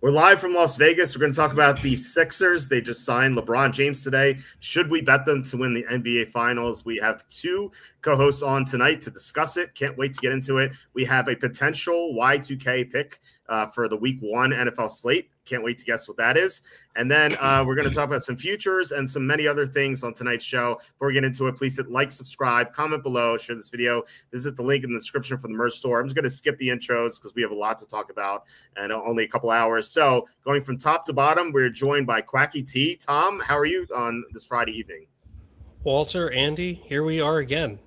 We're live from Las Vegas. We're going to talk about the Sixers. They just signed LeBron James today. Should we bet them to win the NBA Finals? We have two co-hosts on tonight to discuss it. Can't wait to get into it. We have a potential Y2K pick for the Week 1 NFL slate. Can't wait to guess what that is. And then we're going to talk about some futures and some many other things on tonight's show. Before we get into it, please hit like, subscribe, comment below, share this video. Visit the link in the description for the merch store. I'm just going to skip the intros because we have a lot to talk about and only a couple hours. So going from top to bottom, we're joined by Quacky T. Tom, how are you on this Friday evening? Walter, Andy, here we are again.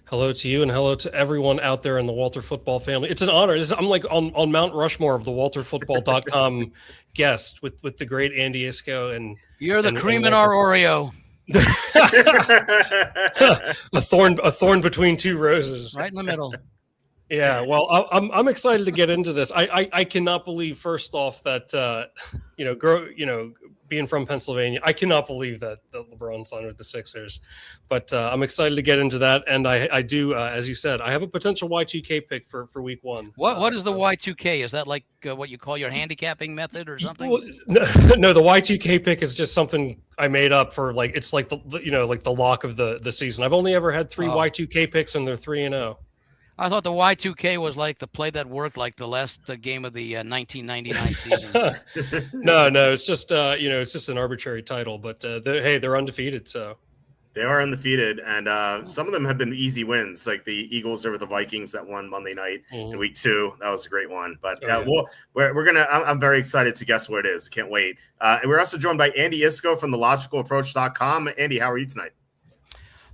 Hello to you and hello to everyone out there in the Walter Football family. It's an honor. I'm like on Mount Rushmore of the WalterFootball.com guest with the great Andy Iskoe. And you're the cream in our Oreo. a thorn between two roses. Right in the middle. Yeah, well, I'm excited to get into this. I cannot believe, first off, that being from Pennsylvania, I cannot believe that LeBron signed with the Sixers. But I'm excited to get into that, and I do, as you said, I have a potential Y2K pick for Week 1. What is the Y2K? Is that like what you call your handicapping method or something? Well, no, the Y2K pick is just something I made up for it's like the lock of the season. I've only ever had 3 Y2K picks, and they're 3-0. I thought the Y2K was like the play that worked, like the last game of the 1999 season. No, it's just it's just an arbitrary title, but they're undefeated, so they are undefeated, and some of them have been eeasy wins, like the Eagles over the Vikings that won Monday night in Week 2. That was a great one. But we're gonna. I'm very excited to guess what it is. Can't wait. And we're also joined by Andy Iskoe from thelogicalapproach.com. Andy, how are you tonight?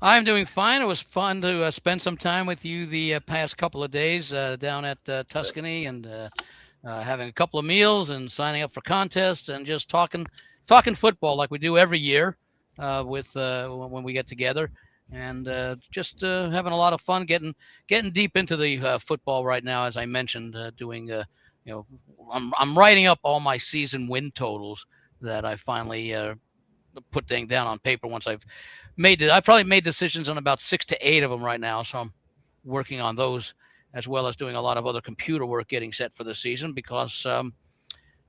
I'm doing fine. It was fun to spend some time with you the past couple of days down at Tuscany and having a couple of meals and signing up for contests and just talking football like we do every year when we get together, and just having a lot of fun getting deep into the football right now. As I mentioned, I'm writing up all my season win totals that I finally put down on paper once I've probably made decisions on about 6 to 8 of them right now. So I'm working on those as well as doing a lot of other computer work getting set for the season, because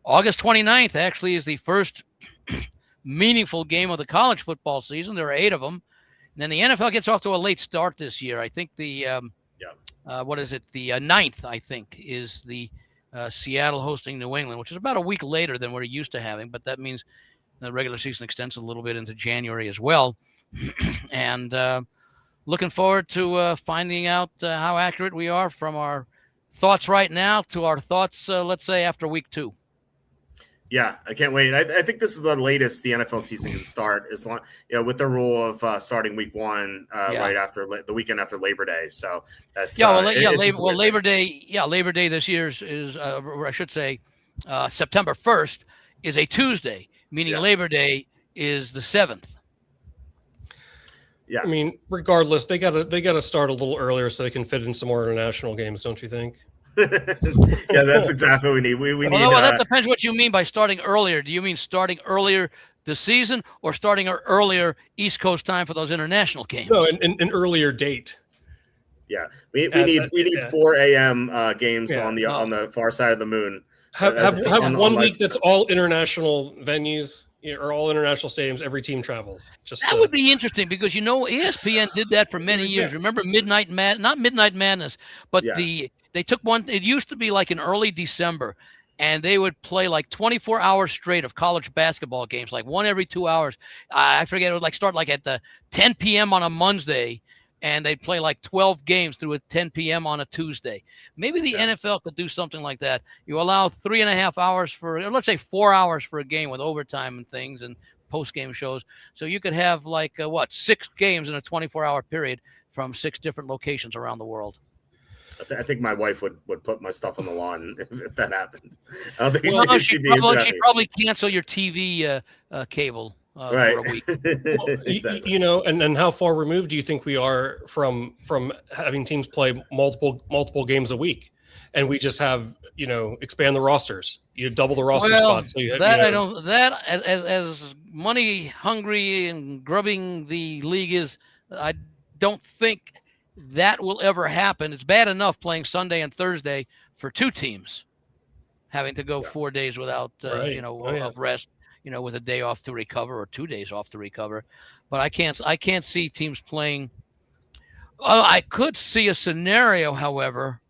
August 29th actually is the first meaningful game of the college football season. There are 8 of them. And then the NFL gets off to a late start this year. I think the 9th, I think, is the Seattle hosting New England, which is about a week later than we're used to having. But that means the regular season extends a little bit into January as well. And looking forward to finding out how accurate we are from our thoughts right now to our thoughts, let's say, after Week 2. Yeah, I can't wait. I think this is the latest the NFL season can start, as long with the rule of starting Week 1 right after the weekend after Labor Day. So that's Labor Day. Yeah, Labor Day this year is or I should say, September 1st is a Tuesday, meaning Labor Day is the 7th. Yeah, I mean, regardless, they gotta start a little earlier so they can fit in some more international games, don't you think? Yeah, that's exactly what we need. We need. Well, that depends what you mean by starting earlier. Do you mean starting earlier this season or starting earlier East Coast time for those international games? No, an earlier date. Yeah, we need 4 a.m. Games on the far side of the moon. Have 1 week that's all international venues. Or all international stadiums, every team travels. That would be interesting, because ESPN did that for many years. Remember not Midnight Madness, but they took one. It used to be like in early December, and they would play like 24 hours straight of college basketball games, like one every 2 hours. I forget, it would start at the 10 p.m. on a Monday, and they'd play like 12 games through at 10 p.m. on a Tuesday. Maybe the NFL could do something like that. You allow 3.5 hours let's say 4 hours for a game with overtime and things and post-game shows. So you could have 6 games in a 24-hour period from 6 different locations around the world. I think my wife would put my stuff on the lawn if that happened. I don't think she'd probably cancel your TV cable. Right. For a week. Well, exactly. And how far removed do you think we are from having teams play multiple games a week, and we just have expand the rosters, double the roster spots. So as money hungry and grubbing the league is, I don't think that will ever happen. It's bad enough playing Sunday and Thursday for 2 teams. having to go 4 days without, Right. of rest, with a day off to recover or 2 days off to recover. But I can't see teams playing. I could see a scenario, however,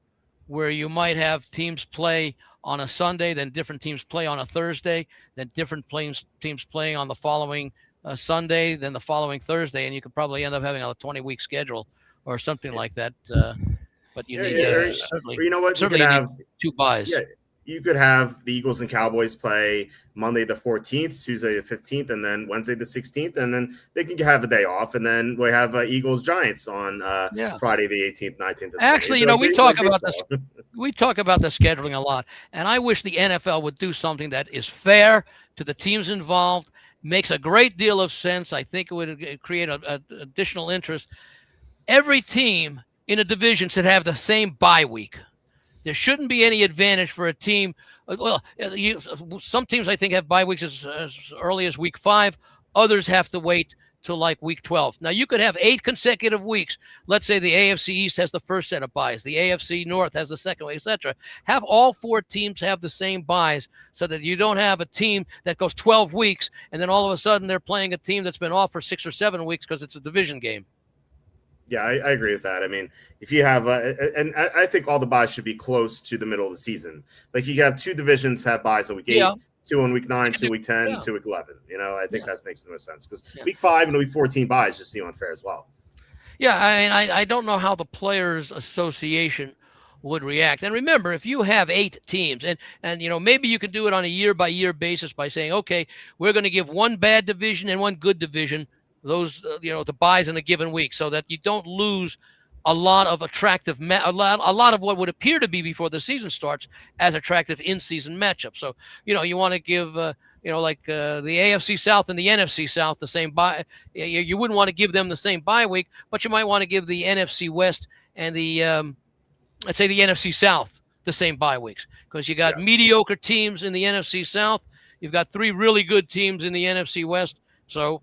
where you might have teams play on a Sunday, then different teams play on a Thursday, then different teams playing on the following Sunday, then the following Thursday, and you could probably end up having a 20-week schedule or something like that. But you need certainly, or you know what? You could certainly have need 2 buys. Yeah, you could have the Eagles and Cowboys play Monday the 14th, Tuesday the 15th, and then Wednesday the 16th, and then they can have a day off, and then we have Eagles Giants on Friday the 18th, 19th. And Actually, we talk about this. We talk about the scheduling a lot, and I wish the NFL would do something that is fair to the teams involved. Makes a great deal of sense. I think it would create a additional interest. Every team in a division should have the same bye week. There shouldn't be any advantage for a team. Well, some teams I think have bye weeks as early as week 5. Others have to wait till like week 12. Now, you could have 8 consecutive weeks. Let's say the AFC East has the first set of buys. The AFC North has the second, etc. Have all 4 teams have the same buys so that you don't have a team that goes 12 weeks and then all of a sudden they're playing a team that's been off for 6 or 7 weeks because it's a division game. Yeah, I agree with that. I mean, if you have, and I think all the buys should be close to the middle of the season. Like you have 2 divisions have buys on week 8, 2 on week 9, 2 week 10, 2 week 11. I think that makes the most sense because week 5 and week 14 buys just seem unfair as well. Yeah, I mean, I don't know how the Players Association would react. And remember, if you have 8 teams, and maybe you could do it on a year-by-year basis by saying, okay, we're going to give 1 bad division and 1 good division those the buys in a given week, so that you don't lose a lot of attractive a lot of what would appear to be before the season starts as attractive in-season matchups. So you want to give the AFC South and the NFC South the same bye. You wouldn't want to give them the same bye week, but you might want to give the NFC West and the let's say the NFC South the same bye weeks, because you got mediocre teams in the NFC South. You've got 3 really good teams in the NFC West. So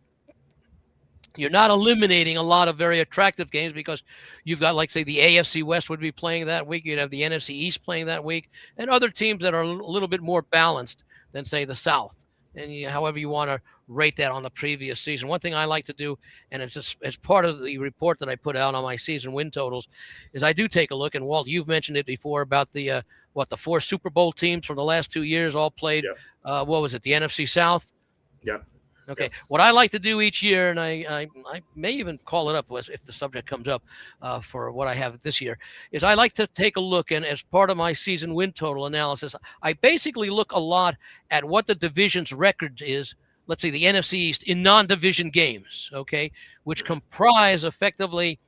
you're not eliminating a lot of very attractive games because you've got, like, say, the AFC West would be playing that week. You'd have the NFC East playing that week, and other teams that are a little bit more balanced than, say, the South. And however you want to rate that on the previous season. One thing I like to do, and it's just as part of the report that I put out on my season win totals, is I do take a look. And Walt, you've mentioned it before about the 4 Super Bowl teams from the last 2 years all played. What was it? The NFC South. Yeah. Okay. What I like to do each year, and I may even call it up if the subject comes up for what I have this year, is I like to take a look, and as part of my season win total analysis, I basically look a lot at what the division's record is. Let's say the NFC East in non-division games, okay, which comprise effectively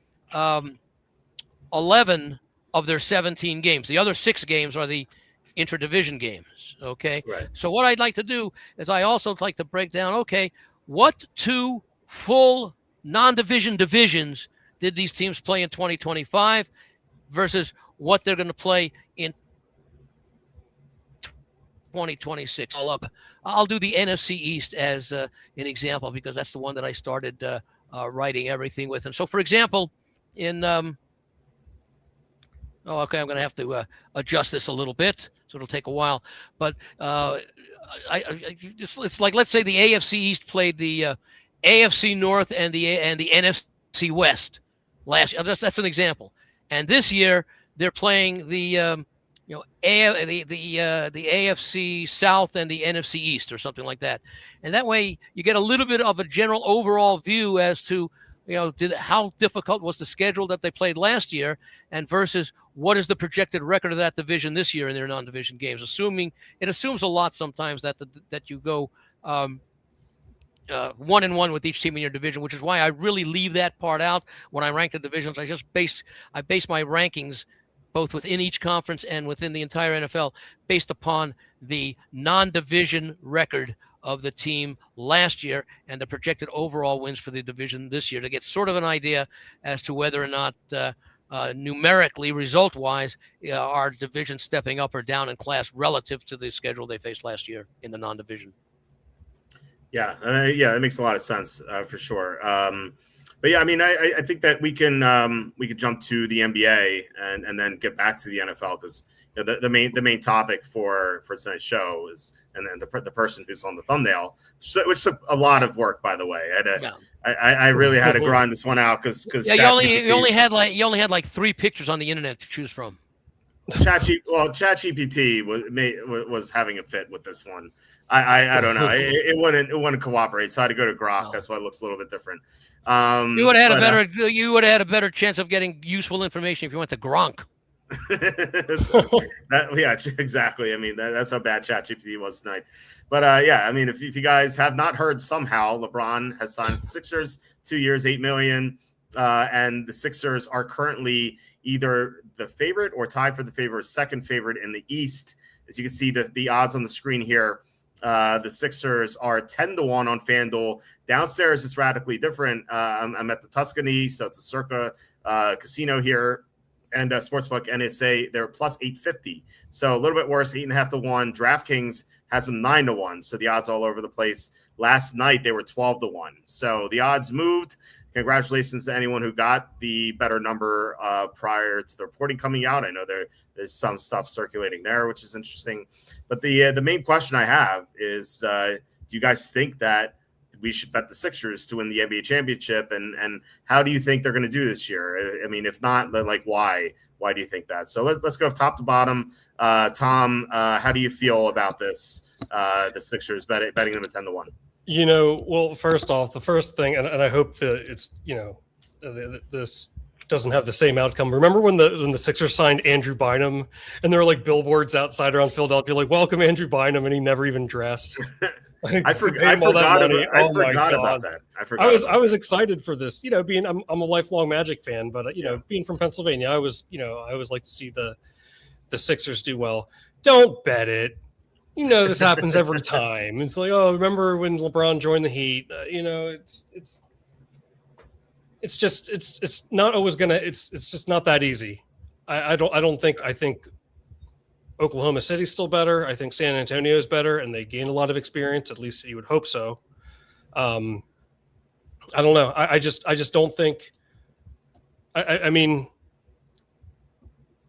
11 of their 17 games. The other 6 games are the interdivision games, okay? Right. So what I'd like to do is I also like to break down, okay, what 2 full non-division divisions did these teams play in 2025 versus what they're going to play in 2026. I'll do the NFC East as an example because that's the one that I started writing everything with. And so, for example, in I'm going to have to adjust this a little bit. So it'll take a while, but it's like, let's say the AFC East played the AFC North and the NFC West last year. That's an example. And this year they're playing the AFC South and the NFC East or something like that. And that way you get a little bit of a general overall view as to how difficult was the schedule that they played last year, and versus what is the projected record of that division this year in their non-division games. It assumes a lot sometimes that you go 1-1 with each team in your division, which is why I really leave that part out when I rank the divisions. I base my rankings both within each conference and within the entire NFL based upon the non-division record of the team last year and the projected overall wins for the division this year, to get sort of an idea as to whether or not numerically, result-wise, our division stepping up or down in class relative to the schedule they faced last year in the non-division. Yeah, it makes a lot of sense for sure. But yeah, I mean, I think that we could jump to the NBA and then get back to the NFL because the main topic for tonight's show is, and then the person who's on the thumbnail, which took a lot of work, by the way. I really had to grind this one out because you only had like 3 pictures on the internet to choose from. ChatGPT was having a fit with this one. I don't know. It wouldn't cooperate, so I had to go to Grok. No. That's why it looks a little bit different. You would have had a better chance of getting useful information if you went to Gronk. Exactly. I mean, that's how bad ChatGPT was tonight. But I mean, if you guys have not heard, somehow LeBron has signed the Sixers 2 years, $8 million, and the Sixers are currently either the favorite or tied for the favorite, second favorite in the East. As you can see, the odds on the screen here, the Sixers are 10-1 on FanDuel. Downstairs, it's radically different. I'm at the Tuscany, so it's a Circa casino here. And Sportsbook NSA, they're plus 850. So a little bit worse, 8.5-1. DraftKings has them 9-1. So the odds all over the place. Last night, they were 12-1. So the odds moved. Congratulations to anyone who got the better number prior to the reporting coming out. I know there's some stuff circulating there, which is interesting. But the main question I have is, do you guys think that we should bet the Sixers to win the NBA championship? And how do you think they're going to do this year? I mean, if not, like, why do you think that? So let's go top to bottom. Tom, how do you feel about this? The Sixers betting them at 10-1. Well, first off, the first thing, and I hope that it's, this doesn't have the same outcome. Remember when the Sixers signed Andrew Bynum, and there were like billboards outside around Philadelphia, like, welcome Andrew Bynum, and he never even dressed. I forgot about that. I was excited for this. I'm a lifelong Magic fan, but being from Pennsylvania, I always like to see the Sixers do well. Don't bet it. This happens every time. It's like, oh, remember when LeBron joined the Heat? It's not always gonna. It's just not that easy. I think Oklahoma City's still better. I think San Antonio is better, and they gain a lot of experience. At least you would hope so. I don't know. I just don't think. I mean,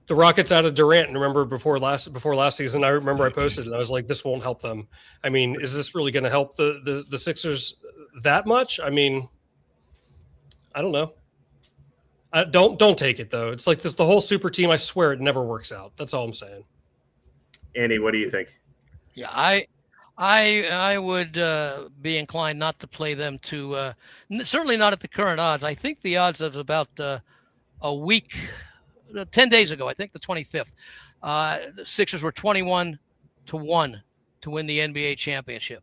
the Rockets added Durant. And remember before last season, I remember I posted and I was like, this won't help them. I mean, is this really going to help the Sixers that much? I mean, I don't know. Don't take it though. It's like the whole super team. I swear it never works out. That's all I'm saying. Andy, what do you think? Yeah, I would be inclined not to play them to certainly not at the current odds. I think the odds of about a week, 10 days ago, I think the 25th, the Sixers were 21-1 to win the NBA championship.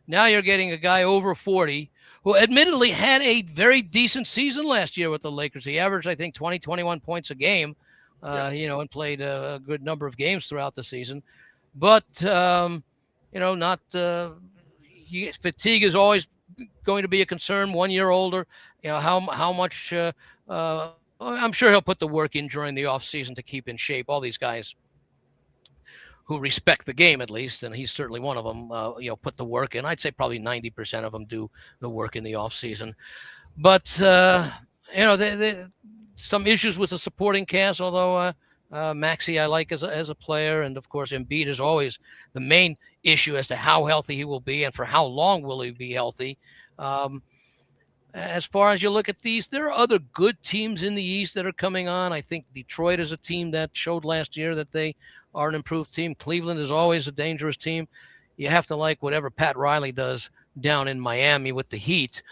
Now you're getting a guy over 40 who admittedly had a very decent season last year with the Lakers. He averaged, I think, 21 points a game, and played a good number of games throughout the season. But, fatigue is always going to be a concern. 1 year older, how much I'm sure he'll put the work in during the offseason to keep in shape. All these guys who respect the game, at least, and he's certainly one of them, put the work in. I'd say probably 90% of them do the work in the offseason. But, some issues with the supporting cast, although Maxey I like as a player, and, of course, Embiid is always the main issue as to how healthy he will be and for how long will he be healthy. As far as you look at these, there are other good teams in the East that are coming on. I think Detroit is a team that showed last year that they are an improved team. Cleveland is always a dangerous team. You have to like whatever Pat Riley does down in Miami with the Heat.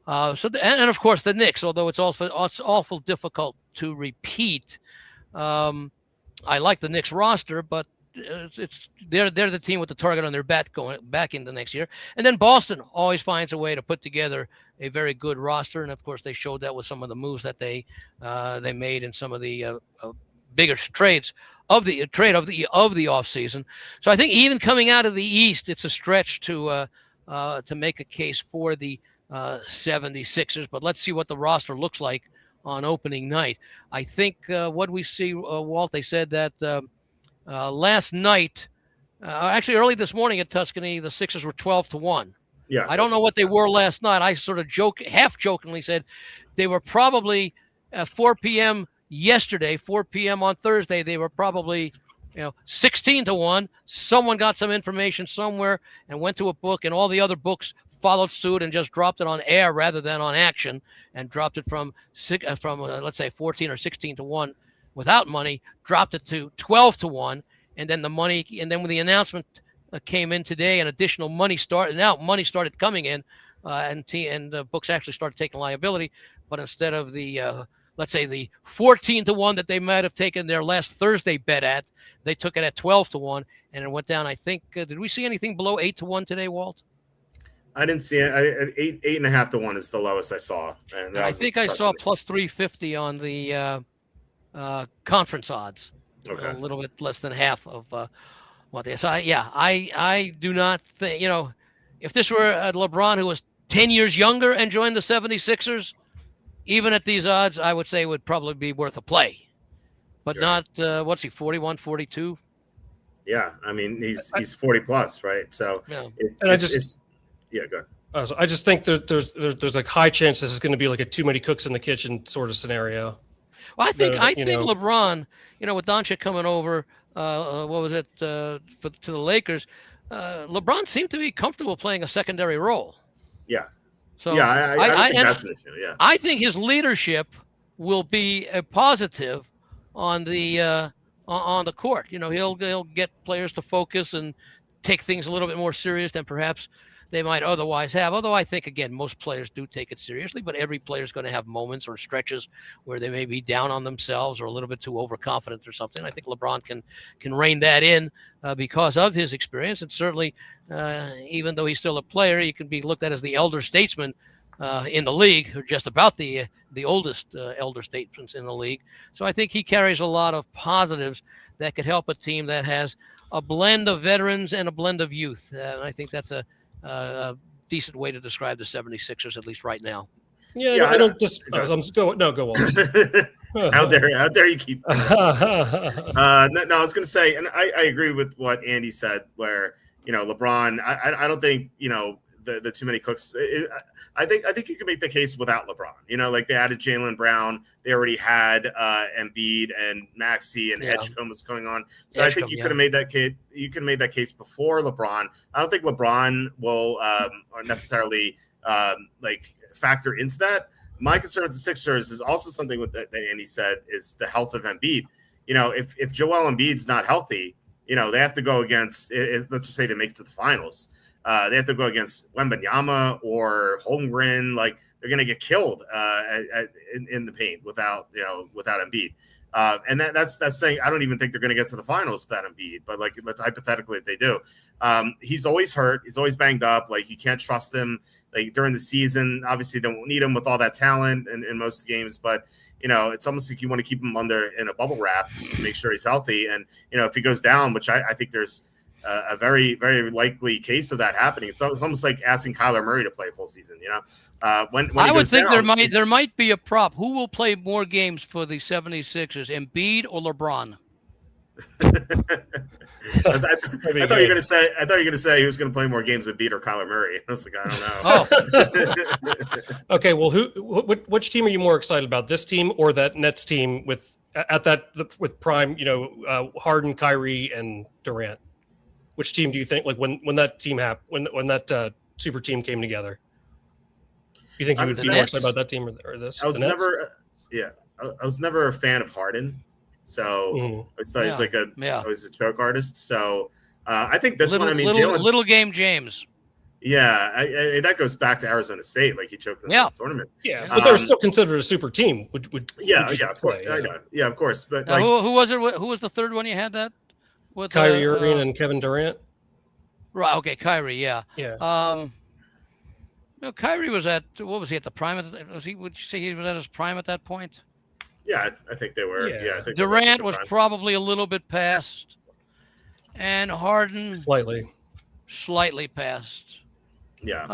And of course the Knicks, although it's awful difficult to repeat. I like the Knicks roster, but they're the team with the target on their back going back into next year. And then Boston always finds a way to put together a very good roster, and of course they showed that with some of the moves that they made in some of the bigger trades of the offseason. So I think even coming out of the East, it's a stretch to make a case for the 76ers. But let's see what the roster looks like on opening night. I think what we see, Walt, they said that last night, actually early this morning at Tuscany, the Sixers were 12-1. Yeah, I don't know what they were last night. I sort of half jokingly said they were probably at 4 p.m. yesterday, 4 p.m. on Thursday. They were probably, 16-1. Someone got some information somewhere and went to a book, and all the other books followed suit and just dropped it on air rather than on action, and dropped it from let's say 14 or 16-1 without money, dropped it to 12-1, and then when the announcement came in today and additional money started coming in, and books actually started taking liability, but instead of the let's say the 14-1 that they might have taken their last Thursday bet at, they took it at 12-1, and it went down. I think did we see anything below 8-1 today, Walt? I didn't see it. 8.5-1 is the lowest I saw. And I think I saw plus 350 on the conference odds. Okay. A little bit less than half of what they saw. I do not think, if this were LeBron, who was 10 years younger and joined the 76ers, even at these odds, I would say it would probably be worth a play. But not, what's he, 41, 42? Yeah, I mean, he's 40 plus, right? So, yeah. Go ahead. So I just think there's like high chance this is going to be like a too many cooks in the kitchen sort of scenario. Well, I think LeBron, with Doncic coming over, what was it to the Lakers? LeBron seemed to be comfortable playing a secondary role. Yeah. So yeah, I think that's an issue. Yeah. I think his leadership will be a positive on the court. He'll get players to focus and take things a little bit more serious than perhaps they might otherwise have. Although I think, again, most players do take it seriously, but every player is going to have moments or stretches where they may be down on themselves or a little bit too overconfident or something. I think LeBron can rein that in because of his experience. And certainly, even though he's still a player, he can be looked at as the elder statesman in the league, or just about the oldest elder statesmen in the league. So I think he carries a lot of positives that could help a team that has a blend of veterans and a blend of youth. And I think that's a decent way to describe the 76ers, at least right now. Yeah, I don't just go Walt. How dare you keep no, I was going to say, and I agree with what Andy said, where LeBron, I don't think the too many cooks. I think you can make the case without LeBron. Like they added Jaylen Brown, they already had Embiid and Maxey and Edgecombe was going on. So I think you could have made that case. You could have made that case before LeBron. I don't think LeBron will necessarily factor into that. My concern with the Sixers is also something that Andy said is the health of Embiid. If Joel Embiid's not healthy, they have to go against. Let's just say they make it to the finals. They have to go against Wembanyama or Holmgren. Like they're going to get killed in the paint without Embiid. And that's saying I don't even think they're going to get to the finals without Embiid. But hypothetically, if they do, he's always hurt. He's always banged up. Like you can't trust him. Like during the season, obviously they won't need him with all that talent in most games. But it's almost like you want to keep him in a bubble wrap to make sure he's healthy. And if he goes down, which I think there's a very, very likely case of that happening. So it's almost like asking Kyler Murray to play a full season. When I would think down, there might be a prop. Who will play more games for the 76ers, Embiid or LeBron? I thought you were going to say he was going to play more games than Embiid or Kyler Murray. I was like, I don't know. Okay, well, which team are you more excited about? This team or that Nets team with prime, Harden, Kyrie, and Durant? Which team do you think, like when that team happened, when that super team came together? Do you think you would be more excited about that team or this? I was never a fan of Harden, so I thought he's I was a choke artist. So I think this one. I mean, little game James. Yeah, that goes back to Arizona State. Like he choked in the tournament. Yeah, but they're still considered a super team. Of course. Yeah, of course. But who was it? Who was the third one you had that? With Kyrie Irving and Kevin Durant. Right. Okay, Kyrie. Yeah. Yeah. Kyrie was at what was he at the prime? Would you say he was at his prime at that point? Yeah, I think they were. Yeah. I think Durant was probably a little bit past, and Harden slightly past. Yeah.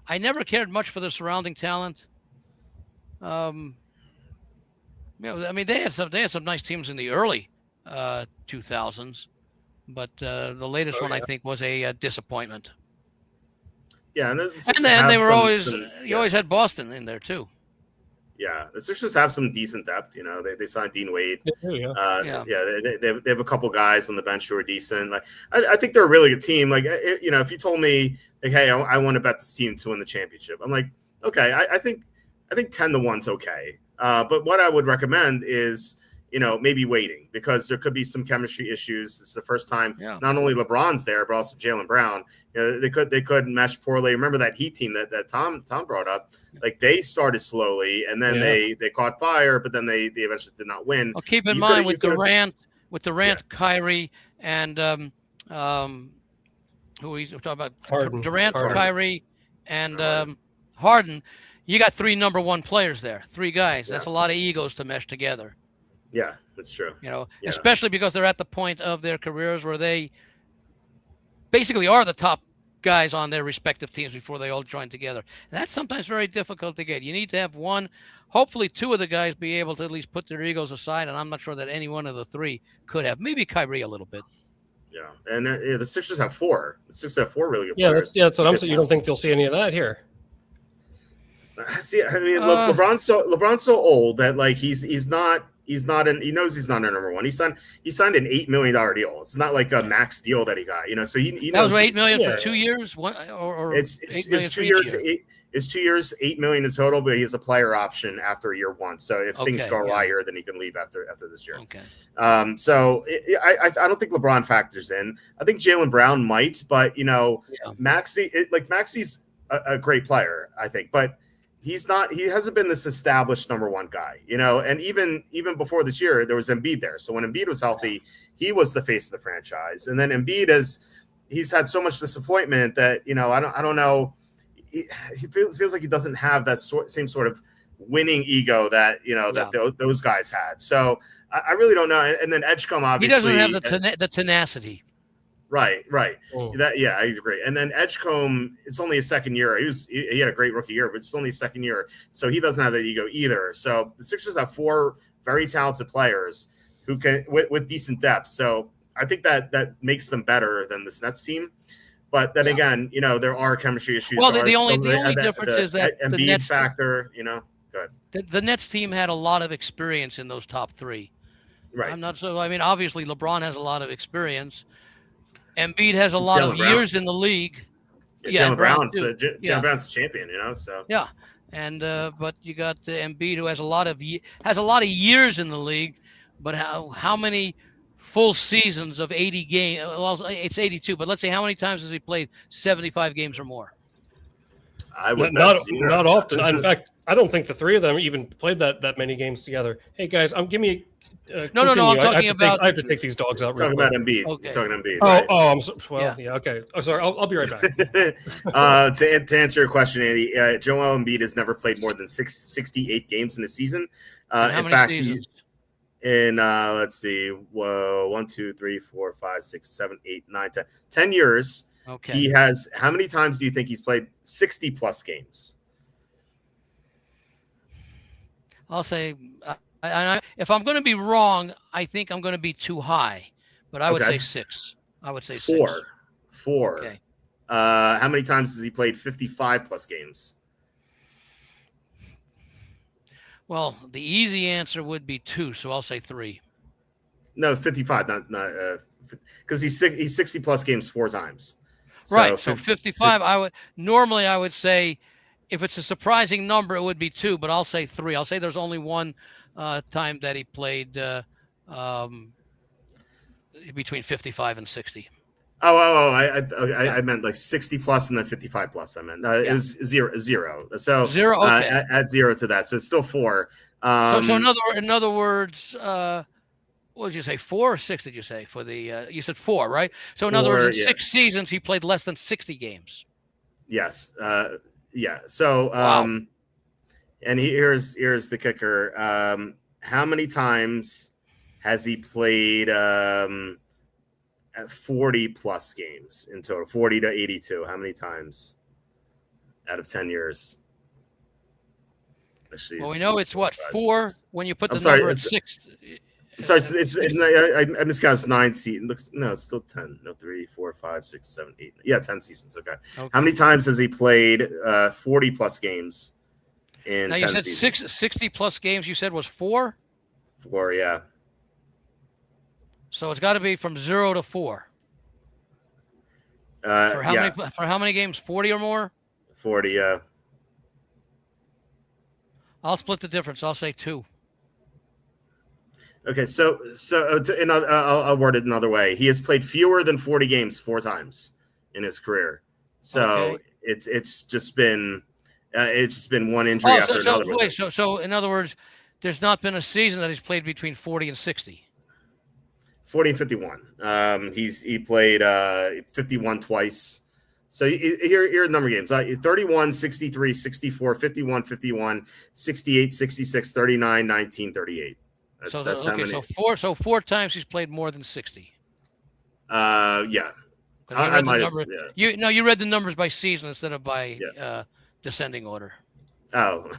I never cared much for the surrounding talent. I mean, they had some nice teams in the early 2000s, but the latest one I think was a disappointment. Yeah, and then they were always you always had Boston in there too. Yeah, the Sixers have some decent depth. They signed Dean Wade. They have a couple guys on the bench who are decent. Like I think they're a really good team. Like if you told me like, hey, I want to bet this team to win the championship, I'm like, okay, I think 10-1's okay. But what I would recommend is maybe waiting, because there could be some chemistry issues. It's the first time not only LeBron's there, but also Jaylen Brown. They could mesh poorly. Remember that Heat team that Tom brought up? Like they started slowly, and then they caught fire, but then they eventually did not win. Well, keep in mind with Durant, Kyrie, and who we talking about? Harden. Durant, Kyrie, and Harden. You got 3 number 1 players there, 3 guys. That's a lot of egos to mesh together. Yeah, that's true. Especially because they're at the point of their careers where they basically are the top guys on their respective teams before they all join together. And that's sometimes very difficult to get. You need to have one, hopefully 2 of the guys be able to at least put their egos aside, and I'm not sure that any one of the 3 could have. Maybe Kyrie a little bit. Yeah, and the Sixers have 4. The Sixers have 4 really good players. That's what I'm saying. You don't think you'll see any of that here? See, I mean, LeBron's so old that like he's not he knows he's not a number 1. He signed an $8 million deal. It's not like a max deal that he got. So he knows that was $8 million for 2 years. It's 2 years. It's 2 years, $8 million in total, but he has a player option after year 1. So if things go higher, then he can leave after this year. Okay. I don't think LeBron factors in. I think Jaylen Brown might, but Maxi's a great player, I think, but he hasn't been this established number 1 guy, and even before this year, there was Embiid there. So when Embiid was healthy, he was the face of the franchise. And then Embiid he's had so much disappointment that, I don't know. He feels like he doesn't have that same sort of winning ego that, those guys had. So I really don't know. And then Edgecombe, obviously. He doesn't have the tenacity. Right. I agree. And then Edgecombe, it's only his second year. He had a great rookie year, but it's only his second year, so he doesn't have that ego either. So the Sixers have 4 very talented players who can with decent depth. So I think that makes them better than this Nets team. But then again, there are chemistry issues. Well, the only difference is that the Embiid factor. Go ahead. The Nets team had a lot of experience in those top 3. Right. Obviously LeBron has a lot of experience. Embiid has a lot of years in the league. Jaylen Brown's the champion, So and but you got Embiid, who has a lot of years in the league, but how many full seasons of 80 games? Well, it's 82, but let's say how many times has he played 75 games or more? I would not often. In fact, I don't think the 3 of them even played that many games together. Hey guys, give me. No. I'm talking about. I have to take these dogs out. Talking about Embiid. Okay. Talking Embiid. I'm so, okay. Oh, sorry. I'll be right back. To answer your question, Andy, Joel Embiid has never played more than 68 games in a season. How many seasons? Let's see, 1, 2, 3, 4, 5, 6, 7, 8, 9, 10. 10 years. Okay. He has. How many times do you think he's played 60 plus games? I'll say. If I'm going to be wrong, I think I'm going to be too high, but I would say 6. I would say 4. 4. Okay. How many times has he played 55 plus games? Well, the easy answer would be 2, so I'll say 3. No, 55, not because he's 60 plus games 4 times. So 55. I would say, if it's a surprising number, it would be 2, but I'll say 3. I'll say there's only one time that he played between 55 and 60. I meant like 60 plus and then 55 plus. I meant it was zero. So 0. Okay. Add 0 to that, so it's still 4. So in other words, what did you say? 4 or 6? Did you say for the? You said 4, right? So in other words, in 6 seasons, he played less than 60 games. Yes. Yeah. So wow. And here's the kicker. How many times has he played at 40 plus games in total? 40 to 82. How many times out of 10 years? Actually, well, we know it's 4 when you put the number at 6. I'm sorry, I miscounted. It's 9 seasons. No, it's still 10. No, 3, 4, 5, 6, 7, 8. Yeah, 10 seasons. Okay. How many times has he played 40 plus games in Now 10 you said seasons. 60 plus games. You said was 4. 4, yeah. So it's got to be from 0 to 4. For how many games? 40 or more? 40, yeah. I'll split the difference. I'll say 2. Okay, I'll word it another way. He has played fewer than 40 games 4 times in his career. So it's just been one injury after another. So in other words, there's not been a season that he's played between 40 and 60. 40 and 51. He played 51 twice. So here are the number of games. 31, 63, 64, 51, 51, 68, 66, 39, 19, 38. That's how many. So 4 times he's played more than 60. Yeah. I might have, yeah. You read the numbers by season instead of by descending order. Oh,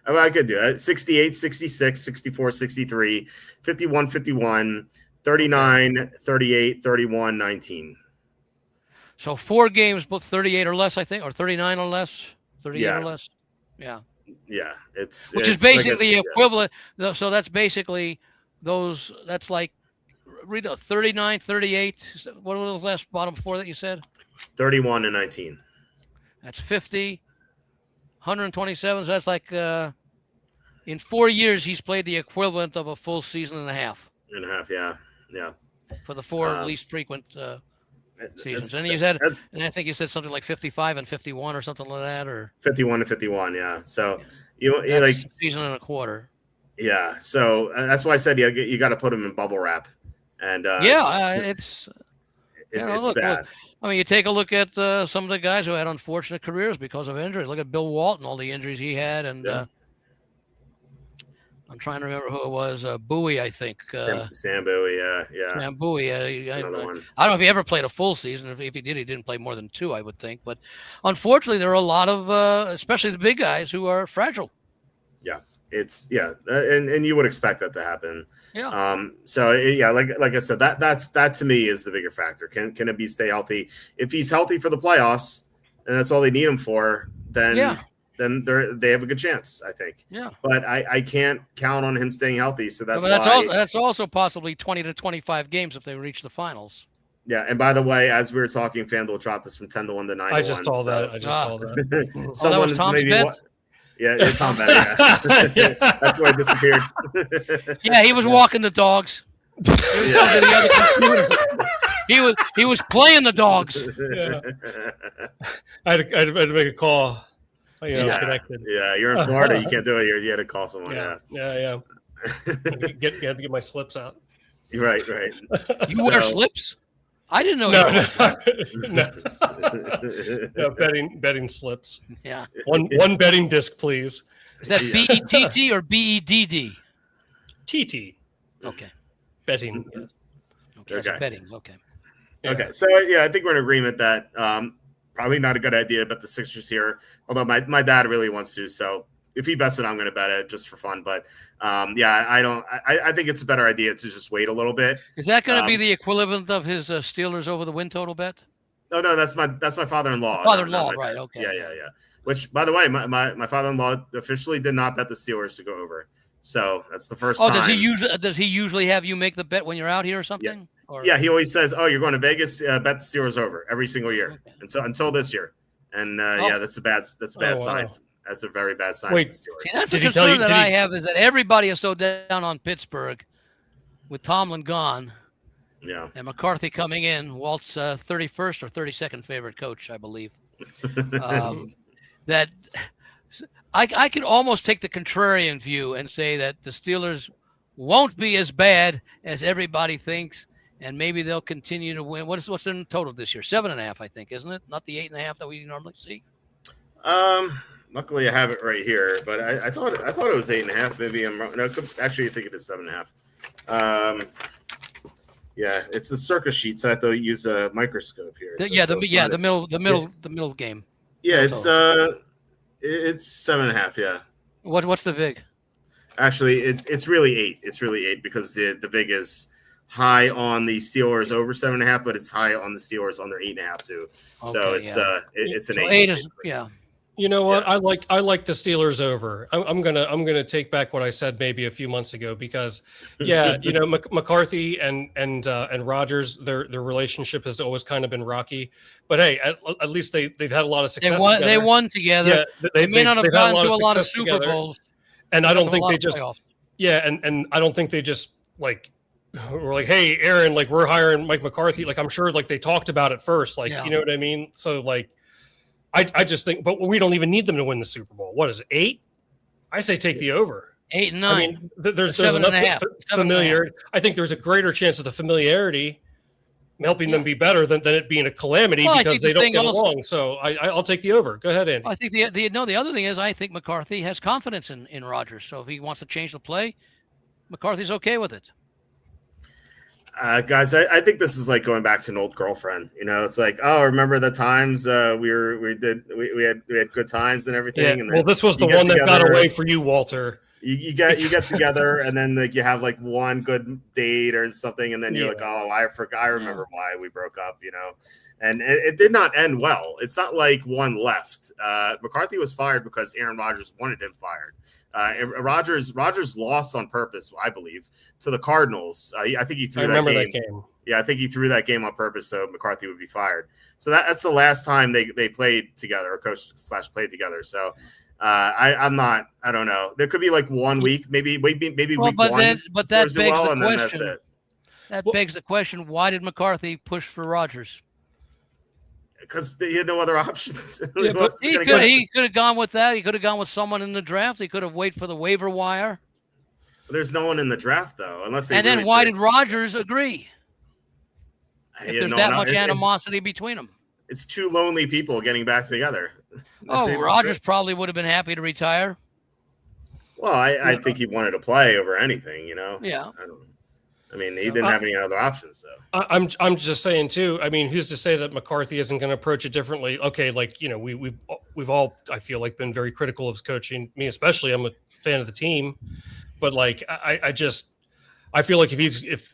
I could do it. 68, 66, 64, 63, 51, 51, 39, 38, 31, 19. So 4 games, both 38 or less, I think, or 39 or less, 38 or less. Yeah. Yeah, which is basically the equivalent. So that's basically those. That's like read 39, 38. What are those last bottom 4 that you said? 31 and 19. That's 50, 127. So that's like in 4 years he's played the equivalent of a full season and a half. Yeah. For the 4 least frequent seasons. And I think you said something like 55 and 51 or something like that, or 51 and 51. Yeah. So you like season and a quarter. Yeah. So that's why I said you got to put them in bubble wrap. And it's bad. Look, I mean, you take a look at some of the guys who had unfortunate careers because of injury. Look at Bill Walt and all the injuries he had, and I'm trying to remember who it was. Bowie, I think. Sam Bowie, yeah. Sam Bowie. I don't know if he ever played a full season. If he did, he didn't play more than 2, I would think. But unfortunately, there are a lot of, especially the big guys, who are fragile. Yeah, and you would expect that to happen. Yeah. Like I said, that to me is the bigger factor. Can it stay healthy? If he's healthy for the playoffs, and that's all they need him for, then they have a good chance, I think. Yeah. But I can't count on him staying healthy, so that's that's also possibly 20 to 25 games if they reach the finals. Yeah, and by the way, as we were talking, FanDuel dropped this from 10 to 1 to 9 to 1. I just saw that. Someone that was Tom's bet? Yeah, it's Tom bet. Yeah. That's why it disappeared. Yeah, he was walking the dogs. He was playing the dogs. Yeah. I had to make a call. Connected. Yeah, you're in Florida. You can't do it. You had to call someone. Yeah. You had to get my slips out. Right. You wear slips? I didn't know. No, betting slips. Yeah. One betting disc, please. Is that BETT or BEDD? TT. Okay. Betting. Yes. Okay. Betting. Okay. Yeah. Okay. So I think we're in agreement that probably not a good idea to bet the Sixers here. Although my dad really wants to, so if he bets it, I'm going to bet it just for fun. But I think it's a better idea to just wait a little bit. Is that going to be the equivalent of his Steelers over the win total bet? No, that's my father-in-law. Father-in-law, right? Okay. Yeah. Which, by the way, my father-in-law officially did not bet the Steelers to go over. So that's the first time. Does he usually have you make the bet when you're out here or something? Yeah, he always says, "Oh, you're going to Vegas, bet the Steelers over every single year until this year." And that's a bad sign. Wow. That's a very bad sign. Wait, see, that's the concern that I have is that everybody is so down on Pittsburgh with Tomlin gone. Yeah. And McCarthy coming in, Walt's 31st or 32nd favorite coach, I believe. That I could almost take the contrarian view and say that the Steelers won't be as bad as everybody thinks, and maybe they'll continue to win. What's in total this year? 7.5, I think, isn't it? Not the 8.5 that we normally see. Luckily, I have it right here, but I thought it was 8.5. Maybe I'm wrong. No, actually, I think it is 7.5. Yeah, it's the circus sheet, so I have to use a microscope here. The middle game. Yeah, it's 7.5. Yeah. What's the vig? Actually, it's really 8. It's really 8 because the vig is high on the Steelers over 7.5, but it's high on the Steelers on their 8.5 too. So it's an 8. You know what? Yeah. I like the Steelers over. I'm gonna take back what I said maybe a few months ago because, yeah, you know, McCarthy and Rodgers, their relationship has always kind of been rocky. But hey, at least they've had a lot of success. They won together. Yeah, they may not have gotten to a lot of Super Bowls, and I don't think they just and I don't think they just like were like, hey, Aaron, like we're hiring Mike McCarthy. Like I'm sure like they talked about it first, like you know what I mean. So like. I just think, but we don't even need them to win the Super Bowl. What is it, 8? I say take the over. 8 and 9. I mean, there's enough familiarity. I think there's a greater chance of the familiarity helping them be better than it being a calamity because they don't get along. So I'll take the over. Go ahead, Andy. I think the other thing is I think McCarthy has confidence in Rodgers. So if he wants to change the play, McCarthy's okay with it. Guys, I think this is like going back to an old girlfriend. You know, it's like, oh, remember the times we had good times and everything. Yeah. And well, this was the one that got away for you, Walter. You get together and then like you have like one good date or something, and then you're like, oh, I remember why we broke up. You know, and it did not end well. It's not like one left. McCarthy was fired because Aaron Rodgers wanted him fired. Rodgers lost on purpose, I believe, to the Cardinals. I think he threw that game. Yeah, I think he threw that game on purpose so McCarthy would be fired. So that's the last time they played together, or coach/played together. So I don't know. There could be like 1 week, maybe week one. But that begs the question. That begs the question: why did McCarthy push for Rodgers? Because he had no other options. Yeah, but he could have gone with that. He could have gone with someone in the draft. He could have waited for the waiver wire. There's no one in the draft, though, unless they. And then why did Rodgers agree? If there's that much animosity between them, it's two lonely people getting back together. Oh, Rodgers probably would have been happy to retire. Well, I think he wanted to play over anything, you know. Yeah. I mean, he didn't have any other options, though. I'm just saying too. I mean, who's to say that McCarthy isn't going to approach it differently? Okay, like you know, we've all I feel like been very critical of his coaching. Me especially. I'm a fan of the team, but like I feel like if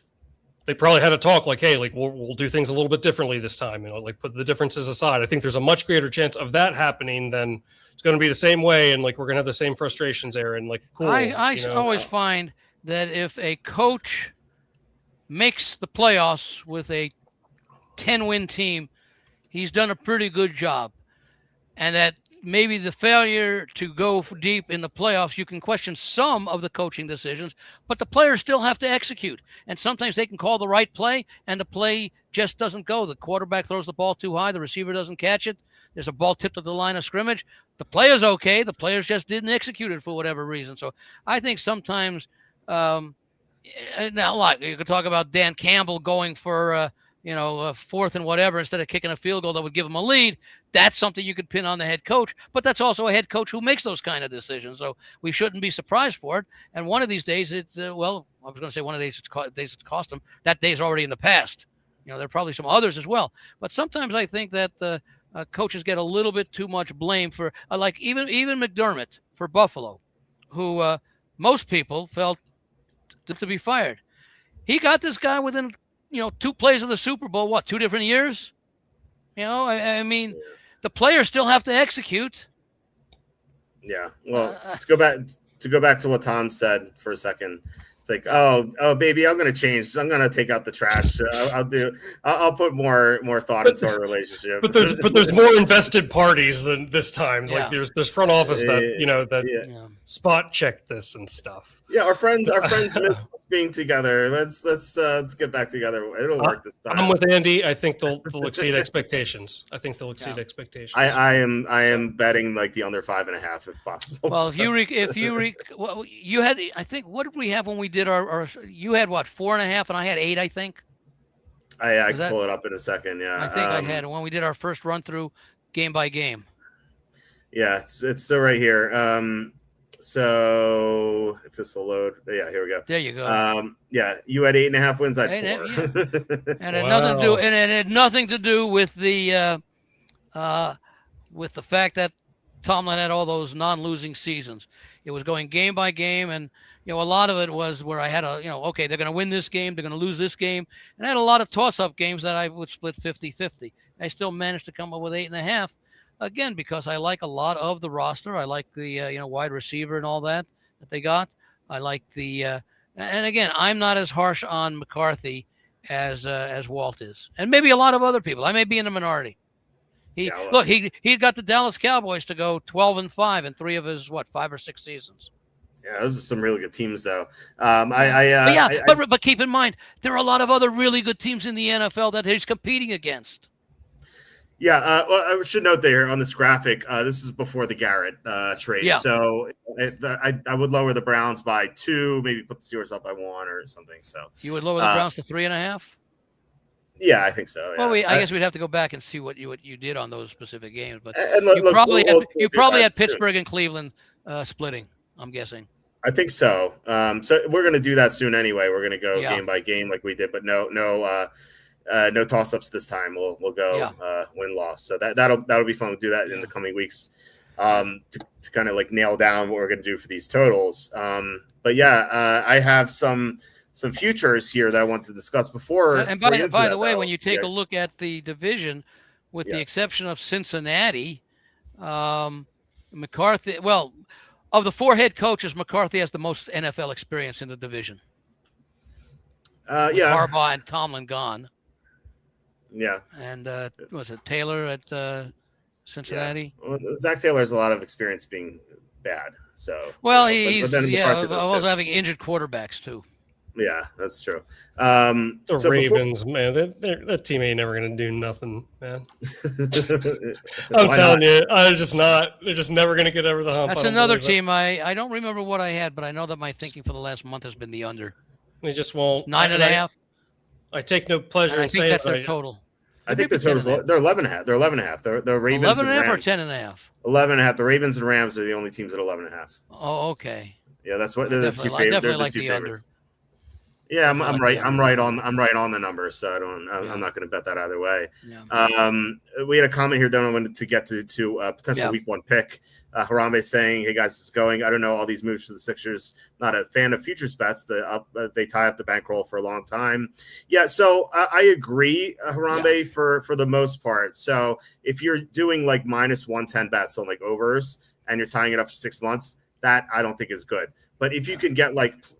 they probably had a talk like, hey, like we'll do things a little bit differently this time. You know, like put the differences aside. I think there's a much greater chance of that happening than it's going to be the same way, and like we're going to have the same frustrations, Aaron. Like, cool. I always find that if a coach makes the playoffs with a 10-win team, he's done a pretty good job. And that maybe the failure to go deep in the playoffs, you can question some of the coaching decisions, but the players still have to execute. And sometimes they can call the right play, and the play just doesn't go. The quarterback throws the ball too high. The receiver doesn't catch it. There's a ball tipped at the line of scrimmage. The play is okay. The players just didn't execute it for whatever reason. So I think sometimes now, like you could talk about Dan Campbell going for fourth and whatever instead of kicking a field goal that would give him a lead. That's something you could pin on the head coach, but that's also a head coach who makes those kind of decisions. So we shouldn't be surprised for it. And one of these days, I was going to say one of these days it's cost them. That day's already in the past. You know, there are probably some others as well. But sometimes I think that coaches get a little bit too much blame for, like even McDermott for Buffalo, who most people felt to be fired. He got this guy within, 2 plays of the Super Bowl. 2 different years? I mean, the players still have to execute. Yeah. Well, to go back to what Tom said for a second. It's like, oh, baby, I'm going to change. I'm going to take out the trash. I'll put more thought into our relationship. But there's more invested parties than this time. Yeah. Like there's front office that spot check this and stuff. Yeah, our friends miss being together. Let's get back together. It'll work this time. I'm with Andy. I think they'll exceed expectations. I expectations. I am betting like the under 5.5 if possible. Well, you had, I think, what did we have when we did our you had 4.5 and I had 8, I think. I can pull it up in a second. Yeah, I think I had when we did our first run through game by game. Yeah, it's still right here. So if this will load, yeah, here we go. There you go. Yeah, you had 8.5 wins. I had 4. Yeah. And it had nothing to do with the fact that Tomlin had all those non-losing seasons. It was going game by game, and a lot of it was where I had okay, they're going to win this game, they're going to lose this game, and I had a lot of toss-up games that I would split 50-50. I still managed to come up with 8.5. again, because I like a lot of the roster. I like the wide receiver and all that they got. I like the and again, I'm not as harsh on McCarthy as Walt is, and maybe a lot of other people. I may be in the minority. He got the Dallas Cowboys to go 12-5 in 3 of his 5 or 6 seasons. Yeah, those are some really good teams, though. But keep in mind, there are a lot of other really good teams in the NFL that he's competing against. Yeah, well, I should note there on this graphic, this is before the Garrett trade. Yeah. So I would lower the Browns by 2, maybe put the Steelers up by 1 or something. So you would lower the Browns to 3.5? Yeah, I think so. Yeah. Well, I guess we'd have to go back and see what you did on those specific games. But you probably had Pittsburgh and Cleveland splitting, I'm guessing. I think so. So we're going to do that soon anyway. We're going to go game by game like we did, but no toss-ups this time. We'll go win-loss. So that'll be fun. We'll do that in the coming weeks to kind of like nail down what we're going to do for these totals. But yeah, I have some futures here that I want to discuss before. And by the way, when you take a look at the division, with the exception of Cincinnati, McCarthy, well, of the 4 head coaches, McCarthy has the most NFL experience in the division. Harbaugh and Tomlin gone. Yeah. And was it Taylor at Cincinnati? Yeah. Well, Zach Taylor has a lot of experience being bad. So he's also having injured quarterbacks too. Yeah, that's true. The Ravens, man, that team ain't never going to do nothing, man. I'm telling you, they're just never going to get over the hump. That's another team. I don't remember what I had, but I know that my thinking for the last month has been the under. They just won't. 9.5. I take no pleasure in saying that's their total. I think the totals. They're 11.5. They're 11.5. The Ravens 11.5 or 10.5. 11.5. The Ravens and Rams are the only teams at 11.5. Oh, okay. Yeah, that's what they're the two favorites. I definitely like the under. Yeah, I'm right. I'm right on the number, so I'm not going to bet that either way. Yeah. We had a comment here that I wanted to get to potential week 1 pick. Harambe saying, "Hey guys, it's going. I don't know all these moves for the Sixers. Not a fan of futures bets. They tie up the bankroll for a long time. Yeah, so I agree, Harambe, for the most part. So if you're doing like minus 110 bets on like overs and you're tying it up for 6 months, that I don't think is good. But if you can get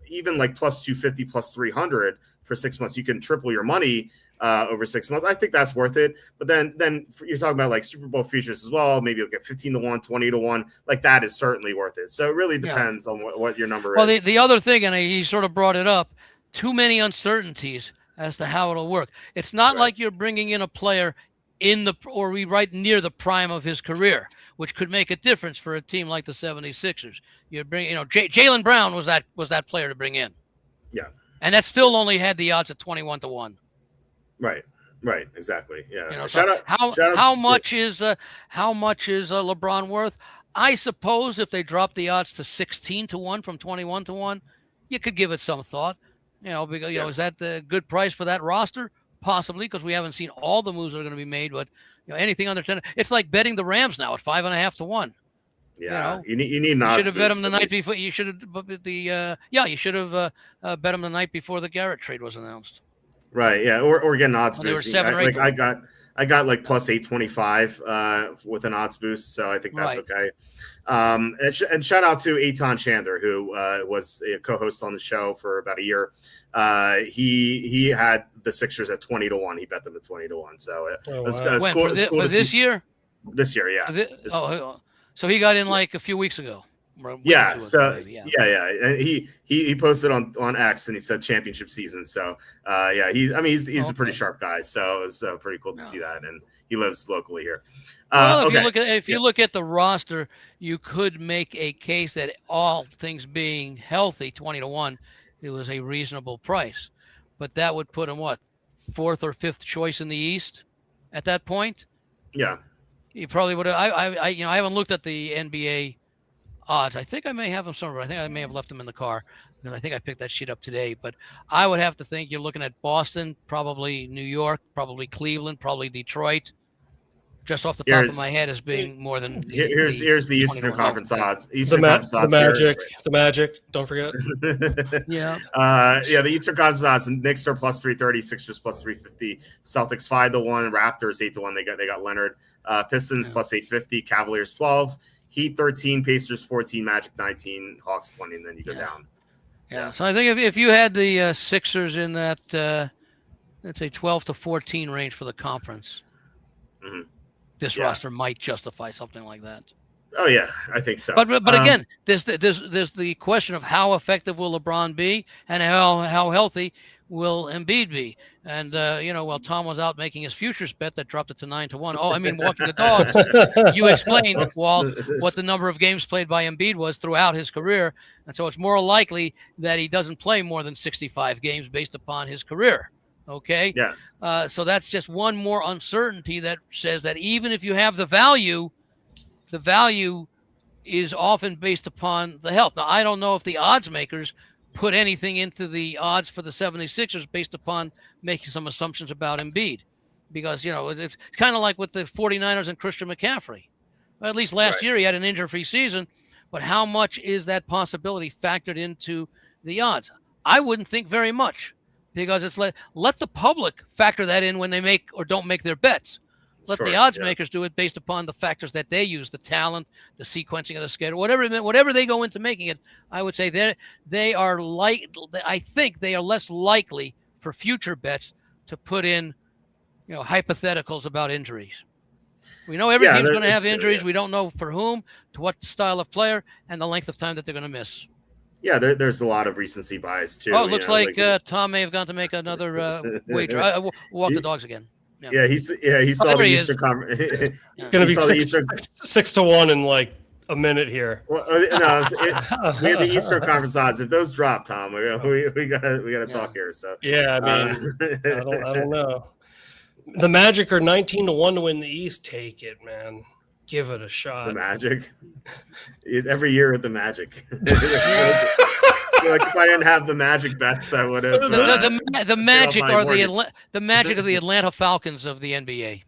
even plus 250, plus 300 for 6 months, you can triple your money over 6 months. I think that's worth it. But then you're talking about like Super Bowl futures as well. Maybe you'll get 15-1, 20-1. Like that is certainly worth it. So it really depends on what your number is. Well, the other thing, and he sort of brought it up, too many uncertainties as to how it'll work. It's not like you're bringing in a player right near the prime of his career, which could make a difference for a team like the 76ers. You bring, Jaylen Brown was that player to bring in. Yeah. And that still only had the odds at 21-1. Right. Exactly. Yeah. How much is LeBron worth? I suppose if they drop the odds to 16-1 from 21-1, you could give it some thought. Because is that the good price for that roster? Possibly, because we haven't seen all the moves that are going to be made, but anything under 10, it's like betting the Rams now at 5.5-1. Yeah, you need not. You should have bet them the night before. You should have you should have bet them the night before the Garrett trade was announced. Right. Yeah. Or get an odds boost. I got like plus 825 with an odds boost, so I think that's okay. And shout out to Eitan Chandler, who was a co-host on the show for about a year. He had the Sixers at 20-1. He bet them at 20-1one. So for this year? This year, yeah. So he got in like a few weeks ago. Yeah. So and he posted on X and he said championship season. So he's a pretty sharp guy. So it's pretty cool to see that, and he lives locally here. If you look at the roster, you could make a case that all things being healthy, 20-1, it was a reasonable price, but that would put him 4th or 5th choice in the East at that point. Yeah. You probably would have. I haven't looked at the NBA odds. I think I may have them somewhere. I think I may have left them in the car, and I think I picked that sheet up today. But I would have to think you're looking at Boston, probably New York, probably Cleveland, probably Detroit, just off the top of my head as being more than here's the Eastern Conference odds. The Magic. Don't forget. Yeah. The Eastern Conference odds. The Knicks are plus 330, Sixers plus 350, Celtics 5-1, Raptors 8-1. They got Leonard. Pistons plus 850, Cavaliers 12, Heat 13, Pacers 14, Magic 19, Hawks 20, and then you go down. Yeah. So I think if you had the Sixers in that let's say 12 to 14 range for the conference. Mm-hmm. This roster might justify something like that. Oh yeah, I think so. But again, there's the question of how effective will LeBron be, and how healthy will Embiid be. And while Tom was out making his futures bet that dropped it to 9-1. Oh, I mean walking the dogs. You explained, Walt, what the number of games played by Embiid was throughout his career, and so it's more likely that he doesn't play more than 65 games based upon his career. Okay. Yeah. So that's just one more uncertainty that says that even if you have the value is often based upon the health. Now, I don't know if the odds makers put anything into the odds for the 76ers based upon making some assumptions about Embiid, because, it's kind of like with the 49ers and Christian McCaffrey. Well, at least last year he had an injury-free season, but how much is that possibility factored into the odds? I wouldn't think very much. Because it's let the public factor that in when they make or don't make their bets. Let the odds makers do it based upon the factors that they use, the talent, the sequencing of the schedule, whatever they go into making it. I would say I think they are less likely for future bets to put in, hypotheticals about injuries. We know every team's going to have injuries. We don't know for whom, to what style of player, and the length of time that they're going to miss. Yeah, there's a lot of recency bias too. Oh, it looks like Tom may have gone to make another wager. I walk the dogs again. Yeah, he saw the Eastern Conference. It's going to be 6-1 in like a minute here. Well, we have the Eastern Conference odds. If those drop, Tom, we gotta talk here. So yeah, I mean, I don't know. The Magic are 19-1 to win the East. Take it, man. Give it a shot. The Magic. Every year with the Magic. Like if I didn't have the Magic bets, I would have. The Magic are the Magic of the Atlanta Falcons of the NBA.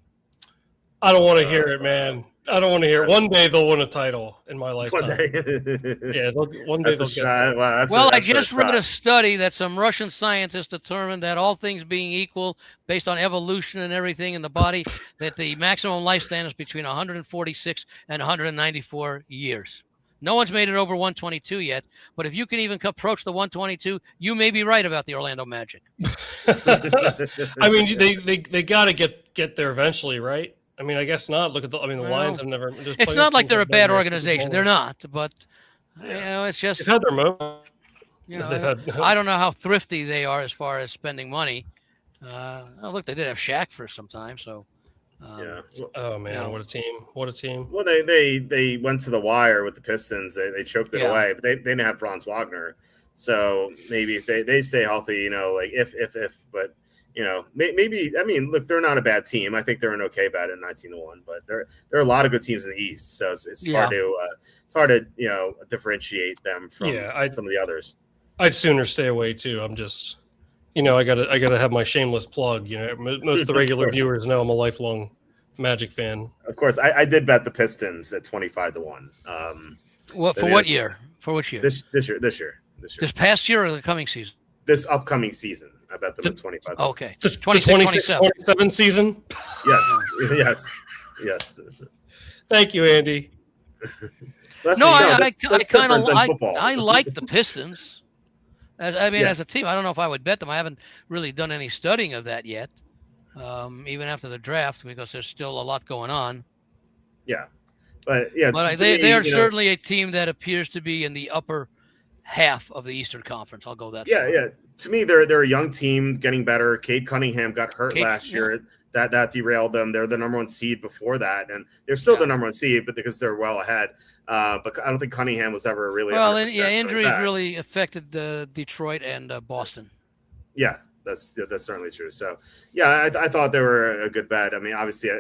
I don't want to hear it, man. I don't want to hear it. One day they'll win a title in my lifetime. One day they'll get it. Well, I just read a study that some Russian scientists determined that all things being equal, based on evolution and everything in the body, that the maximum lifespan is between 146 and 194 years. No one's made it over 122 yet, but if you can even approach the 122, you may be right about the Orlando Magic. I mean, they got to get there eventually, right? I mean, I guess not. Look at the Lions have never. It's not like they're a bad organization. They're not, but it's just. They've had their moments. I don't know how thrifty they are as far as spending money. Look, they did have Shaq for some time, so. Oh man, what a team! What a team! Well, they went to the wire with the Pistons. They choked it away, but they didn't have Franz Wagner. So maybe if they stay healthy, like if, but. Maybe. I mean, look, they're not a bad team. I think they're an okay bet at 19-1, but there are a lot of good teams in the East, so it's hard to differentiate them from some of the others. I'd sooner stay away too. I'm just, I gotta have my shameless plug. Most of the regular viewers know I'm a lifelong Magic fan. Of course, I did bet the Pistons at 25-1. What year? For which year? This year. This past year or the coming season? This upcoming season. I bet them at 25. Okay. The 26-27 season? Yes. Thank you, Andy. I like the Pistons. As a team. I don't know if I would bet them. I haven't really done any studying of that yet, even after the draft, because there's still a lot going on. Yeah. But they are certainly a team that appears to be in the upper half of the Eastern Conference. I'll go that far. Yeah. To me, they're a young team getting better. Cade Cunningham got hurt last year. That derailed them. They're the number one seed before that, and they're still the number one seed, but because they're well ahead. But I don't think Cunningham was ever really. Well, injuries really affected Detroit and Boston. Yeah, that's certainly true. So, I thought they were a good bet. I mean, obviously,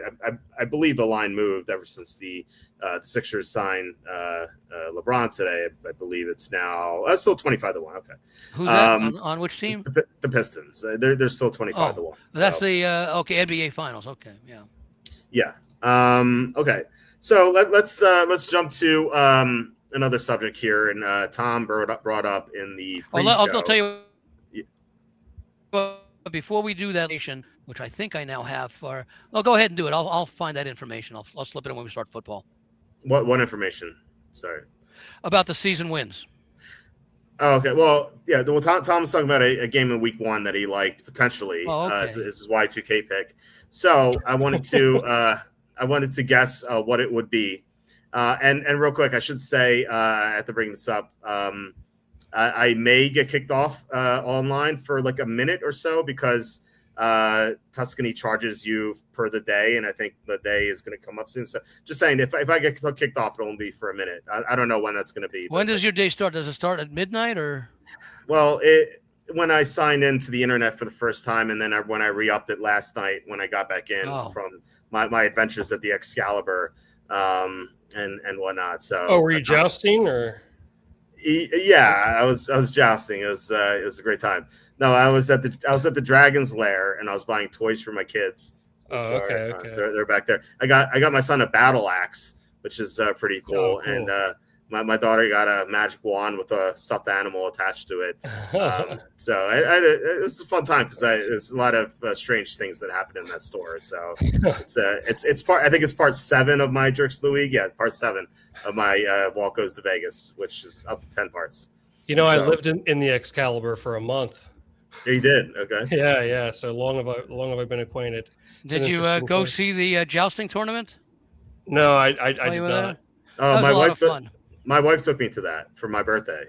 I believe the line moved ever since the Sixers signed LeBron today. I believe it's now still 25-1. Okay, who's that on which team? The Pistons. They're still 25-1. That's the NBA Finals. Okay, Yeah. Okay. So let's jump to another subject here, and Tom brought up in the pre-show. I'll tell you. But before we do that, which I think I now have for, well, go ahead and do it. I'll find that information. I'll slip it in when we start football. What information? Sorry. About the season wins. Oh, okay. Well, yeah. Well, Tom was talking about a game in week 1 that he liked potentially. Oh, okay. This is Y2K pick. So I wanted to guess what it would be. And real quick, I should say I have to bring this up. I may get kicked off online for like a minute or so because Tuscany charges you per the day, and I think the day is going to come up soon. So just saying, if I get kicked off, it'll only be for a minute. I don't know when that's going to be. When does your day start? Does it start at midnight or? Well, when I signed into the internet for the first time, and then when I re-upped it last night when I got back in from my adventures at the Excalibur and whatnot. So, were you jousting or? Yeah, I was jousting. It was a great time. No, I was at the Dragon's Lair, and I was buying toys for my kids. Oh, okay. They're back there. I got my son a battle axe, which is pretty cool. Cool. And my daughter got a magic wand with a stuffed animal attached to it. So it was a fun time because there's a lot of strange things that happened in that store. So it's part. I think it's part 7 of my Jerks of the Week. Yeah, part 7 of my Walt Goes to Vegas, which is up to 10 parts. I lived in the Excalibur for a month. You did? Okay. Yeah. So long have I been acquainted. Did you go see the jousting tournament? No, I did not. Oh, my wife took me to that for my birthday.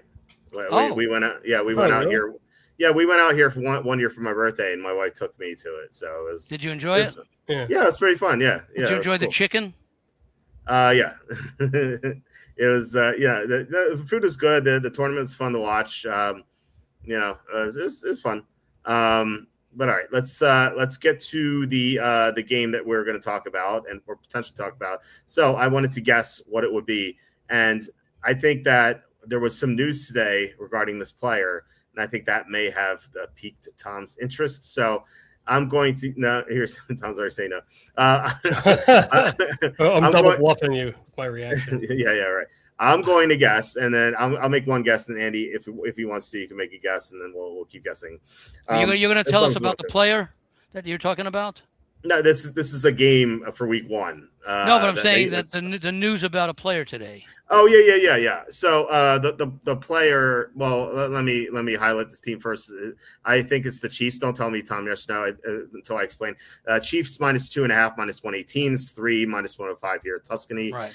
We went out. Yeah, we went out here. Yeah, we went out here for one year for my birthday, and my wife took me to it. So it was. Did you enjoy it? Yeah, it was pretty fun. Yeah. Did you enjoy the chicken? Yeah. It was. Yeah, the food is good. The tournament was fun to watch. It was fun. But all right, let's get to the game that we're going to talk about or potentially talk about. So I wanted to guess what it would be, and I think that there was some news today regarding this player, and I think that may have piqued Tom's interest. So I'm going to here's Tom's already saying no. I'm double bluffing you with my reaction. Yeah, right. I'm going to guess, and then I'll make one guess, and Andy, if he wants to, you can make a guess, and then we'll keep guessing. You're going to tell us about the player that you're talking about? No, this is a game for week 1. No, but I'm saying that the news about a player today. Oh yeah. So the player. Well, let me highlight this team first. I think it's the Chiefs. Don't tell me, Tom. Yes, no. Until I explain. Chiefs -2.5, -118, 3, -105 here at Tuscany. Right.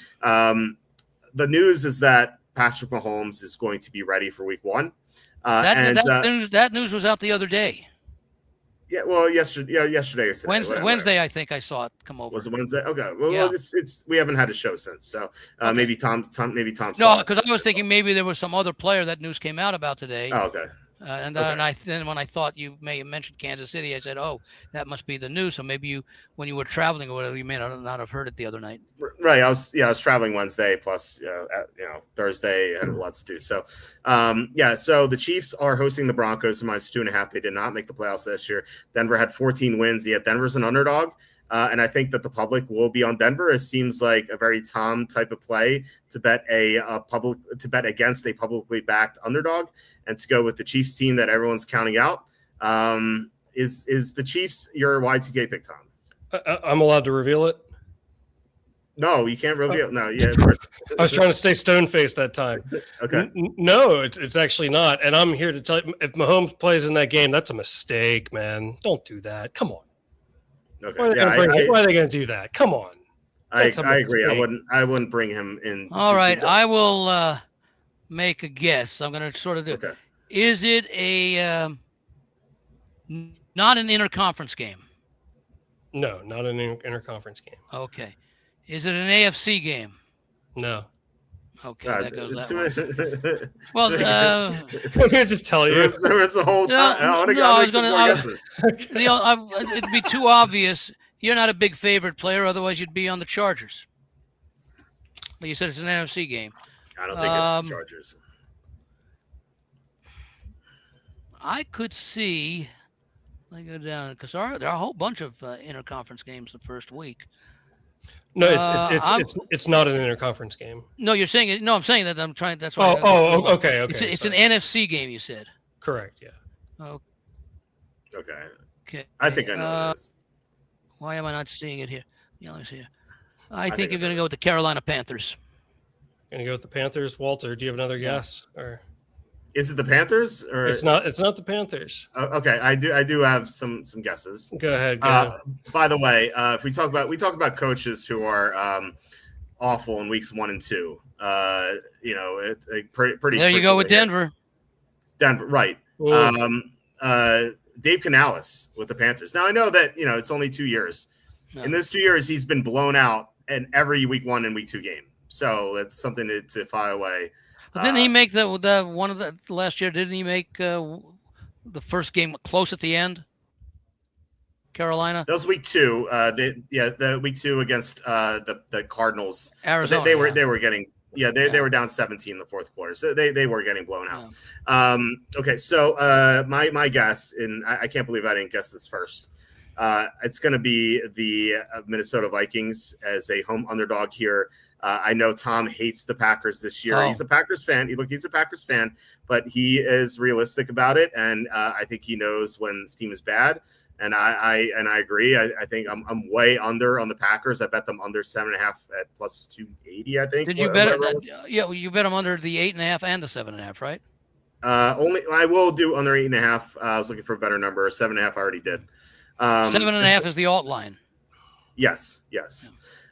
The news is that Patrick Mahomes is going to be ready for week 1. That news was out the other day. Yeah, well, yesterday or today. Wednesday, I think I saw it come over. Was it Wednesday? Okay. Well, it's we haven't had a show since, so okay. Maybe Tom. No, because I was thinking maybe there was some other player that news came out about today. Oh, okay. And then when I thought you may have mentioned Kansas City, I said, "Oh, that must be the news." So maybe when you were traveling or whatever, you may not have heard it the other night. Right. I was traveling Wednesday plus Thursday. I had a lot to do. So So the Chiefs are hosting the Broncos -2.5. They did not make the playoffs this year. Denver had 14 wins. Yet Denver's an underdog. And I think that the public will be on Denver. It seems like a very Tom type of play to bet against a publicly backed underdog, and to go with the Chiefs team that everyone's counting out. Is the Chiefs your Y2K pick, Tom? I'm allowed to reveal it. No, you can't reveal. No, yeah. I was trying to stay stone faced that time. Okay. No, it's actually not. And I'm here to tell you, if Mahomes plays in that game, that's a mistake, man. Don't do that. Come on. Okay. Why are they going to do that? Come on. I agree. I wouldn't bring him in. All right. I will make a guess. I'm going to sort of do. Okay. Is it a not an interconference game? No, not an interconference game. Okay. Is it an AFC game? No. Okay, that goes that way. Well, I'm here to just tell you. It's a whole time. It'd be too obvious. You're not a big favorite player, otherwise you'd be on the Chargers. But you said it's an NFC game. I don't think it's the Chargers. I could see. Let me go down because there are a whole bunch of interconference games the first week. No, it's not an interconference game. No, you're saying it. No, I'm saying that. I'm trying. That's why. Okay. It's an NFC game. You said. Correct. Yeah. Oh. Okay. I think I know this. Why am I not seeing it here? Yeah, let me see here. I think you're going to go with the Carolina Panthers. Going to go with the Panthers, Walter. Do you have another guess? Or is it the Panthers? Or it's not the Panthers. Okay, I do have some guesses. Go ahead. Go ahead. By the way, if we talk about coaches who are awful in weeks 1 and 2. Pretty. There you go with Denver. Denver, right? Dave Canales with the Panthers. Now I know that it's only 2 years. No. In those 2 years, he's been blown out in every week 1 and week 2 game. So it's something to file away. But didn't he make the one of the last year? Didn't he make the first game close at the end? Carolina. That was week 2. The week 2 against the Cardinals. Arizona. They were getting. They were down 17 in the fourth quarter, so they were getting blown out. Yeah. Okay, so my guess, and I can't believe I didn't guess this first. It's going to be the Minnesota Vikings as a home underdog here. I know Tom hates the Packers this year. He's a Packers fan. He's a Packers fan, but he is realistic about it, and I think he knows when his team is bad. And I agree. I think I'm way under on the Packers. I bet them under 7.5 at plus 280. I think. Did you bet it? Yeah, you bet them under the 8.5 and the 7.5, right? Only I will do under 8.5. I was looking for a better number. 7.5 I already did. 7.5 is the alt line. Yes.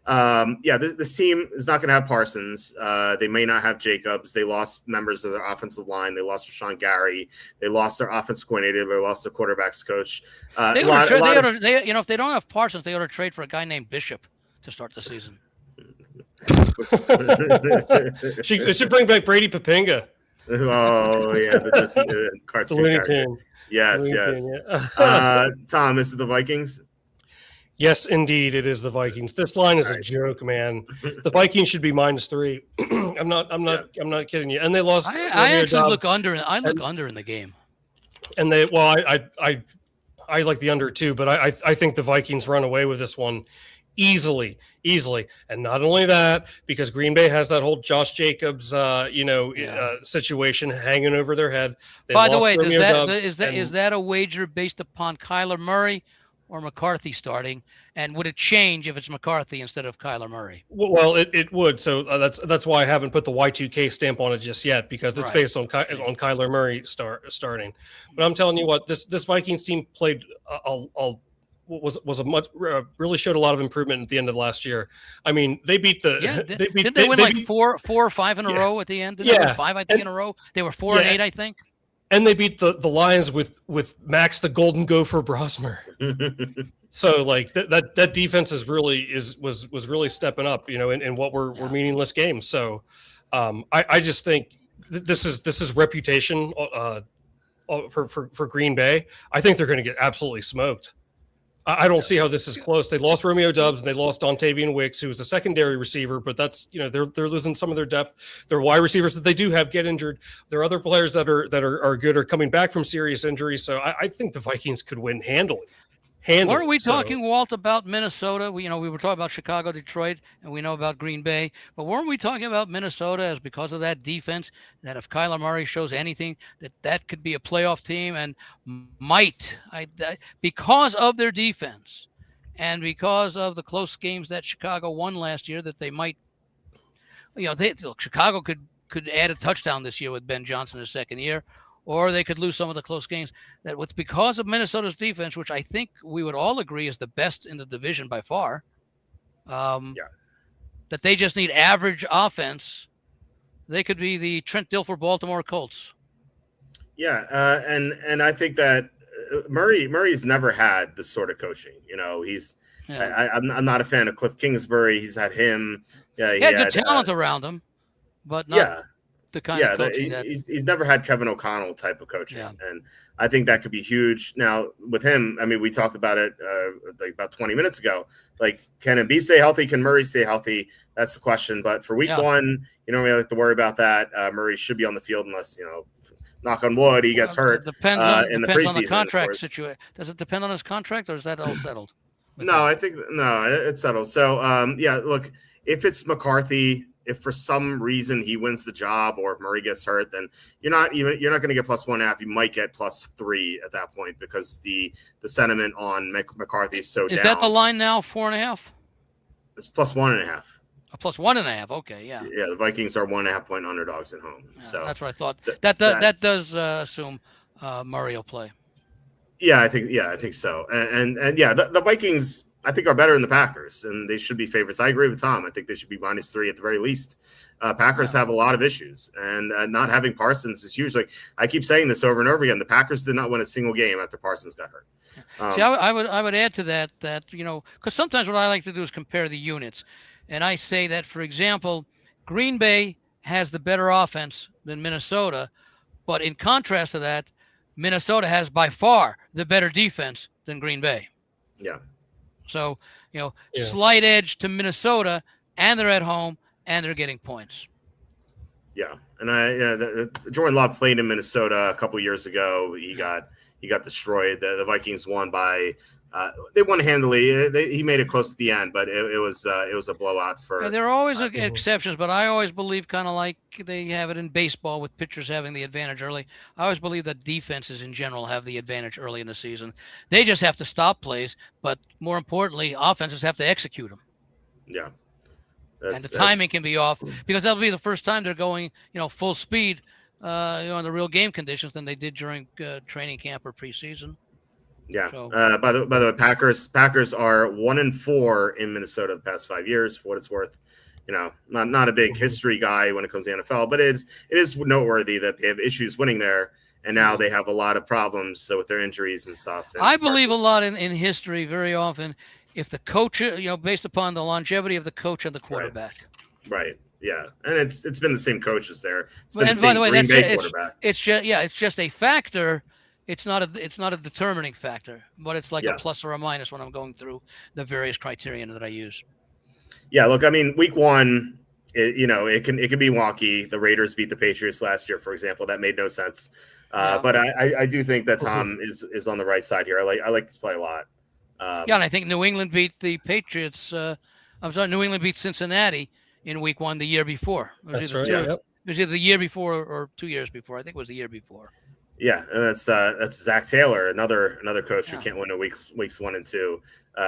This team is not going to have Parsons. They may not have Jacobs. They lost members of their offensive line. They lost Rashawn Gary. They lost their offensive coordinator. They lost their quarterbacks coach. If they don't have Parsons, they ought to trade for a guy named Bishop to start the season. They should bring back Brady Papinga. Oh yeah, the cartoon. The Looney Tune. Yes. Tom, is it the Vikings? Yes, indeed, it is the Vikings. This line is a joke, man. The Vikings should be -3. I'm not kidding you. And they lost. I actually look under. I look under in the game. And I like the under too, but I think the Vikings run away with this one easily. And not only that, because Green Bay has that whole Josh Jacobs, situation hanging over their head. By the way, is that a wager based upon Kyler Murray or McCarthy starting, and would it change if it's McCarthy instead of Kyler Murray? Well, it would. So that's why I haven't put the Y2K stamp on it just yet, because it's based on Kyler Murray starting. But I'm telling you what, this Vikings team played really showed a lot of improvement at the end of last year. I mean, they beat the did they win four or five in a row at the end? Did they win 5 I think in a row? They were 4 and 8, I think. And they beat the Lions with Max the Golden Gopher Brosmer. So like that defense was really stepping up, in what were meaningless games. So I just think this is reputation for Green Bay. I think they're going to get absolutely smoked. I don't see how this is close. They lost Romeo Doubs and they lost Dontavian Wicks, who was a secondary receiver, but that's, they're losing some of their depth. Their wide receivers that they do have get injured. There are other players that are good or coming back from serious injuries. So I think the Vikings could win handily. Weren't we talking, Walt, about Minnesota? We were talking about Chicago, Detroit, and we know about Green Bay. But weren't we talking about Minnesota as because of that defense, that if Kyler Murray shows anything, that could be a playoff team and because of their defense and because of the close games that Chicago won last year, that they might, Chicago could add a touchdown this year with Ben Johnson his second year. Or they could lose some of the close games. That was because of Minnesota's defense, which I think we would all agree is the best in the division by far. That they just need average offense. They could be the Trent Dilfer Baltimore Colts. Yeah, and I think that Murray's never had this sort of coaching. I'm not a fan of Cliff Kingsbury. He's had him. Yeah, he had good talent around him, but not the kind of coaching he's never had Kevin O'Connell type of coaching, and I think that could be huge. Now with him, I mean, we talked about it like about 20 minutes ago. Like, can Embiid stay healthy? Can Murray stay healthy? That's the question. But for week 1, you don't really have to worry about that. Murray should be on the field unless knock on wood, he gets hurt. Depends on the contract situation. Does it depend on his contract, or is that all settled? No, I think it's settled. So, yeah, look, if it's McCarthy, if for some reason he wins the job or if Murray gets hurt, then you're not going to get +1.5. You might get +3 at that point because the sentiment on McCarthy is so down. Is that the line now? 4.5? It's +1.5. +1.5. Okay, yeah. Yeah, the Vikings are 1.5 point underdogs at home. Yeah, so that's what I thought. That does assume Murray will play. Yeah, I think so. And yeah, the Vikings I think are better than the Packers, and they should be favorites. I agree with Tom. I think they should be -3 at the very least. Packers have a lot of issues, and not having Parsons is huge. Like I keep saying this over and over again, the Packers did not win a single game after Parsons got hurt. See, I would add to that because sometimes what I like to do is compare the units, and I say that, for example, Green Bay has the better offense than Minnesota, but in contrast to that, Minnesota has by far the better defense than Green Bay. Yeah. So, slight edge to Minnesota, and they're at home, and they're getting points. Yeah, and Jordan Love played in Minnesota a couple years ago. He got destroyed. The Vikings won by they won handily. He made it close to the end, but it was a blowout for. Yeah, there are always exceptions, but I always believe, kind of like they have it in baseball with pitchers having the advantage early. I always believe that defenses in general have the advantage early in the season. They just have to stop plays, but more importantly, offenses have to execute them. Yeah. And the timing can be off because that'll be the first time they're going, full speed, in the real game conditions than they did during training camp or preseason. Yeah. So, by the way, Packers are 1-4 in Minnesota the past 5 years. For what it's worth, not a big history guy when it comes to NFL, but it is noteworthy that they have issues winning there, and now they have a lot of problems with their injuries and stuff. And I believe a lot in history. Very often, if the coach, based upon the longevity of the coach and the quarterback. Right. Yeah, and it's been the same coaches there. It's been and the same by the way, Green Bay quarterback. It's just a factor. It's not a determining factor, but it's like a plus or a minus when I'm going through the various criterion that I use. Yeah, look, I mean, week one, it can be wonky. The Raiders beat the Patriots last year, for example. That made no sense. But I do think that Tom is on the right side here. I like this play a lot. And I think New England beat the Patriots. New England beat Cincinnati in week one the year before. That's right. It was either the year before or 2 years before. I think it was the year before. Yeah, and that's Zach Taylor, another coach who can't win in weeks 1 and 2,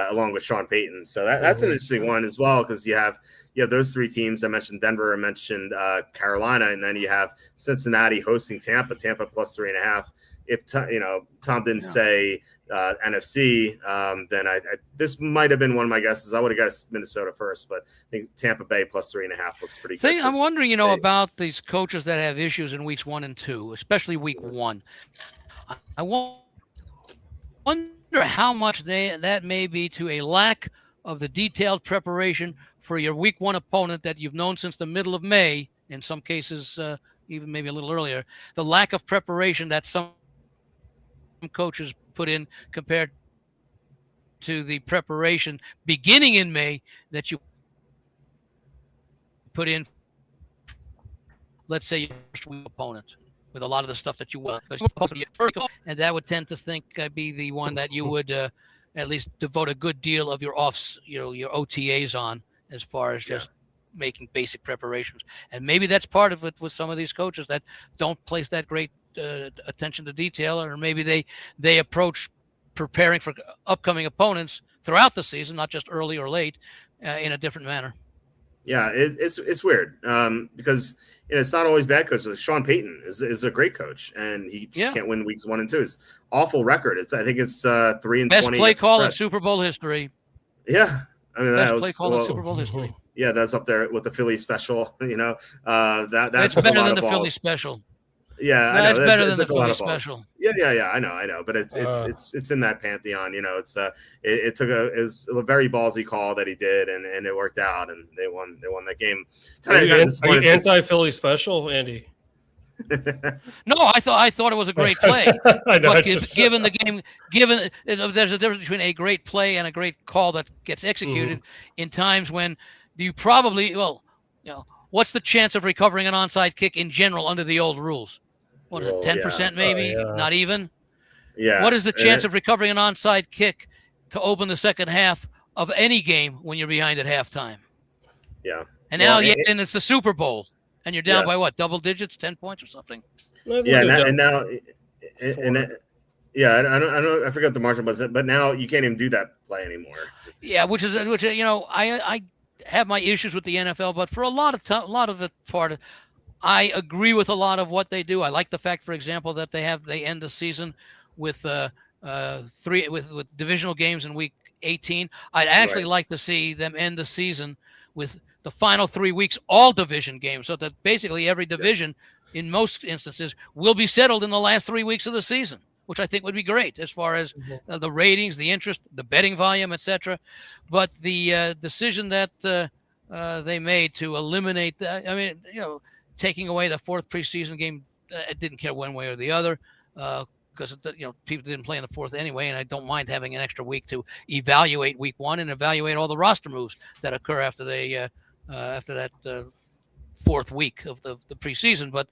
along with Sean Payton. So that's an interesting one as well, because you have those three teams. I mentioned Denver, I mentioned Carolina, and then you have Cincinnati hosting Tampa +3.5. If Tom didn't say NFC, then this might have been one of my guesses. I would have got Minnesota first, but I think Tampa Bay +3.5 looks pretty good. I'm wondering, about these coaches that have issues in weeks 1 and 2, especially week 1. I wonder how much that may be to a lack of the detailed preparation for your week 1 opponent that you've known since the middle of May, in some cases even maybe a little earlier. The lack of preparation that some coaches put in compared to the preparation beginning in May that you put in, let's say, your first week opponent with a lot of the stuff that you want. And that would tend to be the one that you would at least devote a good deal of your your OTAs on, as far as just making basic preparations. And maybe that's part of it with some of these coaches that don't place that great attention to detail, or maybe they approach preparing for upcoming opponents throughout the season, not just early or late, in a different manner. Yeah, it's weird because it's not always bad coaches. Like Sean Payton is a great coach, and he just can't win weeks 1 and 2. It's awful record. I think it's 3-20. Best play call in Super Bowl history. Yeah, I mean best play call in Super Bowl history. Yeah, that's up there with the Philly special. That's better than the Philly special. Yeah, that's better than the Philly special. Yeah, I know, but it's in that pantheon. It's it was a very ballsy call that he did, and it worked out, and they won that game. Are you anti-Philly special, Andy? No, I thought it was a great play. I know, but given the game, there's a difference between a great play and a great call that gets executed in times when you probably what's the chance of recovering an onside kick in general under the old rules? What is it, 10% maybe? Not even? Yeah. What is the chance of recovering an onside kick to open the second half of any game when you're behind at halftime. Yeah. And now, and it's the Super Bowl, and you're down by what, double digits, 10 points or something? Yeah, I forgot the margin was, but now you can't even do that play anymore. Yeah, which I have my issues with the NFL, but for a lot of the part, I agree with a lot of what they do. I like the fact, for example, that they end the season with with divisional games in week 18. I'd actually like to see them end the season with the final 3 weeks all division games, so that basically every division in most instances will be settled in the last 3 weeks of the season, which I think would be great as far as the ratings, the interest, the betting volume, etc. But the decision that they made to eliminate taking away the fourth preseason game, I didn't care one way or the other, because people didn't play in the fourth anyway, and I don't mind having an extra week to evaluate week one and evaluate all the roster moves that occur after that fourth week of the preseason. But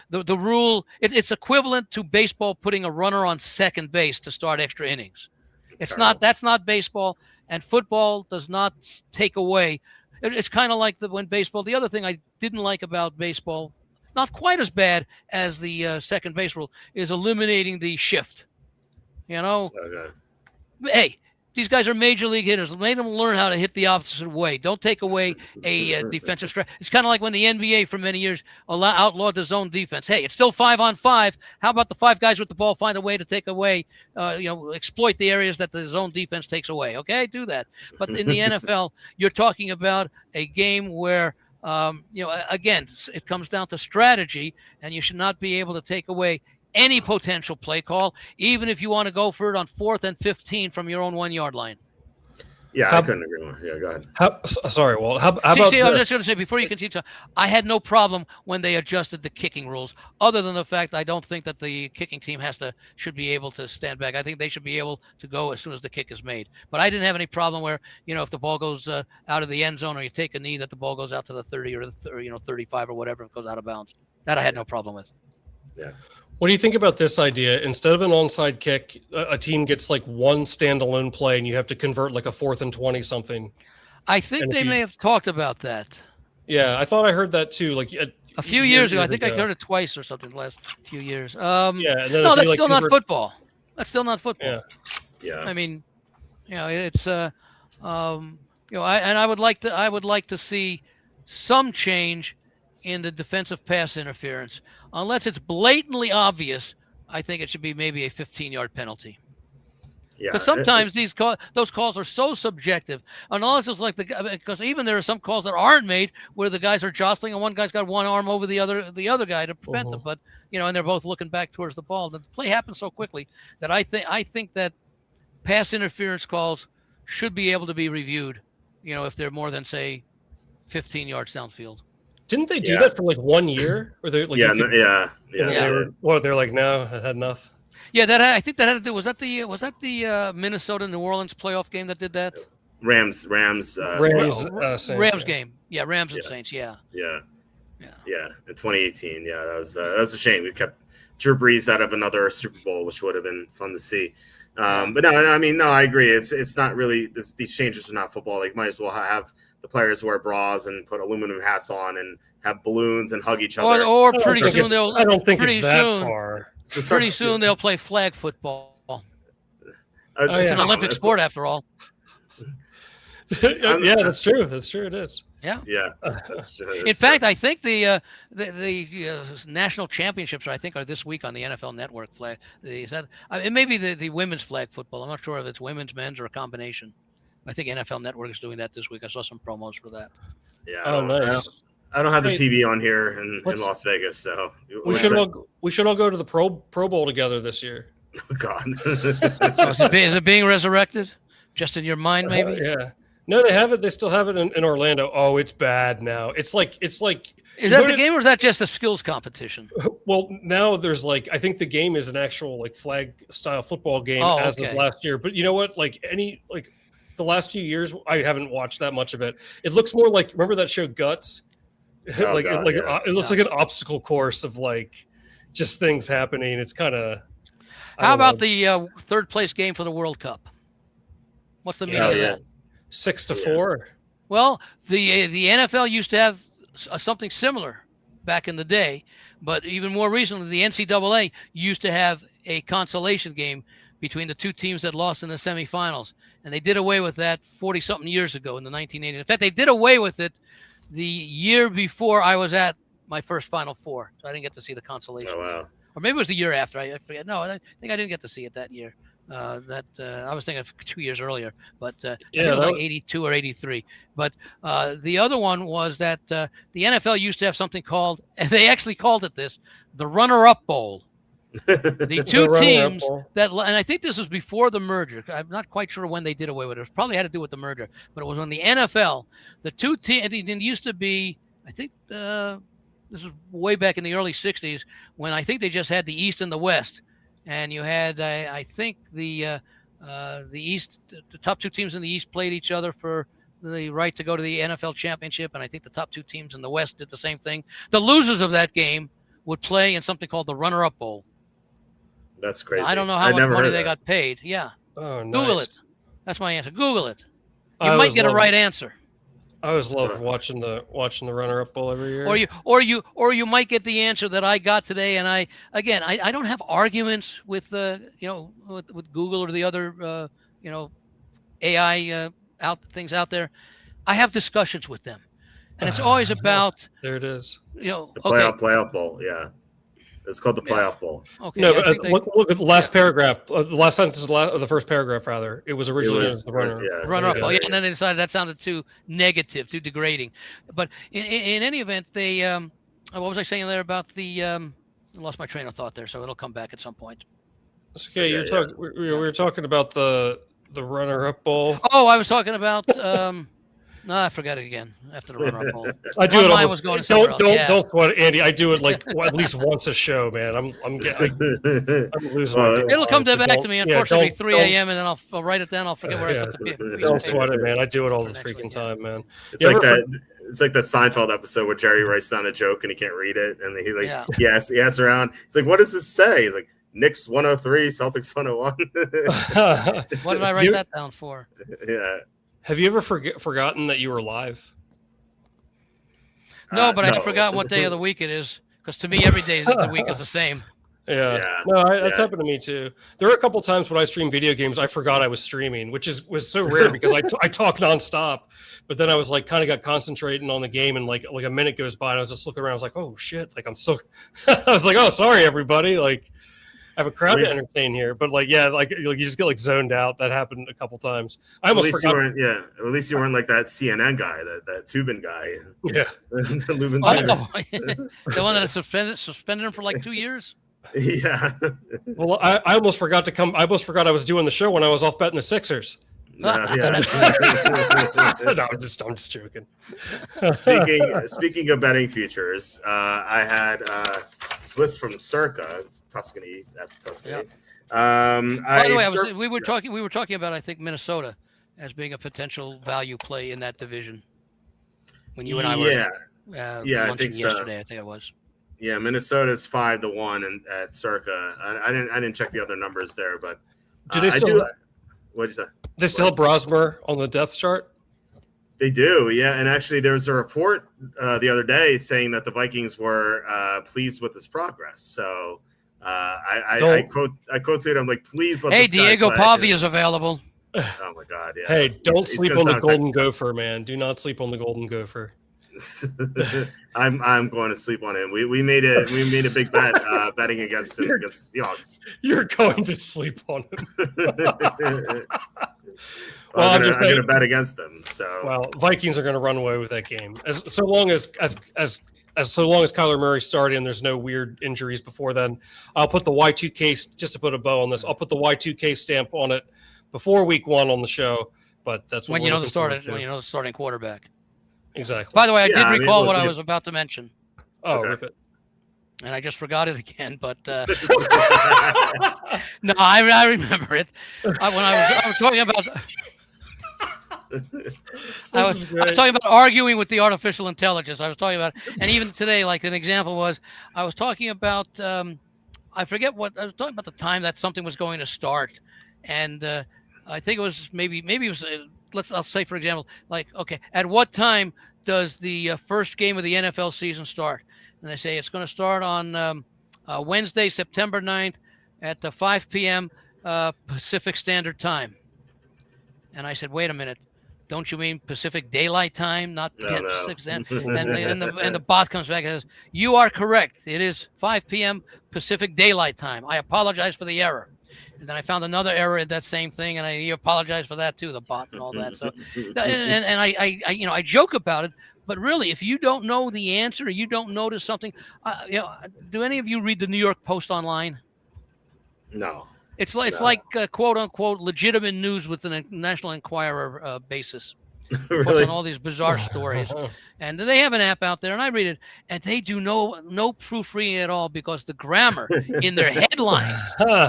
the rule, it's equivalent to baseball putting a runner on second base to start extra innings. That's not baseball, and football does not take away. It's kind of like when baseball. The other thing I didn't like about baseball, not quite as bad as the second base rule, is eliminating the shift. Hey, these guys are major league hitters. Make them learn how to hit the opposite way. Don't take away a defensive stretch. It's kind of like when the NBA for many years outlawed the zone defense. Hey, it's still 5-on-5. How about the 5 guys with the ball find a way to take away, exploit the areas that the zone defense takes away? Okay, do that. But in the NFL, you're talking about a game where, again, it comes down to strategy, and you should not be able to take away any potential play call, even if you want to go for it on 4th and 15 from your own 1 yard line. Yeah, I couldn't agree more. Yeah, go ahead. Sorry, Walt. How about I was just going to say, before you continue, I had no problem when they adjusted the kicking rules, other than the fact I don't think that the kicking team should be able to stand back. I think they should be able to go as soon as the kick is made. But I didn't have any problem where, if the ball goes out of the end zone or you take a knee, that the ball goes out to the 30 or 35 or whatever, it goes out of bounds. That I had no problem with. Yeah. What do you think about this idea? Instead of an onside kick, a team gets like one standalone play and you have to convert like a 4th and 20 something. I think they may have talked about that. Yeah, I thought I heard that too. Like a few years ago. I think I heard it twice or something the last few years. No, that's still not football. That's still not football. Yeah. I mean, it's I would like to see some change in the defensive pass interference. Unless it's blatantly obvious, I think it should be maybe a 15-yard penalty. Yeah, because sometimes those calls are so subjective. Unless it's like because even there are some calls that aren't made where the guys are jostling and one guy's got one arm over the other guy to prevent them. But and they're both looking back towards the ball. The play happens so quickly that I think that pass interference calls should be able to be reviewed. If they're more than say 15 yards downfield. Didn't they do that for like 1 year? Or they're like, they're like, no, I had enough. Yeah, I think that had to do. Was that the Minnesota New Orleans playoff game that did that? Rams Saints game. Yeah, Rams and Saints. Yeah. In 2018. Yeah, that was a shame. We kept Drew Brees out of another Super Bowl, which would have been fun to see. But no, I agree. It's not really these changes are not football. Like, might as well have the players wear bras and put aluminum hats on and have balloons and hug each other. Or pretty soon they'll. I don't think it's that far. Pretty soon they'll play flag football. It's an Olympic sport after all. Yeah, that's true. That's true. It is. Yeah. That's true. In fact, I think the national championships are this week on the NFL Network. It may be the women's flag football. I'm not sure if it's women's, men's, or a combination. I think NFL Network is doing that this week. I saw some promos for that. Yeah. Nice. I don't have the TV on here in Las Vegas, so we should all go to the Pro Bowl together this year. Oh, God. Is it being resurrected? Just in your mind, maybe? Yeah. No, they have it. They still have it in Orlando. Oh, it's bad now. It's like. Is that the game, or is that just a skills competition? Well, now there's I think the game is an actual flag style football game of last year. But you know what? The last few years, I haven't watched that much of it. It looks more like, remember that show Guts? It looks like an obstacle course of just things happening. It's kind of. How about the third place game for the World Cup? What's the meaning of that? 6-4. Well, the NFL used to have something similar back in the day, but even more recently, the NCAA used to have a consolation game between the two teams that lost in the semifinals, and they did away with that 40-something years ago in the 1980s. In fact, they did away with it the year before I was at my first Final Four, so I didn't get to see the consolation. Oh, wow. Game. Or maybe it was the year after. I forget. No, I think I didn't get to see it that year. I was thinking of 2 years earlier, but I think it was like 82 or 83. But the other one was that the NFL used to have something called, and they actually called it this, the runner-up bowl. The two teams that, and I think this was before the merger. I'm not quite sure when they did away with it. It probably had to do with the merger, but it was on the NFL. The two teams, it used to be, I think this was way back in the early 60s when I think they just had the East and the West. And you had, I think, the East, the top two teams in the East played each other for the right to go to the NFL championship. And I think the top two teams in the West did the same thing. The losers of that game would play in something called the runner-up bowl. That's crazy. I don't know how much money they got paid. Yeah. Oh, nice. Google it. That's my answer. Google it. You might get a right answer. I always love watching the runner-up bowl every year. Or you might get the answer that I got today. And I don't have arguments with with Google or the other AI things out there. I have discussions with them, and it's always about there it is. The playoff bowl. Yeah. It's called the playoff bowl. Okay. No, but look at the last paragraph. The last sentence of the first paragraph, rather. It was originally the runner-up. Yeah, and then they decided that sounded too negative, too degrading. But in any event, they what was I saying there about the? I lost my train of thought there, so it'll come back at some point. It's okay. We were talking about the runner-up bowl. Oh, I was talking about. No, I forgot it again after the runner-up bowl. I do it. Was going don't sweat, Andy. I do it like at least once a show, man. I'm losing my. It'll come back to me. Unfortunately, 3 a.m. and then I'll write it down. I'll forget where I put the. Don't sweat it, man. I do it all the freaking time, man. It's like that. It's like that Seinfeld episode where Jerry writes down a joke and he can't read it, and he asks around. He's like, "What does this say?" He's like, "Knicks 103, Celtics 101." What did I write that down for? Yeah. Have you ever forgotten that you were live? No, but I forgot what day of the week it is, because to me, every day of the week is the same. Yeah. No, that's happened to me too. There were a couple times when I streamed video games, I forgot I was streaming, which was so rare because I talk nonstop. But then I was like, kind of got concentrating on the game, and like a minute goes by, and I was just looking around. I was like, oh shit! Like I'm still. I was like, oh sorry everybody. Like I have a crowd to entertain here, but you just get zoned out. That happened a couple times. I almost forgot. At least you weren't like that CNN guy, that Tubin guy. Yeah, the one that suspended him for like 2 years. Yeah. Well, I almost forgot to come. I almost forgot I was doing the show when I was off betting the Sixers. Yeah. No, I'm just joking. Speaking of betting futures, I had this list from Circa, Tuscany. Yeah. By the way, we were talking about, I think, Minnesota as being a potential value play in that division. When you and I were I think so. yesterday, I think it was. Yeah, Minnesota's 5-1 and at Circa. I didn't check the other numbers there, but do they still? What'd you say? They still have Brosmer on the depth chart? They do, yeah. And actually, there was a report the other day saying that the Vikings were pleased with his progress. So I quoted him like, "Please let." Hey, Diego Pavi is available. Oh my God! Yeah. Hey, don't sleep on the Golden Gopher, man. Do not sleep on the Golden Gopher. I'm going to sleep on him. We made a big bet betting against him against Seahawks. You're going to sleep on him. I'm going to bet against them. So Vikings are going to run away with that game so long as Kyler Murray started and there's no weird injuries before then. I'll put the Y2K just to put a bow on this. I'll put the Y2K stamp on it before week 1 on the show. But that's what when you know the starting quarterback. Exactly. By the way, I did recall what I was about to mention. Oh, rip it. And I just forgot it again, but no, I remember it. When I was talking about I was talking about arguing with the artificial intelligence. I was talking about, and even today, like an example was, I was talking about I forget what I was talking about, the time that something was going to start, and I think it was maybe it was I'll say, for example, like, okay, at what time does the first game of the NFL season start? And they say it's going to start on Wednesday, September 9th at 5 p.m. Pacific Standard Time. And I said, wait a minute. Don't you mean Pacific Daylight Time, not Pacific Standard? And the bot comes back and says, you are correct. It is 5 p.m. Pacific Daylight Time. I apologize for the error. And then I found another error in that same thing, and I apologize for that too, the bot and all that. So, and I joke about it, but really, if you don't know the answer, or you don't notice something, do any of you read the New York Post online? No. It's like quote unquote legitimate news with a National Enquirer basis. Really? On all these bizarre stories, and they have an app out there, and I read it, and they do no proofreading at all because the grammar in their headlines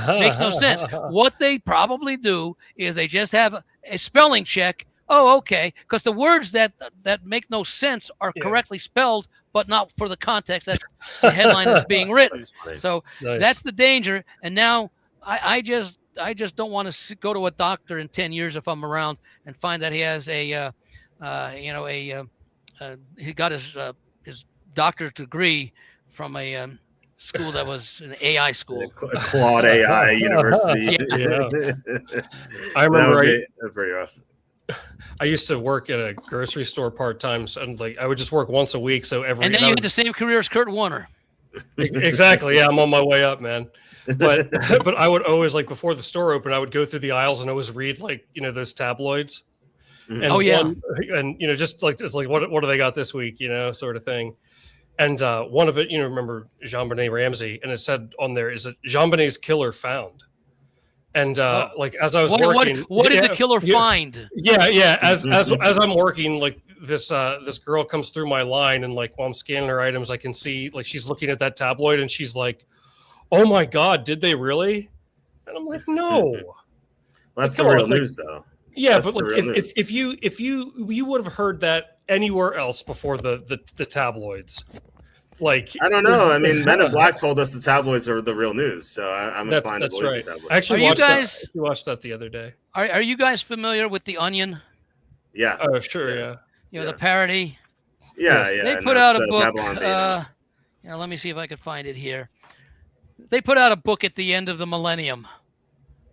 makes no sense. What they probably do is they just have a spelling check. Oh, okay, because the words that make no sense are correctly spelled, but not for the context that the headline is being written. So that's the danger. And now I just don't want to go to a doctor in 10 years if I'm around and find that he has he got his doctorate degree from a school that was an AI school. Claude AI University. I remember very rough. I used to work at a grocery store part-time, and I would just work once a week. So and then you had the same career as Kurt Warner. Exactly. Yeah, I'm on my way up, man. But I would always, before the store opened, I would go through the aisles and always read those tabloids. Mm-hmm. And it's like what do they got this week, sort of thing. And one of it, remember Jean-Benet Ramsey, and it said on there, is it Jean-Benet's killer found? And as I was working, what did the killer find? Yeah. As I'm working, this girl comes through my line, and while I'm scanning her items, I can see she's looking at that tabloid, and she's like, "Oh my God, did they really?" And I'm like, "No." Well, that's the real news, though. Yeah, but if you would have heard that anywhere else before the tabloids. I don't know. I mean, Men in Black told us the tabloids are the real news, so I'm inclined to believe the tabloids. I actually watched that the other day. Are you guys familiar with The Onion? Yeah. Oh, sure, yeah. The parody. Yeah. They put out a book. Let me see if I can find it here. They put out a book at the end of the millennium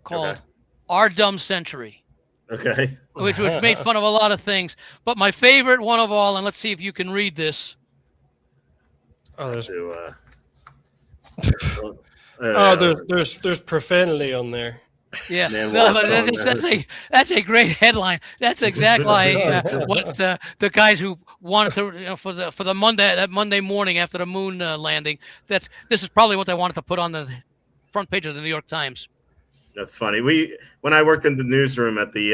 called Our Dumb Century. Okay. Which made fun of a lot of things, but my favorite one of all, and let's see if you can read this. Oh, there's profanity on there. Yeah, that's a great headline. That's exactly what the guys who wanted to for the Monday morning after the moon landing. This is probably what they wanted to put on the front page of the New York Times. That's funny. When I worked in the newsroom at the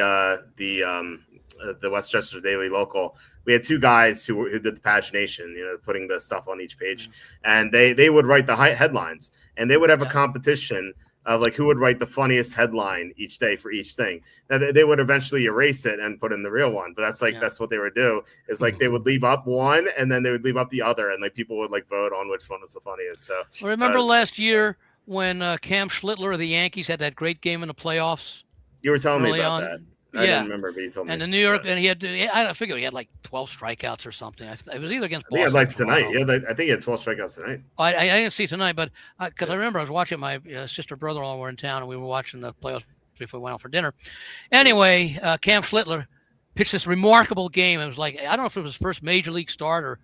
Westchester Daily Local, we had two guys who did the pagination, putting the stuff on each page, and they would write the headlines, and they would have a competition of who would write the funniest headline each day for each thing. Now they would eventually erase it and put in the real one, but that's what they would do. Is they would leave up one and then they would leave up the other, and people would vote on which one was the funniest. So remember last year when Cam Schlittler of the Yankees had that great game in the playoffs? You were telling me about that. I didn't remember, but he told me. And the New York, and I figure he had 12 strikeouts or something. It was either against Boston. He had tonight. I think he had 12 strikeouts tonight. I didn't see tonight, but because I remember I was watching, my sister brother-in-law were in town, and we were watching the playoffs before we went out for dinner. Anyway, Cam Schlittler pitched this remarkable game. It was I don't know if it was his first major league start or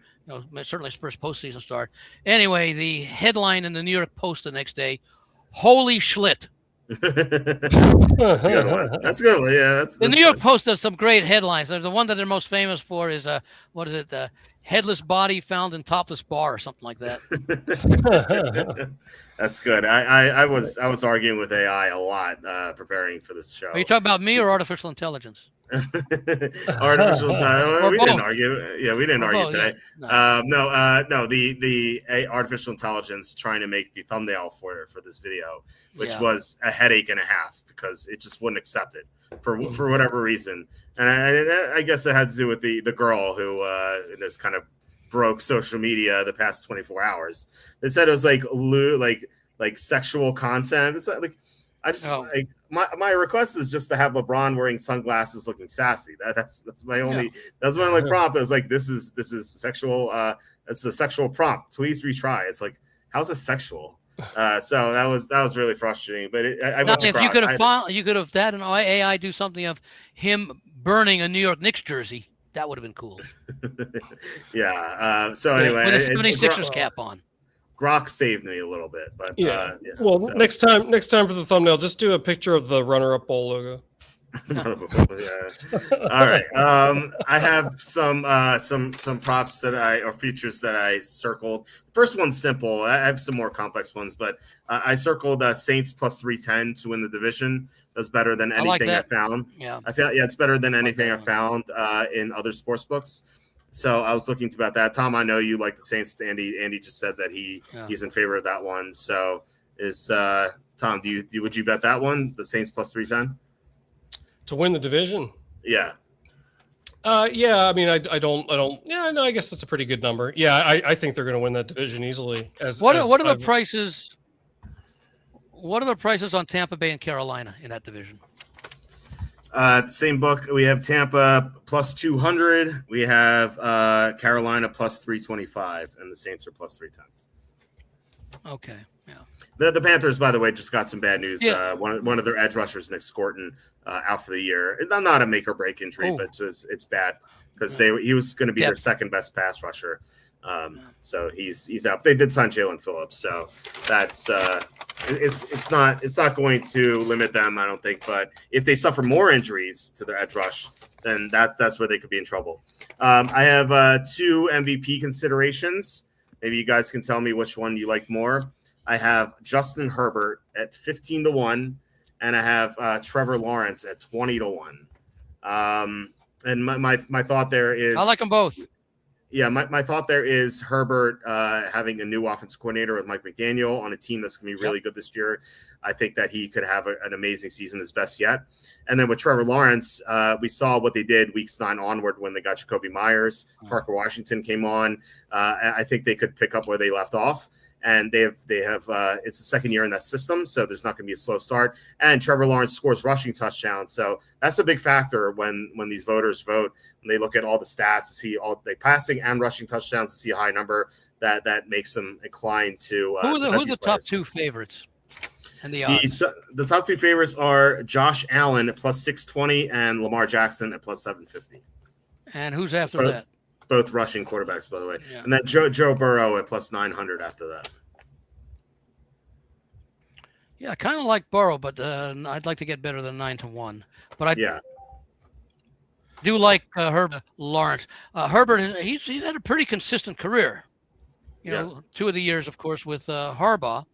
certainly his first postseason start. Anyway, the headline in the New York Post the next day: "Holy Schlitt." That's a good one. That's a good one. Yeah, that's the New York Post does some great headlines. The one that they're most famous for is what is it? Headless body found in topless bar or something like that. That's good. I was arguing with AI a lot preparing for this show. Are you talking about me or artificial intelligence? Artificial intelligence. We didn't argue. Yeah, we didn't argue today. Yeah. No. The artificial intelligence trying to make the thumbnail for this video, which was a headache and a half because it just wouldn't accept it for whatever reason. And I guess it had to do with the girl who just kind of broke social media the past 24 hours. They said it was like sexual content. It's my request is just to have LeBron wearing sunglasses, looking sassy. That's my only that's my only prompt. Is like this is sexual. It's a sexual prompt. Please retry. It's like, how's it sexual? So that was really frustrating. But I went to if you could have had an AI do something of him burning a New York Knicks jersey. That would have been cool. Yeah. So anyway, with a 76ers cap on. Grok saved me a little bit, but well, so. next time for the thumbnail, just do a picture of the runner-up bowl logo. All right. I have some props or features that I circled. The first one's simple. I have some more complex ones, but I circled Saints plus 310 to win the division. That's better than anything I found. Yeah, it's better than anything I found in other sports books. So I was looking about that. Tom, I know you like the Saints. Andy just said that he's in favor of that one. So is Tom? Would you bet that one? The Saints plus 310 to win the division? Yeah. Yeah. I mean, I don't. Yeah. No. I guess that's a pretty good number. Yeah. I think they're going to win that division easily. What are the prices? What are the prices on Tampa Bay and Carolina in that division? Same book. We have Tampa plus 200. We have Carolina plus 325, and the Saints are plus 310. Okay, yeah. The Panthers, by the way, just got some bad news. Yeah. One of their edge rushers, Nick Scorton, out for the year. It's not a make or break injury, but it's bad because he was going to be their second best pass rusher. So he's out. They did sign Jalen Phillips, so that's it's not going to limit them, I don't think. But if they suffer more injuries to their edge rush, then that's where they could be in trouble. I have 2 MVP considerations. Maybe you guys can tell me which one you like more. I have Justin Herbert at 15-1, and I have Trevor Lawrence at 20-1. And my thought there is I like them both. Yeah, my thought there is Herbert having a new offensive coordinator with Mike McDaniel on a team that's going to be really good this year. I think that he could have an amazing season, his best yet. And then with Trevor Lawrence, we saw what they did weeks 9 onward when they got Jacoby Myers. Parker Washington came on. I think they could pick up where they left off. And they have it's the second year in that system, so there's not going to be a slow start. And Trevor Lawrence scores rushing touchdowns, so that's a big factor when these voters vote. When they look at all the stats to see all the passing and rushing touchdowns, to see a high number that makes them inclined to. Who are the top 2 favorites? And the odds? The top 2 favorites are Josh Allen at plus 620 and Lamar Jackson at plus 750. And who's after that? Both rushing quarterbacks, by the way. Yeah. And then Joe Burrow at plus 900 after that. Yeah, I kind of like Burrow, but I'd like to get better than 9-1. But I do like Herbert Lawrence. Herbert, he's had a pretty consistent career. You know, 2 of the years, of course, with Harbaugh.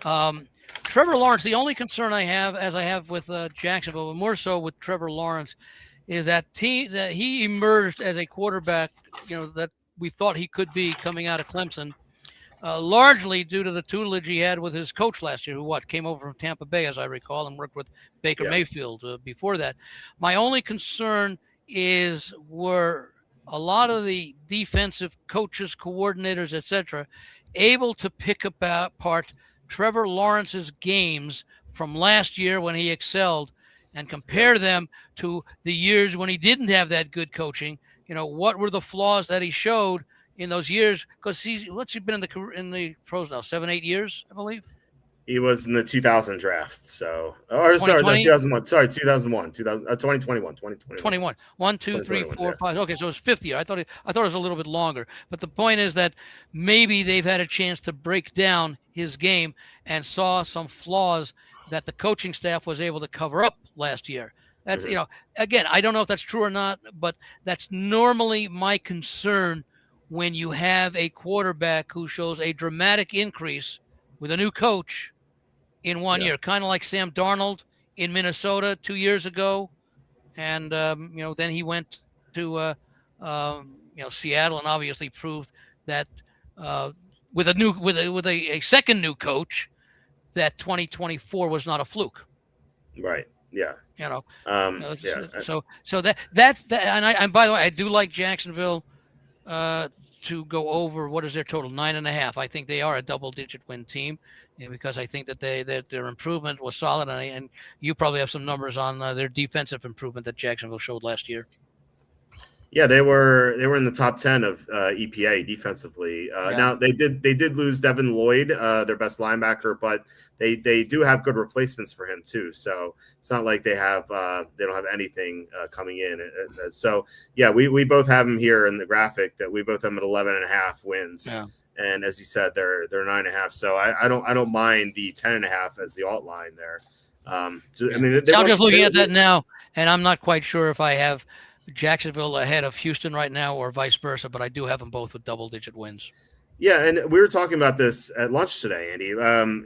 Trevor Lawrence, the only concern I have, as I have with Jacksonville, but more so with Trevor Lawrence, is that he emerged as a quarterback, that we thought he could be coming out of Clemson, largely due to the tutelage he had with his coach last year, who came over from Tampa Bay, as I recall, and worked with Baker Mayfield before that. My only concern were a lot of the defensive coaches, coordinators, etc., able to pick apart Trevor Lawrence's games from last year when he excelled and compare them to the years when he didn't have that good coaching. What were the flaws that he showed in those years? Because he's been in the pros now 7-8 years, I believe. He was in the 2000 draft. So, 2001. Sorry, 2001, 2021. 21. 1, 2, 3, 4, 5. Okay, so it's 5th year. I thought it was a little bit longer. But the point is that maybe they've had a chance to break down his game and saw some flaws that the coaching staff was able to cover up last year. That's, again, I don't know if that's true or not, but that's normally my concern when you have a quarterback who shows a dramatic increase with a new coach in 1 year, kind of like Sam Darnold in Minnesota 2 years ago. And, then he went to, Seattle and obviously proved that with a second new coach, that 2024 was not a fluke. Right. Yeah. So that's that. And by the way, I do like Jacksonville to go over. What is their total? 9.5. I think they are a double-digit win team, because I think that their improvement was solid, and you probably have some numbers on their defensive improvement that Jacksonville showed last year. Yeah, they were in the top 10 of EPA defensively. Now they did lose Devin Lloyd, their best linebacker, but they do have good replacements for him too. So it's not like they don't have anything coming in. So yeah, we both have them here in the graphic that we both have them at 11.5 wins. Yeah. And as you said, they're 9.5. So I don't mind the 10.5 as the alt line there. I'm just looking at that now, and I'm not quite sure if I have Jacksonville ahead of Houston right now or vice versa, but I do have them both with double-digit wins. Yeah, and we were talking about this at lunch today, Andy.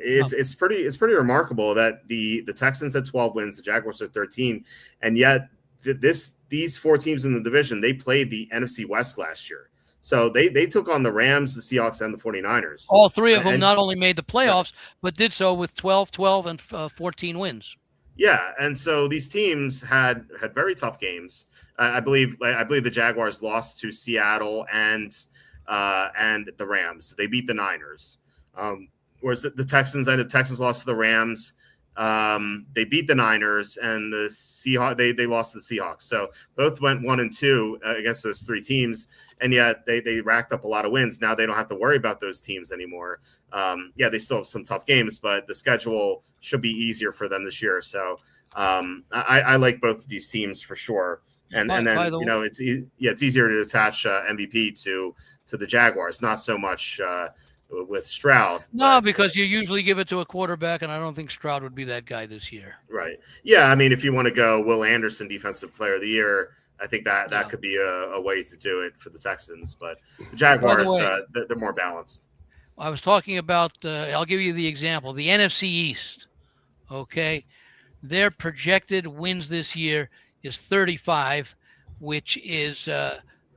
It's pretty remarkable that the Texans had 12 wins, the Jaguars had 13, and yet these 4 teams in the division, they played the NFC West last year. So they took on the Rams, the Seahawks, and the 49ers. All 3 of them not only made the playoffs, but did so with 12, and 14 wins. Yeah, and so these teams had very tough games. I believe the Jaguars lost to Seattle and the Rams. They beat the Niners. Whereas the Texans lost to the Rams. They beat the Niners, and the Seahawks they lost to the Seahawks. So both went 1-2 against those 3 teams, and yet they racked up a lot of wins. Now they don't have to worry about those teams anymore. They still have some tough games, but the schedule should be easier for them this year. So I like both of these teams for sure. And then it's easier to attach MVP to the Jaguars, not so much with Stroud. No, because you usually give it to a quarterback, and I don't think Stroud would be that guy this year. Right. Yeah, I mean, if you want to go Will Anderson, Defensive Player of the Year, I think that could be a way to do it for the Texans. But the Jaguars, they're more balanced. I was talking about, I'll give you the example, the NFC East, okay? Their projected wins this year is 35, which is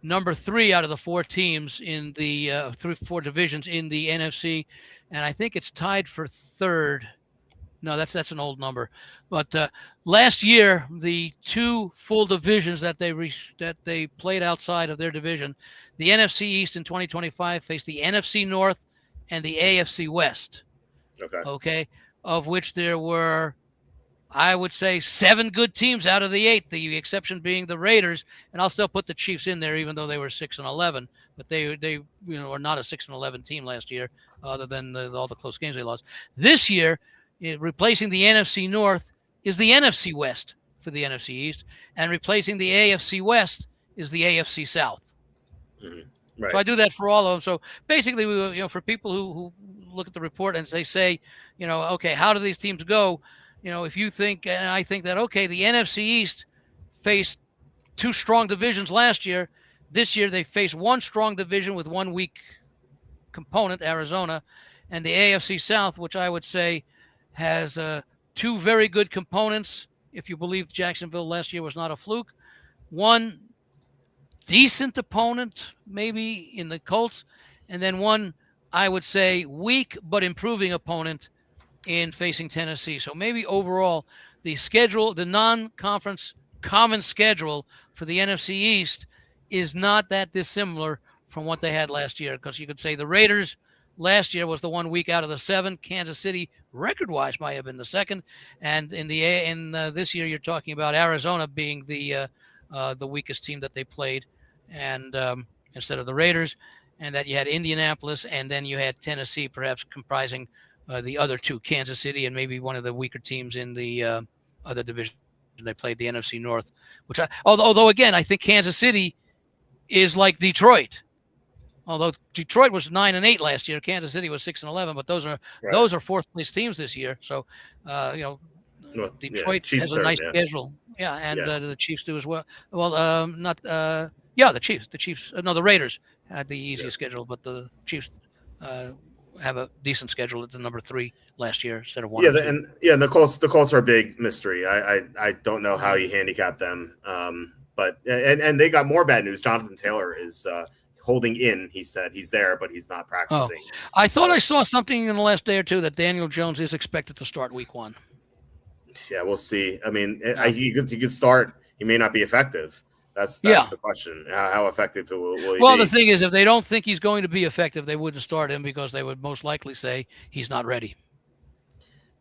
number 3 out of the 4 teams in the 4 divisions in the NFC, and I think it's tied for 3rd. No, that's an old number. But last year, the 2 full divisions that they played outside of their division, the NFC East in 2025 faced the NFC North and the AFC West. Okay, of which there were, I would say, 7 good teams out of the 8, the exception being the Raiders, and I'll still put the Chiefs in there, even though they were 6-11. But they are not a 6-11 team last year, other than all the close games they lost. This year, replacing the NFC North is the NFC West for the NFC East, and replacing the AFC West is the AFC South. Mm-hmm. Right. So I do that for all of them. So basically, for people who look at the report and they say, okay, how do these teams go? If you think, and I think that, okay, the NFC East faced 2 strong divisions last year. This year they face 1 strong division with 1 weak component, Arizona, and the AFC South, which I would say has 2 very good components. If you believe Jacksonville last year was not a fluke, 1 decent opponent maybe in the Colts, and then 1, I would say, weak but improving opponent in facing Tennessee. So maybe overall the schedule, the non-conference common schedule for the NFC East is not that dissimilar from what they had last year, because you could say the Raiders last year was the 1 week out of the 7. Kansas City record-wise might have been the 2nd, and in this year you're talking about Arizona being the weakest team that they played, and instead of the Raiders, and that you had Indianapolis, and then you had Tennessee, perhaps comprising the other 2, Kansas City, and maybe one of the weaker teams in the other division. They played the NFC North, which although again, I think Kansas City is like Detroit. Although Detroit was 9-8 last year, Kansas City was 6-11, but those are 4th place teams this year. So Detroit has a nice schedule. Yeah, and the Chiefs do as well. Well, the Chiefs. No, the Raiders had the easiest schedule, but the Chiefs have a decent schedule at the number 3 last year instead of 1. And the Colts are a big mystery. I don't know how you handicap them, but they got more bad news. Jonathan Taylor is holding in. He said he's there, but he's not practicing. I thought I saw something in the last day or 2 that Daniel Jones is expected to start week 1. Yeah, we'll see. I mean, he could start. He may not be effective. That's the question. How effective will he be? Well, the thing is, if they don't think he's going to be effective, they wouldn't start him, because they would most likely say he's not ready.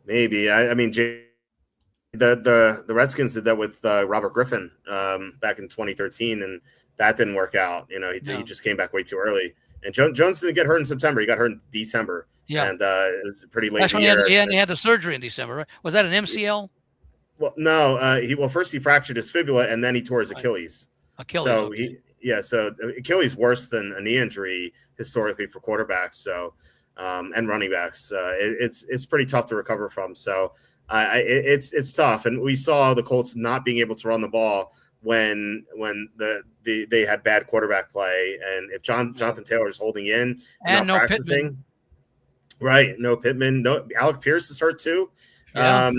Maybe. I mean, the Redskins did that with Robert Griffin back in 2013, and that didn't work out. He just came back way too early. And Jones didn't get hurt in September. He got hurt in December. Yeah. And it was pretty late That's in when the year. he had the surgery in December, right? Was that an MCL? Well, no. First he fractured his fibula, and then he tore his Achilles. So so Achilles worse than a knee injury historically for quarterbacks. So and running backs, it's pretty tough to recover from. So it's tough, and we saw the Colts not being able to run the ball when they had bad quarterback play, and if Jonathan Taylor's holding in and not practicing, Pittman. Right? No Pittman, no Alec Pierce is hurt too. Yeah.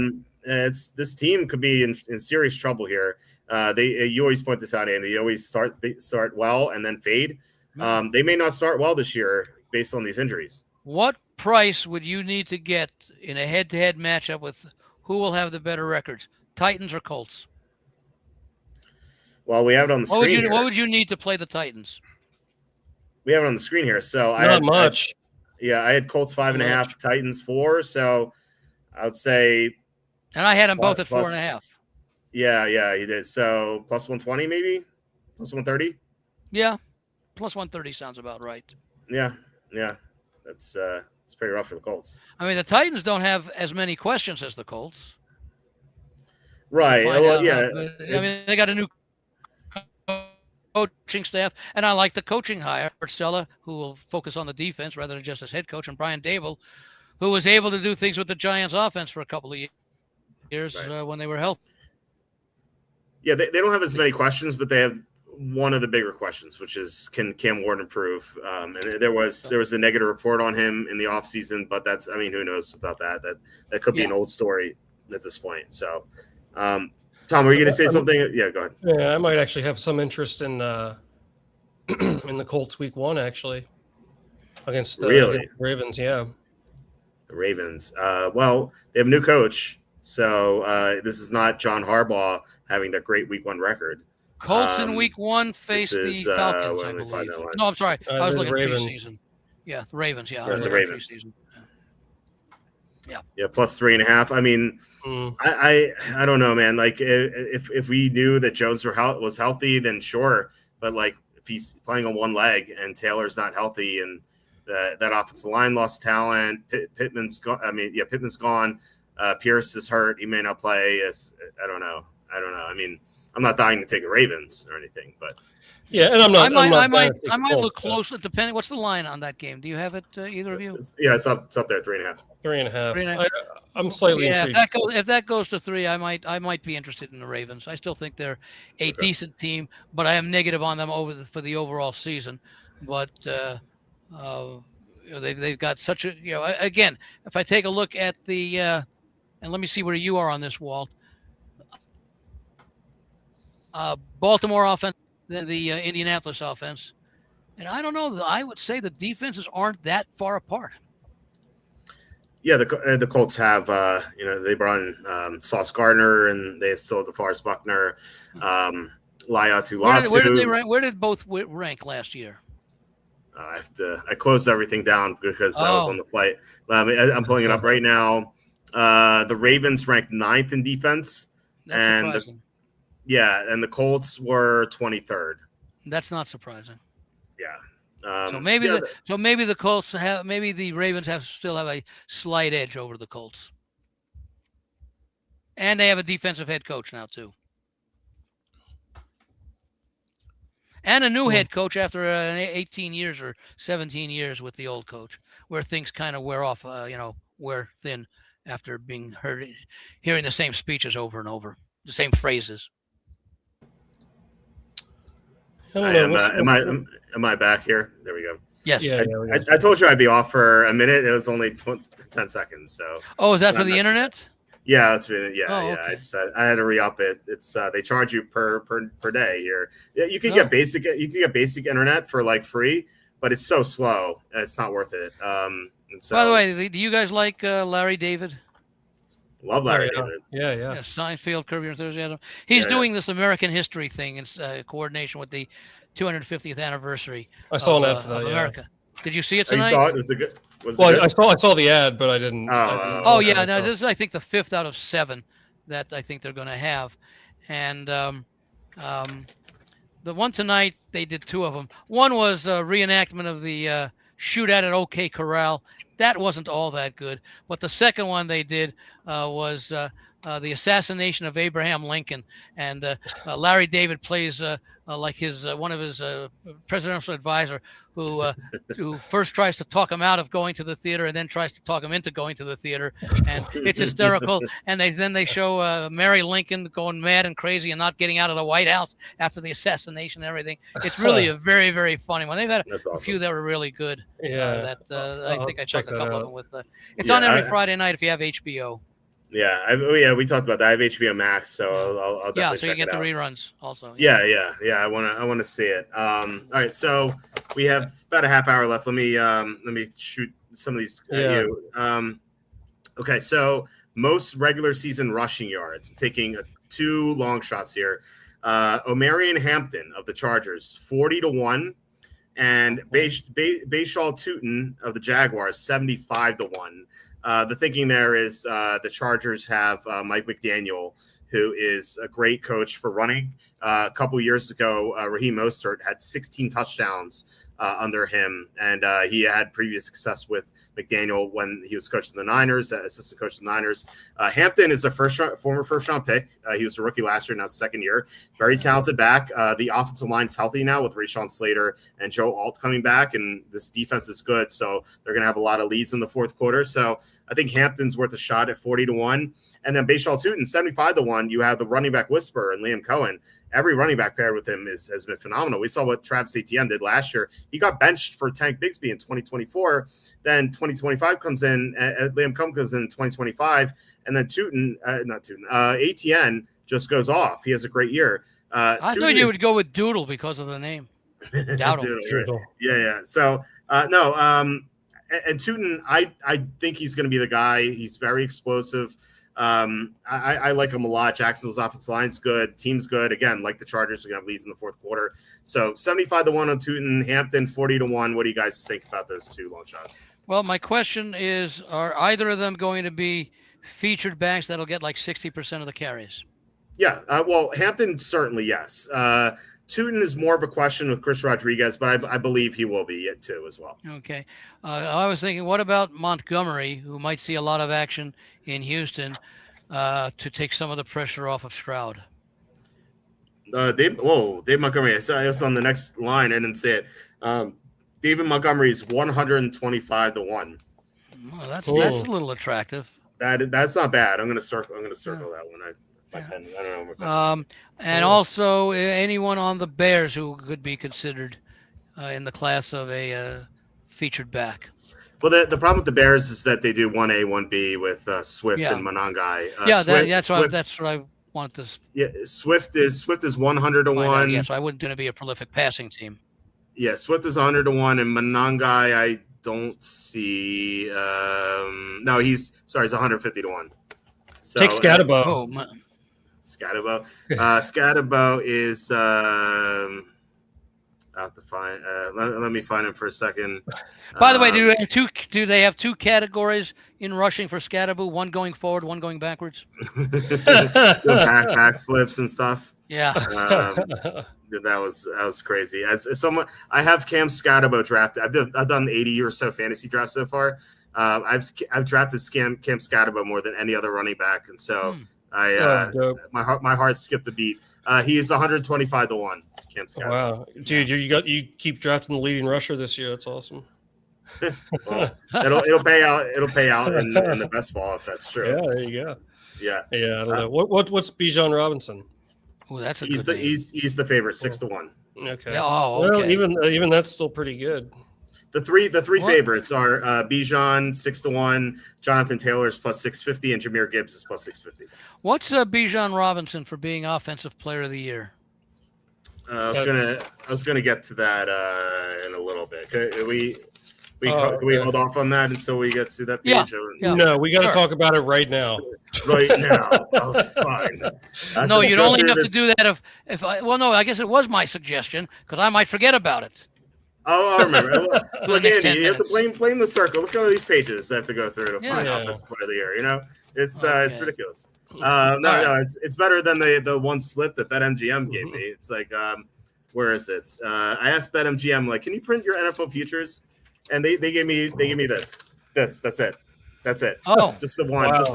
This team could be in serious trouble here. You always point this out, Andy. They always start well and then fade. They may not start well this year based on these injuries. What price would you need to get in a head-to-head matchup with who will have the better records, Titans or Colts? Well, we have it on the screen. What would you need to play the Titans? We have it on the screen here. So not much. I had Colts 5.5, Titans 4. So I would say. And I had them both at 4.5. Yeah, you did. So plus 120, maybe plus 130. Yeah, plus 130 sounds about right. Yeah. It's pretty rough for the Colts. I mean, the Titans don't have as many questions as the Colts. Right. Well, yeah. I mean, they got a new coaching staff, and I like the coaching hire. Stella, who will focus on the defense rather than just as head coach, and Brian Dable, who was able to do things with the Giants offense for a couple of years when they were healthy. Yeah, they don't have as many questions, but they have one of the bigger questions, which is can Cam Ward improve? And there was a negative report on him in the offseason, but who knows about that? That could be an old story at this point. So, Tom, were you going to say something? Yeah, go ahead. Yeah, I might actually have some interest in in the Colts week 1 actually against the Ravens. Yeah, the Ravens. Well, they have a new coach, so this is not John Harbaugh having that great week 1 record. Colts in week 1 face the Falcons, I believe. No, I'm sorry. I was looking at preseason. Yeah, the Ravens. Yeah, I was looking at preseason. Yeah, plus 3.5. I mean, I don't know, man. Like if we knew that Jones was healthy, then sure. But like if he's playing on one leg and Taylor's not healthy, and that offensive line lost talent, Pittman's gone. Pittman's gone. Pierce is hurt. He may not play. I don't know. I mean, I'm not dying to take the Ravens or anything, but yeah, and I'm not. I might look closely. Depending, what's the line on that game? Do you have it, either of you? It's up there, 3.5. 3.5. I'm slightly intrigued. If that goes to 3, I might be interested in the Ravens. I still think they're a decent team, but I am negative on them for the overall season. But they've got such a again. If I take a look at the and let me see where you are on this, Walt. Baltimore offense, then the Indianapolis offense, and I don't know. I would say the defenses aren't that far apart. Yeah, the Colts have they brought in Sauce Gardner, and they still have DeForest Buckner, Laiatu Latu. Where did they rank? Where did both rank last year? I closed everything down because I was on the flight. I'm pulling it up right now. The Ravens ranked 9th in defense. That's surprising. And the Colts were 23rd. That's not surprising. Yeah. So maybe the Colts maybe the Ravens still have a slight edge over the Colts. And they have a defensive head coach now too. And a new head coach after 18 years or 17 years with the old coach, where things kind of wear off, wear thin after being hearing the same speeches over and over, the same phrases. Am I back here? There we go. Yes. Yeah, I told you I'd be off for a minute. It was only 10 seconds. So. Oh, is that for the internet? Yeah, that's been, yeah. Okay. I had to re-up it. It's they charge you per day here. Yeah, you can get basic. You can get basic internet for like free, but it's so slow. It's not worth it. And so, by the way, do you guys like Larry David? Love Larry David. Yeah. Seinfeld, Curb Your Enthusiasm. He's doing this American history thing in coordination with the 250th anniversary. I saw that for America. Did you see it tonight? You saw it? Is it good? Well, I saw the ad, but I didn't. Oh yeah, no, this is I think the 5th out of 7 that I think they're going to have, and the one tonight they did 2 of them. One was a reenactment of the shootout at OK Corral. That wasn't all that good, but the second one they did was the assassination of Abraham Lincoln, and Larry David plays like his one of his presidential advisor who first tries to talk him out of going to the theater and then tries to talk him into going to the theater, and it's hysterical. And then they show Mary Lincoln going mad and crazy and not getting out of the White House after the assassination and everything. It's really a very, very funny one. They've had a few that were really good. Yeah, I think I checked a couple of them with. It's on every Friday night if you have HBO. Yeah, we talked about that. I have HBO Max, so I'll definitely so you check get it the out. reruns also. Yeah. I want to see it. All right, so we have about a half hour left. Let me shoot some of these at you. Okay, so most regular season rushing yards. I'm taking 2 long shots here. Omarion Hampton of the Chargers, 40-1, and Bashaw Tootin of the Jaguars, 75-1. The thinking there is the Chargers have Mike McDaniel, who is a great coach for running. A couple years ago, Raheem Mostert had 16 touchdowns under him, and he had previous success with McDaniel when he was coaching the Niners, assistant coach of the Niners. Hampton is a former first-round pick. He was a rookie last year, now second year. Very talented back. The offensive line's healthy now with Rashawn Slater and Joe Alt coming back, and this defense is good, so they're going to have a lot of leads in the fourth quarter. So I think Hampton's worth a shot at 40-1. And then Bashaw Tootin, 75-1. You have the running back whisperer and Liam Cohen. Every running back paired with him has been phenomenal. We saw what Travis Etienne did last year. He got benched for Tank Bigsby in 2024. Then 2025 comes in, Liam Cohen goes in 2025, and then Etienne just goes off. He has a great year. I thought you would go with Doodle because of the name. Doodle. Yeah. So and Tootin, I think he's going to be the guy. He's very explosive. I like him a lot. Jacksonville's offensive line's good. Team's good. Again, like the Chargers are going to have leads in the fourth quarter. So 75-1 on Tootin, Hampton 40-1. What do you guys think about those 2 long shots? Well, my question is, are either of them going to be featured backs that'll get like 60% of the carries? Yeah. Well, Hampton, certainly, yes. Tootin is more of a question with Chris Rodriguez, but I believe he will be it too as well. Okay. I was thinking, what about Montgomery, who might see a lot of action in Houston to take some of the pressure off of Stroud? Dave Montgomery. I saw it on the next line. I didn't say it. David Montgomery is 125-1. Well, that's a little attractive. That's not bad. I'm going to circle that one. My pen. I don't know. And also anyone on the Bears who could be considered in the class of a featured back. Well, the problem with the Bears is that they do 1A, 1B with Swift and Monangai. That's what I want this. Yeah, Swift is 100-1. Yeah, so I wouldn't going to be a prolific passing team. Yeah, Swift is 100-1, and Monangai I don't see. No, he's 150-1. So, take Scatterbo. Scatterbo. Scatterbo is. I have to find. Let me find him for a second. By the way, do they have 2 categories in rushing for Scatterbo? One going forward, one going backwards. back flips and stuff. Yeah. That was crazy. As someone, I have Cam Scatterbo drafted. I've done 80 or so fantasy drafts so far. I've drafted Cam Scatterbo more than any other running back, and so. My heart skipped a beat. He is 125-1. Cam Scott. Wow, dude, you keep drafting the leading rusher this year. That's awesome. Well, it'll pay out. It'll pay out in the best ball if that's true. Yeah, there you go. Yeah. I don't know what's Bijan Robinson. Oh, that's he's the favorite, 6-1. Okay. Yeah, okay. Well, even that's still pretty good. The three favorites are Bijan 6-1, Jonathan Taylor's plus 650, and Jahmyr Gibbs is plus 650. What's Bijan Robinson for being Offensive Player of the Year? I was gonna get to that in a little bit. Can we hold off on that until we get to that page? Yeah. No, we got to talk about it right now. Right now. Oh, fine. No, you'd only have to do that if I guess it was my suggestion because I might forget about it. Oh, I remember. Look, next 10 Andy, you have to minutes. blame the circle. Look at all these pages I have to go through to find Yeah. offensive player of the year. You know, it's ridiculous. No, right. it's better than the one slip that BetMGM gave me. It's like, where is it? I asked BetMGM, like, can you print your NFL futures? And they gave me this. That's it. Oh, just the one. Wow. Just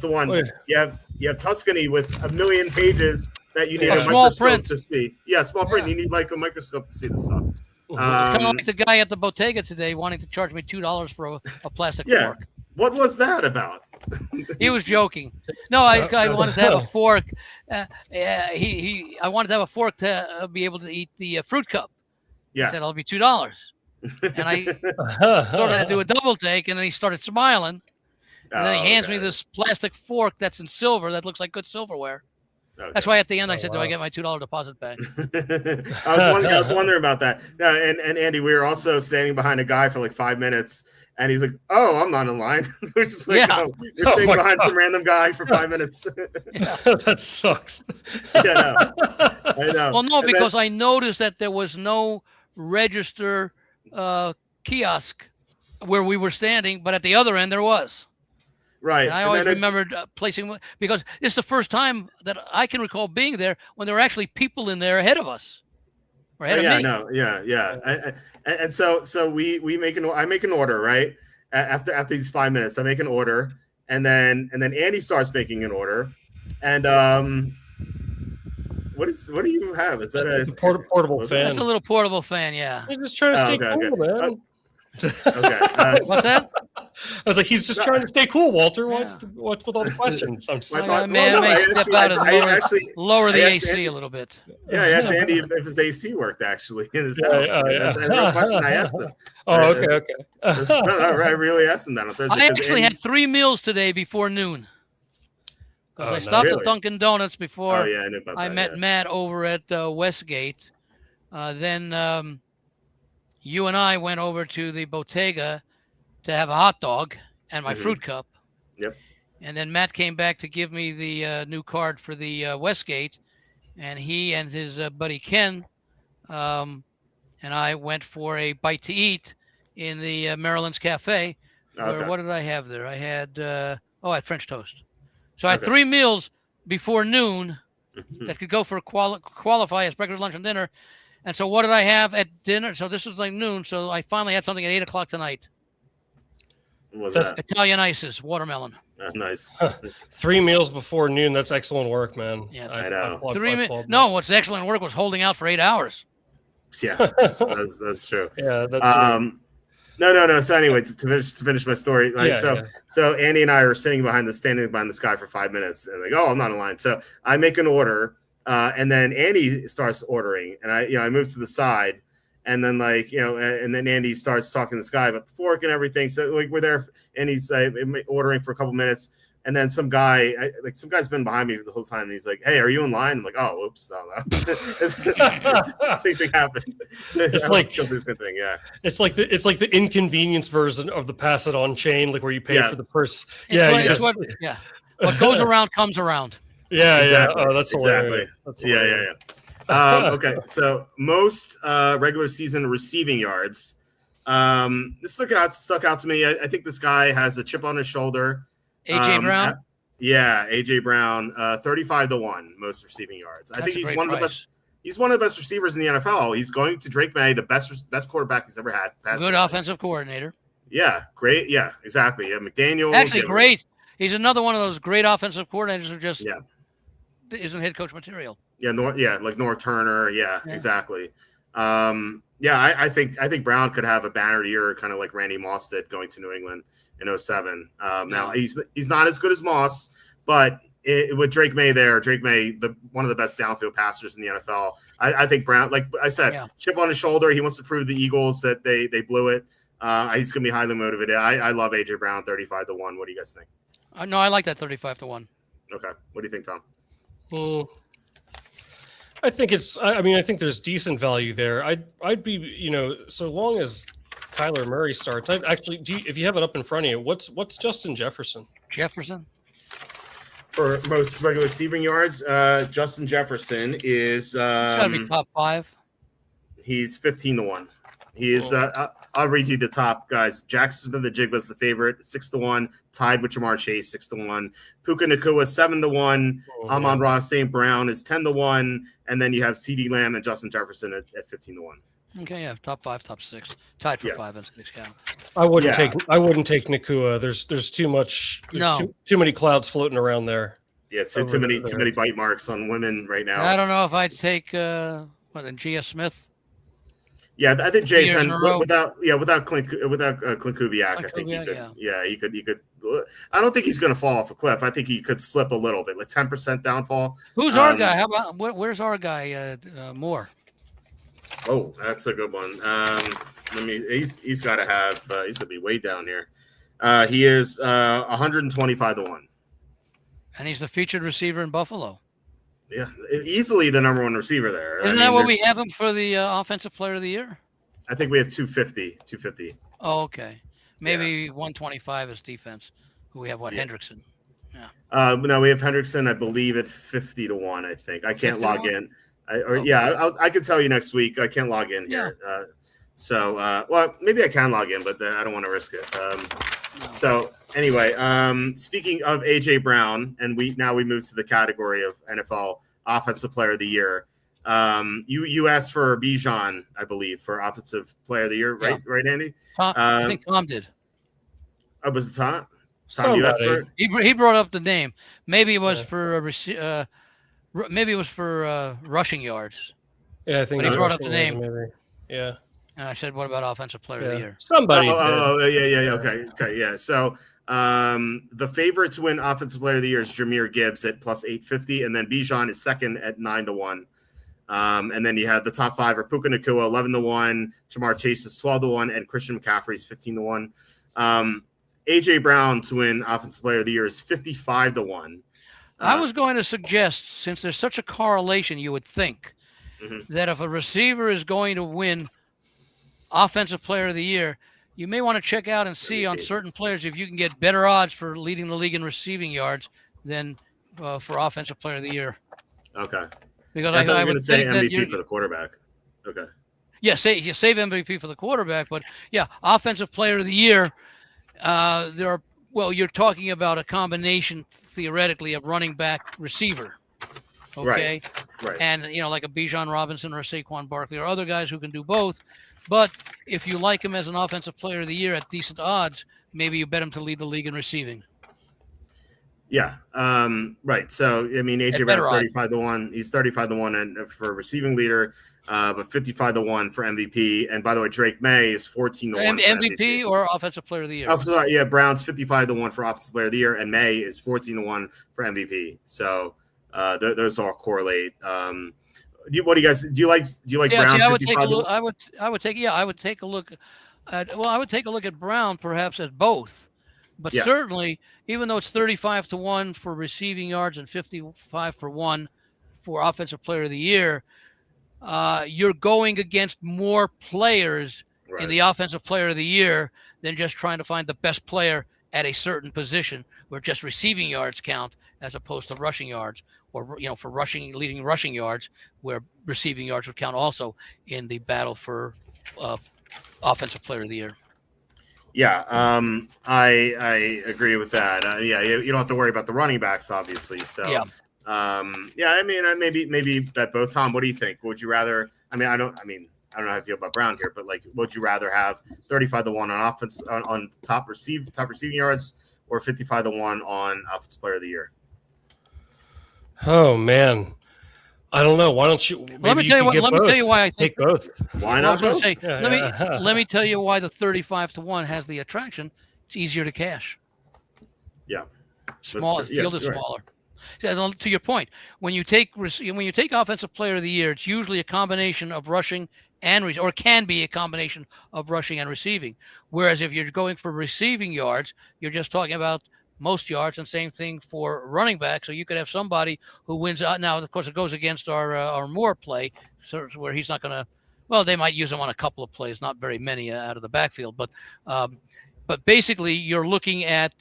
the one. Wait. You have Tuscany with a million pages that you need a small microscope print. to see. Yeah, small print. Yeah. You need like a microscope to see the stuff. Kind of like the guy at the bodega today wanting to charge me $2 for a plastic fork. What was that about? He was joking. No, I wanted to have a fork. I wanted to have a fork to be able to eat the fruit cup. Yeah. He said, "It'll be $2." And I started to do a double take, and then he started smiling. And then he hands me this plastic fork that's in silver that looks like good silverware. Okay. That's why at the end I said, "Do I get my $2 deposit back?" I was wondering about that. And Andy, we were also standing behind a guy for like 5 minutes, and he's like, "Oh, I'm not in line." We're just like, "Oh, you're standing behind some random guy for 5 minutes." That sucks. Yeah, I know. Well, no, because I noticed that there was no register kiosk where we were standing, but at the other end there was. Right. And I always remembered placing, because it's the first time that I can recall being there when there were actually people in there ahead of us. Or ahead of me. Yeah. And so I make an order, right? After these 5 minutes, I make an order, and then Andy starts making an order, and what do you have? Is that a portable fan? That's a little portable fan, yeah. He's just trying to stay cool, man. Okay. What's that? I was like, he's just trying to stay cool, Walter. What's with all the questions? I'm sorry. I may step out and lower the AC a little bit. Yeah, I asked Andy if his AC worked actually in his house. That's a real question I asked him. Oh, okay. I really asked him that on Thursday. I actually had 3 meals today before noon. Because I stopped at Dunkin' Donuts before I met Matt over at Westgate. Then you and I went over to the bodega to have a hot dog and my fruit cup. Yep. And then Matt came back to give me the new card for the Westgate, and he and his buddy Ken and I went for a bite to eat in the Maryland's Cafe. What did I have there? I had I had French toast. So I had 3 meals before noon that could go for qualify as breakfast, lunch, and dinner. And so what did I have at dinner? So this was like noon. So I finally had something at 8 o'clock tonight. What was that? Italian ices, watermelon. Nice. 3 meals before noon. That's excellent work, man. Yeah, I know. What's excellent work was holding out for 8 hours. Yeah, that's true. Yeah, that's No. So anyway, to finish my story, so Andy and I are standing behind this guy for 5 minutes, and like, oh, I'm not in line. So I make an order, and then Andy starts ordering, and I move to the side, and then and then Andy starts talking to this guy about the fork and everything. So like we're there, and he's ordering for a couple minutes. And then some guy's been behind me the whole time. And he's like, "Hey, are you in line?" I'm like, "Oh, oops, no." Same thing happened. It's like the same thing, yeah. It's like the inconvenience version of the pass it on chain, like where you pay for the purse. What goes around comes around. Yeah, exactly. Oh, that's hilarious. That's hilarious. Yeah. Okay, so most regular season receiving yards. This stuck out to me. I think this guy has a chip on his shoulder. AJ Brown? AJ Brown, 35-1 most receiving yards. I think he's one of the best. He's one of the best receivers in the NFL. He's going to Drake May, the best quarterback he's ever had. Good offensive coordinator. Yeah, great. Yeah, exactly. Yeah, McDaniels. Actually, great. He's another one of those great offensive coordinators who just isn't head coach material. Yeah, like North Turner. Yeah, exactly. I think Brown could have a banner year, kind of like Randy Moss did going to New England in 2007. Now he's not as good as Moss, but with Drake May there, one of the best downfield passers in the NFL. I think Brown, like I said, chip on his shoulder. He wants to prove the Eagles that they blew it. He's going to be highly motivated. I love AJ Brown, 35-1. What do you guys think? No, I like that 35-1. Okay, what do you think, Tom? I think I think there's decent value there. I'd be, so long as Kyler Murray starts. If you have it up in front of you, what's Justin Jefferson? For most regular receiving yards, Justin Jefferson is gotta be top 5. He's 15-1. He is. I'll read you the top guys. Jackson Smith-Njigba's the favorite, 6-1, tied with Jamar Chase, 6-1. Puka Nacua, 7-1. Amon-Ra St. Brown is 10-1, and then you have CeeDee Lamb and Justin Jefferson at 15-1. Okay, yeah, top 5, top 6, tied for 5 and 6. Yeah. I wouldn't take Nacua. There's too much. Too many clouds floating around there. Yeah, too many bite marks on women right now. I don't know if I'd take G.S. Smith. Yeah, I think Jason without Clint Kubiak, I think he could. Yeah, he could. I don't think he's going to fall off a cliff. I think he could slip a little bit, like 10% downfall. Who's our guy? How about where's our guy? Moore. Oh, that's a good one. He's got to have. He's going to be way down here. He is 125-1, and he's the featured receiver in Buffalo. Yeah, easily the number one receiver there. Isn't that what we have him for the Offensive Player of the Year? I think we have 250. Oh, okay. Maybe 125 is defense. Who we have? Hendrickson? Yeah. No, we have Hendrickson. I believe at 50-1. I think I can't log in. I could tell you next week. I can't log in here. Well, maybe I can log in, but I don't want to risk it. No. So anyway, speaking of AJ Brown, and we move to the category of NFL Offensive Player of the Year. You asked for Bijan, I believe, for Offensive Player of the Year, right? Yeah. Right, Andy? I think Tom did. Oh, was it Tom? Tom, you asked for it? He brought up the name. Maybe it was for rushing yards. Yeah, I think he brought up the name. Maybe. Yeah. And I said, what about Offensive Player of the Year? Somebody. Yeah. Okay. Yeah. So the favorite to win Offensive Player of the Year is Jahmyr Gibbs at plus 850, and then Bijan is second at 9-1. And then you have the top 5 are Puka Nacua 11-1, Jamar Chase is 12-1, and Christian McCaffrey is 15-1. AJ Brown to win Offensive Player of the Year is 55-1. I was going to suggest, since there's such a correlation, you would think that if a receiver is going to win Offensive Player of the Year, you may want to check out and see on certain players if you can get better odds for leading the league in receiving yards than for Offensive Player of the Year. Okay. Because I would say MVP for the quarterback. Okay. Yeah, you save MVP for the quarterback, but Offensive Player of the Year. You're talking about a combination theoretically of running back receiver. Okay. Right. And like a Bijan Robinson or a Saquon Barkley or other guys who can do both. But if you like him as an Offensive Player of the Year at decent odds, maybe you bet him to lead the league in receiving. Yeah. Right. So, I mean, AJ Brown's 35-1. He's 35-1 for receiving leader, but 55-1 for MVP. And by the way, Drake May is 14-1. MVP or Offensive Player of the Year? Oh, sorry. Yeah. Brown's 55-1 for Offensive Player of the Year, and May is 14-1 for MVP. So, those all correlate. What do you guys do? You like Brown? I would take a look. I would take a look at Brown perhaps at both, but certainly, even though it's 35-1 for receiving yards and 55-1 for Offensive Player of the Year, you're going against more players in the Offensive Player of the Year than just trying to find the best player at a certain position, where just receiving yards count as opposed to rushing yards. Or for leading rushing yards, where receiving yards would count also in the battle for Offensive Player of the Year. Yeah, I agree with that. You don't have to worry about the running backs, obviously. So I mean, maybe that both. Tom, what do you think? Would you rather? I don't know how you feel about Brown here, but would you rather have 35-1 on offense on top receiving yards, or 55-1 on Offensive Player of the Year? Oh man, I don't know. Why don't you? Let me tell you why I think both. Why not both? Let me tell you why the 35-1 has the attraction. It's easier to cash. Yeah, smaller field is smaller. To your point, when you take Offensive Player of the Year, it's usually a combination of rushing or can be a combination of rushing and receiving. Whereas if you're going for receiving yards, you're just talking about most yards, and same thing for running back. So you could have somebody who wins out. Now, of course, it goes against our Moore play, so where he's not going to. Well, they might use him on a couple of plays, not very many out of the backfield. But basically, you're looking at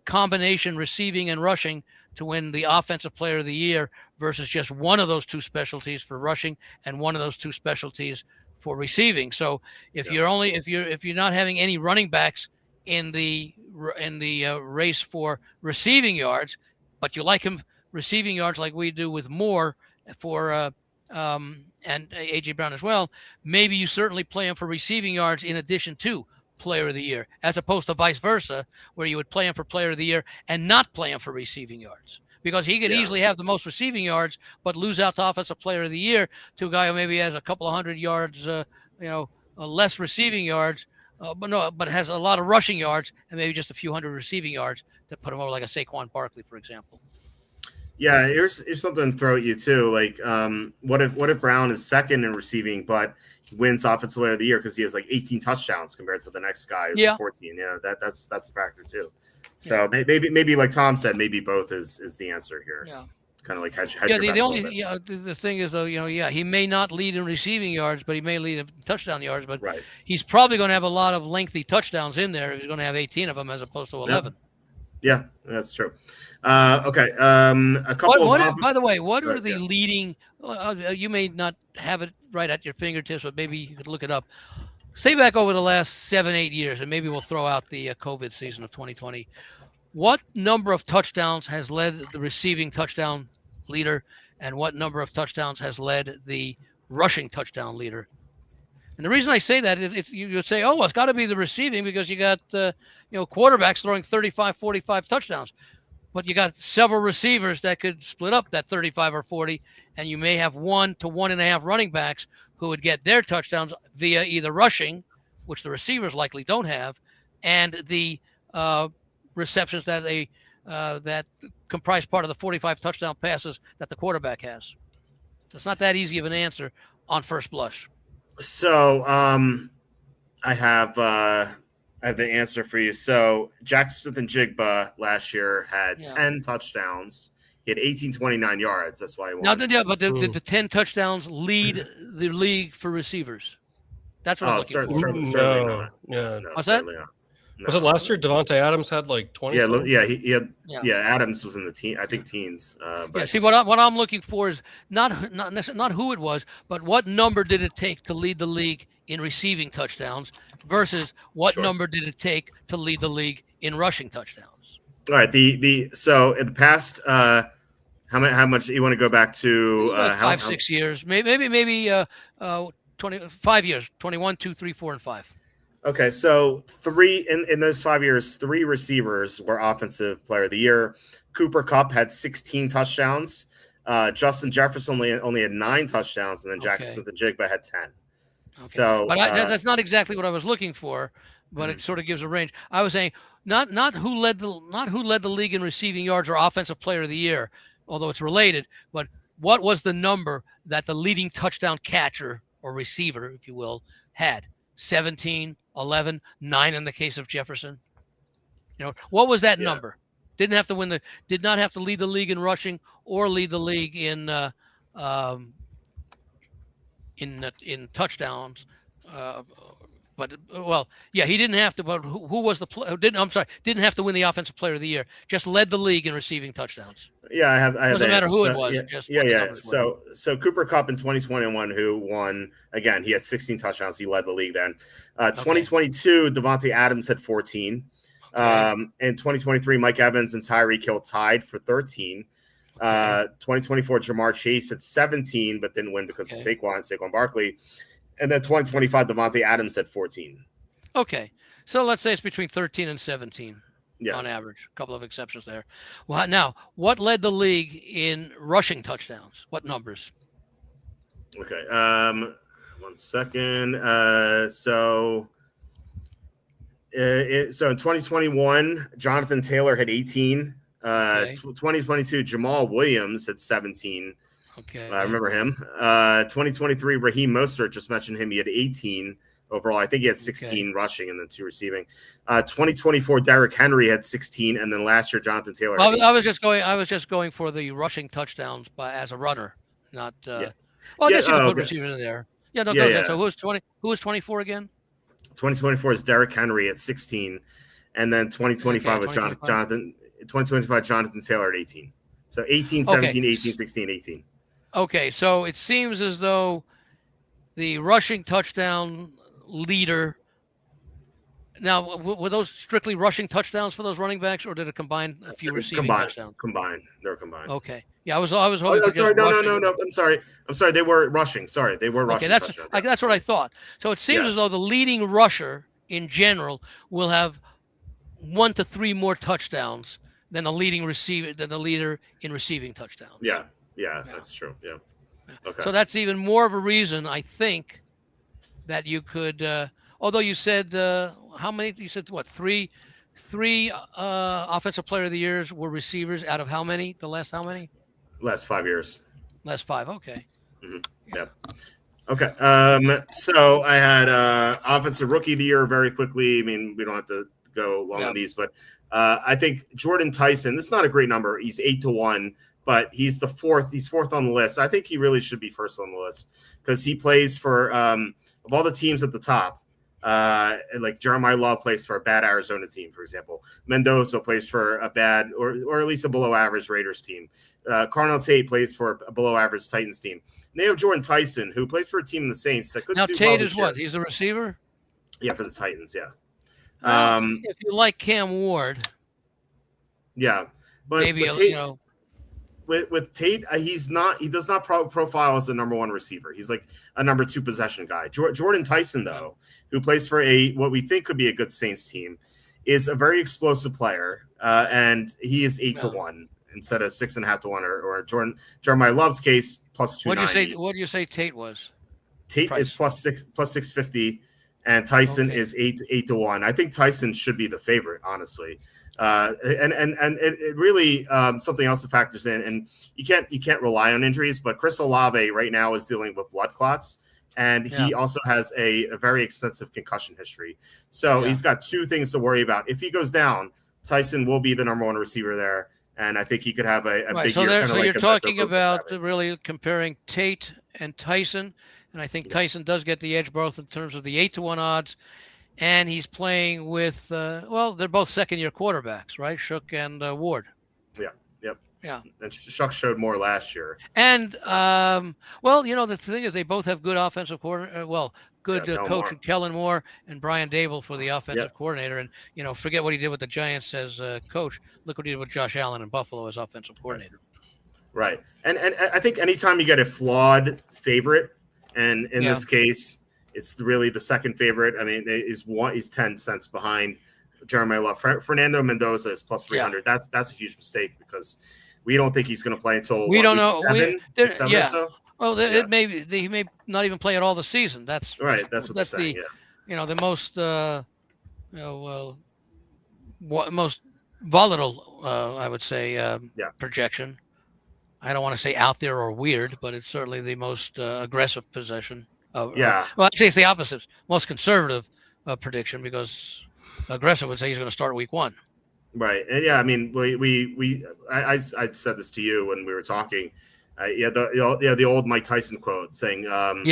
combination receiving and rushing to win the Offensive Player of the Year versus just one of those two specialties for rushing and one of those two specialties for receiving. So if you're not having any running backs in the race for receiving yards, but you like him receiving yards like we do with Moore for and A.J. Brown as well, maybe you certainly play him for receiving yards in addition to Player of the Year, as opposed to vice versa, where you would play him for Player of the Year and not play him for receiving yards. Because he could easily have the most receiving yards, but lose out to Offensive Player of the Year to a guy who maybe has a couple of hundred yards, less receiving yards, but has a lot of rushing yards and maybe just a few hundred receiving yards to put him over like a Saquon Barkley, for example. Yeah, here's something to throw at you too. Like, what if Brown is second in receiving, but he wins Offensive Player of the Year because he has like 18 touchdowns compared to the next guy who's 14. Yeah, that's a factor too. So maybe like Tom said, maybe both is the answer here. Yeah. Kind of like hedge the thing is though, he may not lead in receiving yards, but he may lead in touchdown yards. But he's probably going to have a lot of lengthy touchdowns in there. He's going to have 18 of them as opposed to 11. Yeah, that's true. Okay. A couple by the way, what are the leading? You may not have it right at your fingertips, but maybe you could look it up. Say back over the last 7-8 years, and maybe we'll throw out the COVID season of 2020. What number of touchdowns has led the receiving touchdown leader, and what number of touchdowns has led the rushing touchdown leader? And the reason I say that is you would say, it's got to be the receiving because you got quarterbacks throwing 35, 45 touchdowns. But you got several receivers that could split up that 35 or 40, and you may have 1 to 1.5 running backs who would get their touchdowns via either rushing, which the receivers likely don't have, and the receptions that that comprise part of the 45 touchdown passes that the quarterback has. It's not that easy of an answer on first blush. So I have the answer for you. So Jack Smith-Njigba last year had 10 touchdowns. He had 1,829 yards. That's why he won. But did the 10 touchdowns lead the league for receivers? That's what I'm looking for. Certainly not. Yeah. What's that? Not. No. Was it last year? Devontae Adams had like 20. He had. Adams was in the teens. But see, what I'm looking for is not who it was, but what number did it take to lead the league in receiving touchdowns versus what number did it take to lead the league in rushing touchdowns. All right. So in the past, how much you want to go back to? 6 years, maybe 25 years, 21, 2, 3, 4, and 5. Okay, so in those 5 years, 3 receivers were Offensive Player of the Year. Cooper Kupp had 16 touchdowns. Justin Jefferson only had 9 touchdowns, and then Jack Smith-Njigba had 10. Okay. So, but that's not exactly what I was looking for, but it sort of gives a range. I was saying not who led the league in receiving yards or Offensive Player of the Year, although it's related, but what was the number that the leading touchdown catcher or receiver, if you will, had? 17, 11, 9 in the case of Jefferson. What was that number? Did not have to lead the league in rushing or lead the league in touchdowns. He didn't have to. But who was didn't have to win the Offensive Player of the Year. Just led the league in receiving touchdowns. Yeah, I have. Doesn't matter who it was. So Cooper Kupp in 2021, who won again, he had 16 touchdowns. He led the league then. 2022, Devontae Adams had 14. In 2023, Mike Evans and Tyreek Hill tied for 13. 2024, Jamar Chase had 17, but didn't win because of Saquon Barkley. And then 2025, Devontae Adams had 14. Okay. So let's say it's between 13 and 17 on average. A couple of exceptions there. Well, now, what led the league in rushing touchdowns? What numbers? Okay. 1 second. So in 2021, Jonathan Taylor had 18. 2022, Jamal Williams had 17. Okay. I remember him. 2023, Raheem Mostert, just mentioned him. He had 18 overall. I think he had 16 rushing and then 2 receiving. 2024, Derrick Henry had 16, and then last year, Jonathan Taylor. I was just going for the rushing touchdowns as a runner, not. I guess you can put receiver in there. So who was 20? Who was 24 again? 2024 is Derrick Henry at 16, and then 2025 was Jonathan. 2025, Jonathan Taylor at 18. So 18, 17, 18, 16, 18. Okay, so it seems as though the rushing touchdown leader. Now, were those strictly rushing touchdowns for those running backs, or did it combine a few receiving touchdowns? Combined. They're combined. Okay. Yeah, I was hoping for sorry. just rushing. No. I'm sorry. They were rushing. Sorry, they were rushing. Okay, touchdowns. that's what I thought. So it seems as though the leading rusher in general will have 1 to 3 more touchdowns than the leader in receiving touchdowns. Yeah, that's true. Yeah. Okay. So that's even more of a reason, I think, that you could. Although you said how many? You said what? Three offensive player of the years were receivers out of how many? The last how many? Last 5 years. Last 5. Okay. Mm-hmm. Yeah. Okay. So I had offensive rookie of the year very quickly. I mean, we don't have to go long on these, but I think Jordan Tyson. This is not a great number. He's 8-1. But he's fourth. He's fourth on the list. I think he really should be first on the list because he plays for of all the teams at the top. Like Jeremiah Love plays for a bad Arizona team, for example. Mendoza plays for a bad or at least a below average Raiders team. Cardinal Tate plays for a below average Titans team. And they have Jordan Tyson, who plays for a team in the Saints that could. Now do Tate well is what? He's a receiver. Yeah, for the Titans. Yeah. If you like Cam Ward. Yeah, but maybe Tate, With Tate, he does not profile as a number 1 receiver. He's like a number 2 possession guy. Jordan Tyson, though, who plays for what we think could be a good Saints team, is a very explosive player, and he is 8-1 instead of 6.5-1 or Jeremiah Love's case plus 290. What did you say Tate was? Tate Price. is plus 650, and Tyson is 8-1. I think Tyson should be the favorite, honestly. And it really something else that factors in, and you can't rely on injuries. But Chris Olave right now is dealing with blood clots, and he also has a very extensive concussion history. So he's got 2 things to worry about. If he goes down, Tyson will be the number 1 receiver there, and I think he could have a big year. So you're talking about really comparing Tate and Tyson, and I think Tyson does get the edge both in terms of the 8-1 odds. And he's playing with, they're both second-year quarterbacks, right? Shook and Ward. Yeah. And Shook showed more last year. And, the thing is they both have good offensive coordinator. Coach Kellen Moore and Brian Dable for the offensive coordinator. And, forget what he did with the Giants as coach. Look what he did with Josh Allen in Buffalo as offensive coordinator. Right. And I think anytime you get a flawed favorite, and in this case, it's really the second favorite. I mean, he's 10 cents behind Jeremiah Love. Fernando Mendoza is plus 300. That's a huge mistake because we don't think he's going to play until we don't know. Week 7 or so. Well, he may not even play it all the season. That's right. That's the the most most volatile I would say projection. I don't want to say out there or weird, but it's certainly the most aggressive position. Well, actually, it's the opposite. Most conservative prediction because aggressive would say he's going to start week 1. Right, and I mean, I said this to you when we were talking. The old Mike Tyson quote saying, everyone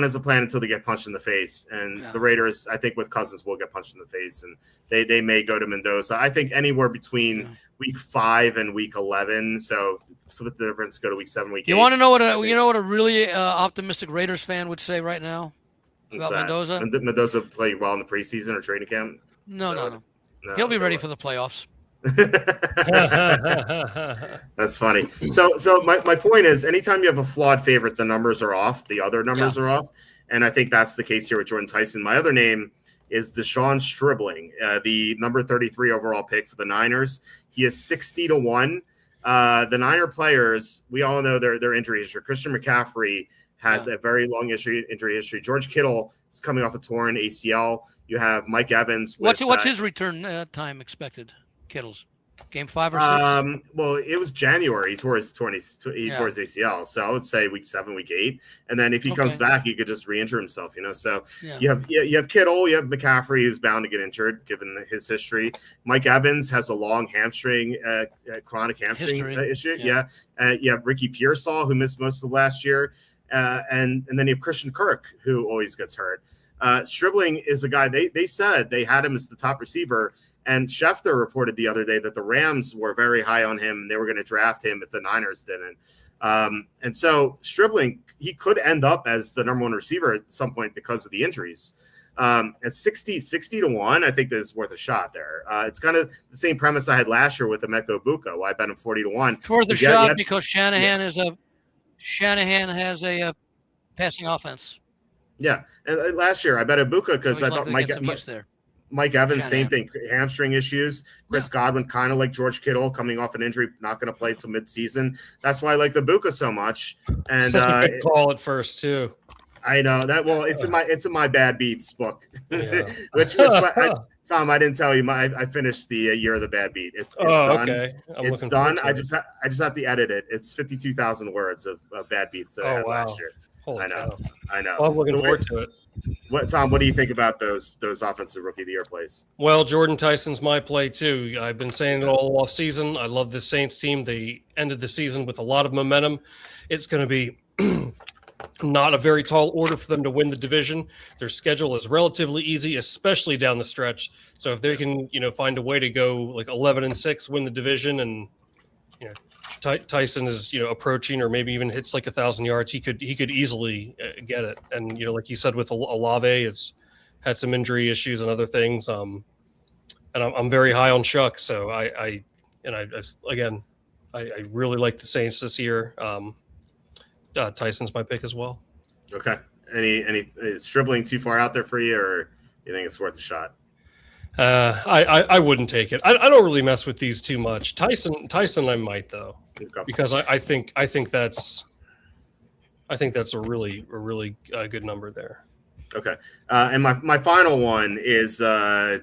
has a plan until they get punched in the face, and the Raiders, I think, with Cousins will get punched in the face, and they may go to Mendoza. I think anywhere between week 5 and week 11. So split the difference, go to week 7, week 8. You want to know what a really optimistic Raiders fan would say right now about Mendoza? Mendoza played well in the preseason or training camp? No. He'll be ready for the playoffs. That's funny. So my point is, anytime you have a flawed favorite, the numbers are off. The other numbers are off, and I think that's the case here with Jordan Tyson. My other name is Deshaun Stribling, the number 33 overall pick for the Niners. He is 60-1. The Niner players, we all know their injury history. Christian McCaffrey has a very long injury history. George Kittle is coming off a torn ACL. You have Mike Evans. What's his return time expected? Kittle's game 5 or 6. Well, it was January. He tore his ACL, so I would say week 7, week 8, and then if he comes back, he could just re-injure himself. So you have Kittle, you have McCaffrey, who's bound to get injured given his history. Mike Evans has a long hamstring, chronic hamstring issue. You have Ricky Pearsall, who missed most of last year, and then you have Christian Kirk, who always gets hurt. Stribling is a guy they said they had him as the top receiver. And Schefter reported the other day that the Rams were very high on him. They were going to draft him if the Niners didn't. And so Stribling, he could end up as the number one receiver at some point because of the injuries. At 60 to 1, I think that's worth a shot there. It's kind of the same premise I had last year with Emeka Egbuka. Why I bet him 40 to 1. It's worth a shot because Shanahan has a passing offense. Yeah, and last year I bet Egbuka because I thought Mike Evans, same thing, hamstring issues. Chris Godwin, kind of like George Kittle, coming off an injury, not going to play till midseason. That's why I like the Egbuka so much. And such a good call at first too. I know that. Well, it's in my bad beats book. Yeah. which Tom, I didn't tell you. I finished the year of the bad beat. It's done. Okay. It's done. I just have to edit it. It's 52,000 words of bad beats that I had last year. Holy I know. Well, I'm looking forward to it. Tom, what do you think about those offensive rookie of the year plays? Well, Jordan Tyson's my play too. I've been saying it all off season. I love this Saints team. They ended the season with a lot of momentum. It's going to be not a very tall order for them to win the division. Their schedule is relatively easy, especially down the stretch. So if they can, find a way to go like 11-6, win the division, and Tyson is approaching or maybe even hits like 1,000 yards, he could easily get it. And like you said with Olave, it's had some injury issues and other things. And I'm very high on Shuck, so I really like the Saints this year. Tyson's my pick as well. Okay. Any Stribling too far out there for you, or you think it's worth a shot? I wouldn't take it. I don't really mess with these too much. Tyson I might though, because I think that's a really good number there. Okay. And my final one is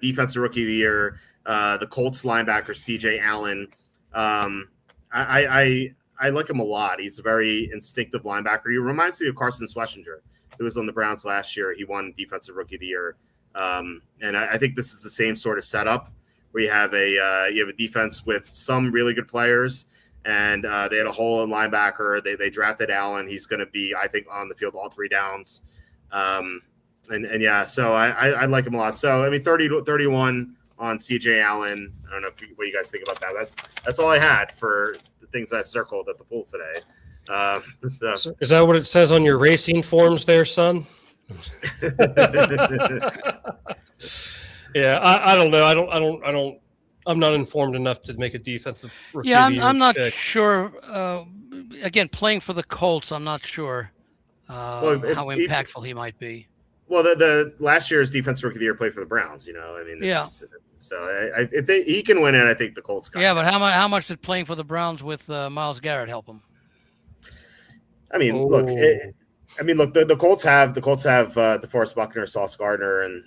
defensive rookie of the year, the Colts linebacker C.J. Allen. I like him a lot. He's a very instinctive linebacker. He reminds me of Carson Schlesinger, who was on the Browns last year. He won defensive rookie of the year. And I think this is the same sort of setup where you have a defense with some really good players, and they had a hole in linebacker. They drafted Allen. He's going to be, I think, on the field all three downs. So I like him a lot. So 30-31 on CJ Allen. I don't know what you guys think about that. That's all I had for the things I circled at the pool today. So is that what it says on your racing forms there, son? Yeah, I don't know. I'm not informed enough to make a defensive rookie. Yeah, I'm not sure. Again, playing for the Colts, I'm not sure how impactful he might be. Well, the last year's defensive rookie of the year played for the Browns. So if he can win it, I think the Colts got it. But how much did playing for the Browns with Myles Garrett help him? Look. The Colts have DeForest Buckner, Sauce Gardner, and